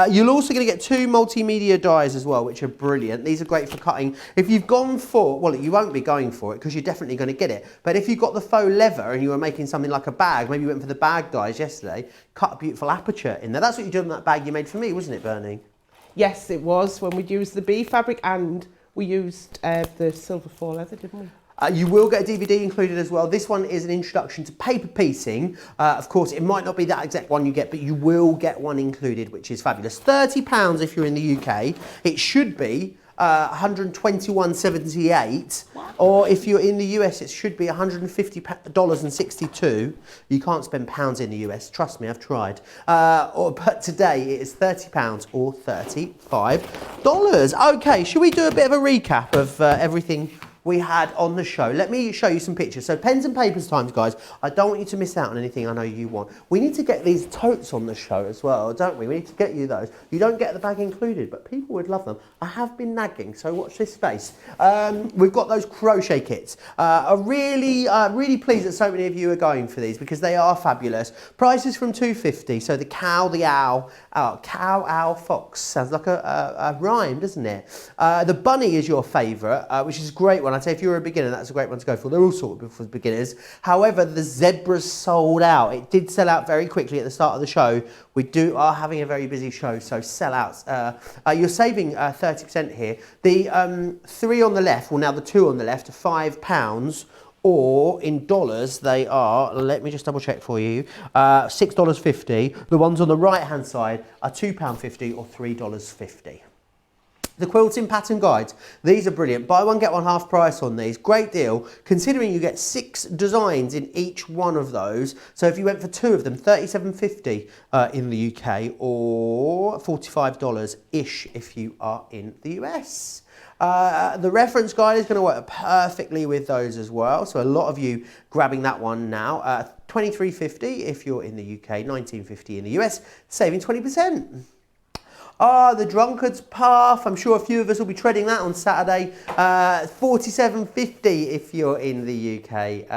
You're also going to get 2 multimedia dies as well, which are brilliant. These are great for cutting. If you've gone for, well, you won't be going for it because you're definitely going to get it. But if you've got the faux leather and you were making something like a bag, maybe you went for the bag dies yesterday, cut a beautiful aperture in there. That's what you did on that bag you made for me, wasn't it, Bernie? Yes, it was, when we used the bee fabric and we used the silver faux leather, didn't we? You will get a DVD included as well. This one is an introduction to paper piecing. Of course, it might not be that exact one you get, but you will get one included, which is fabulous. £30 if you're in the UK. It should be $121.78, or if you're in the US, it should be $150.62. You can't spend pounds in the US. Trust me, I've tried. But today it is £30 or $35. Okay, should we do a bit of a recap of everything we had on the show? Let me show you some pictures. So pens and papers times, guys. I don't want you to miss out on anything I know you want. We need to get these totes on the show as well, don't we? We need to get you those. You don't get the bag included, but people would love them. I have been nagging, so watch this space. We've got those crochet kits. I'm really pleased that so many of you are going for these because they are fabulous. Prices from $2.50. So the cow, the owl, cow, owl, fox. Sounds like a rhyme, doesn't it? The bunny is your favourite, which is a great one. I'd say if you're a beginner, that's a great one to go for. They're all sort of for beginners. However, the zebra's sold out. It did sell out very quickly at the start of the show. We are having a very busy show, so sellouts. You're saving 30% here. The 3 on the left, well now the 2 on the left are £5, or in dollars they are, let me just double check for you, $6.50. The ones on the right hand side are £2.50 or $3.50. The quilting pattern guides, these are brilliant. Buy one, get one half price on these. Great deal, considering you get 6 designs in each one of those. So if you went for 2 of them, $37.50 in the UK, or $45-ish if you are in the US. The reference guide is going to work perfectly with those as well. So a lot of you grabbing that one now. $23.50 if you're in the UK, $19.50 in the US, saving 20%. The Drunkard's Path. I'm sure a few of us will be treading that on Saturday. $47.50 if you're in the UK.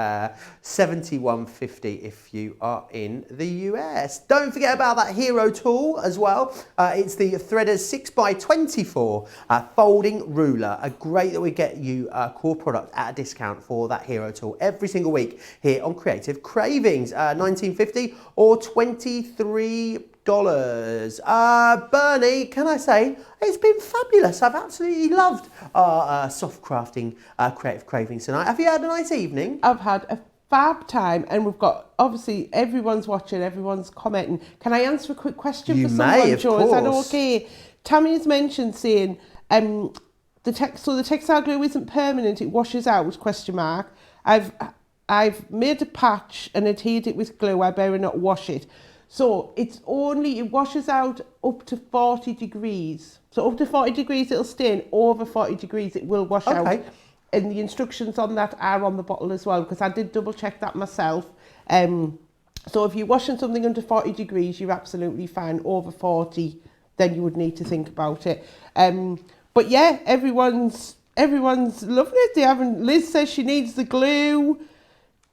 $71.50 if you are in the US. Don't forget about that Hero tool as well. It's the Threaders 6x24 folding ruler. Great that we get you a core product at a discount for that Hero tool every single week here on Creative Cravings. $19.50 or $23. Bernie, can I say, it's been fabulous. I've absolutely loved our soft crafting Creative Cravings tonight. Have you had a nice evening? I've had a fab time, and we've got, obviously, everyone's watching, everyone's commenting. Can I answer a quick question for someone, Joe? Is that okay? Tammy's mentioned saying the textile glue isn't permanent, it washes out, question mark. I've made a patch and adhered it with glue, I better not wash it. So it washes out up to 40 degrees. So up to 40 degrees it'll stain, over 40 degrees it will wash out. And the instructions on that are on the bottle as well, because I did double check that myself. So if you're washing something under 40 degrees, you're absolutely fine. Over 40, then you would need to think about it. But yeah, everyone's loving it. Liz says she needs the glue.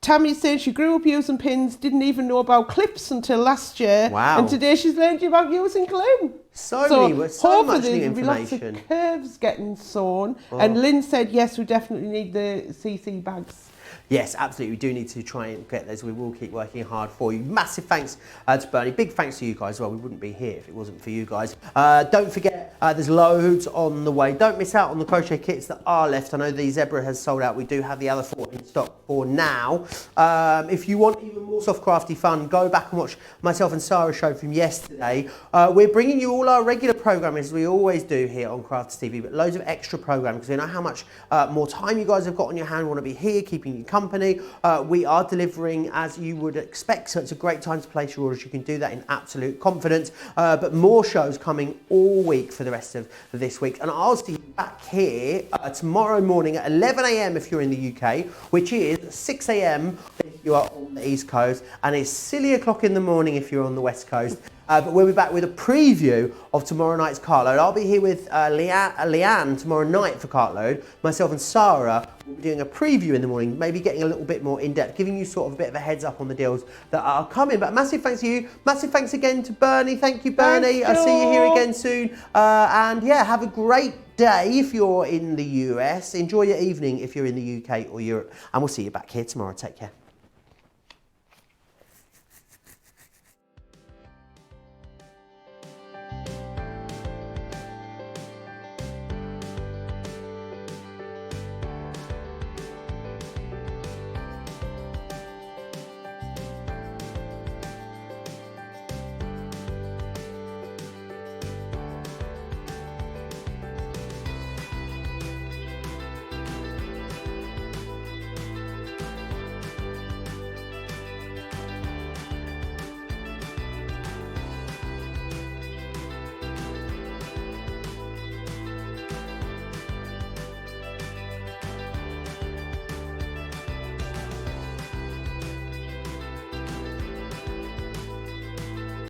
Tammy says she grew up using pins, didn't even know about clips until last year. Wow. And today she's learned about using glue. So much new information. Lots of curves getting sewn. Oh. And Lynn said, yes, we definitely need the CC bags. Yes, absolutely. We do need to try and get those. We will keep working hard for you. Massive thanks to Bernie. Big thanks to you guys as well. We wouldn't be here if it wasn't for you guys. Don't forget, there's loads on the way. Don't miss out on the crochet kits that are left. I know the Zebra has sold out. We do have the other 4 in stock for now. If you want even more soft crafty fun, go back and watch myself and Sarah's show from yesterday. We're bringing you all our regular programming, as we always do here on Crafts TV, but loads of extra programming, because we know how much more time you guys have got on your hand, want to be here, keeping you company. We are delivering as you would expect, so it's a great time to place your orders. You can do that in absolute confidence, but more shows coming all week for the rest of this week, and I'll see you back here tomorrow morning at 11 a.m. if you're in the UK, which is 6 a.m. if you are on the East Coast, and it's silly o'clock in the morning if you're on the West Coast. But we'll be back with a preview of tomorrow night's Cartload. I'll be here with Leanne tomorrow night for Cartload. Myself and Sarah will be doing a preview in the morning, maybe getting a little bit more in-depth, giving you sort of a bit of a heads up on the deals that are coming. But massive thanks to you. Massive thanks again to Bernie. Thank you, Bernie. I'll see you here again soon. And yeah, have a great day if you're in the US. Enjoy your evening if you're in the UK or Europe. And we'll see you back here tomorrow. Take care.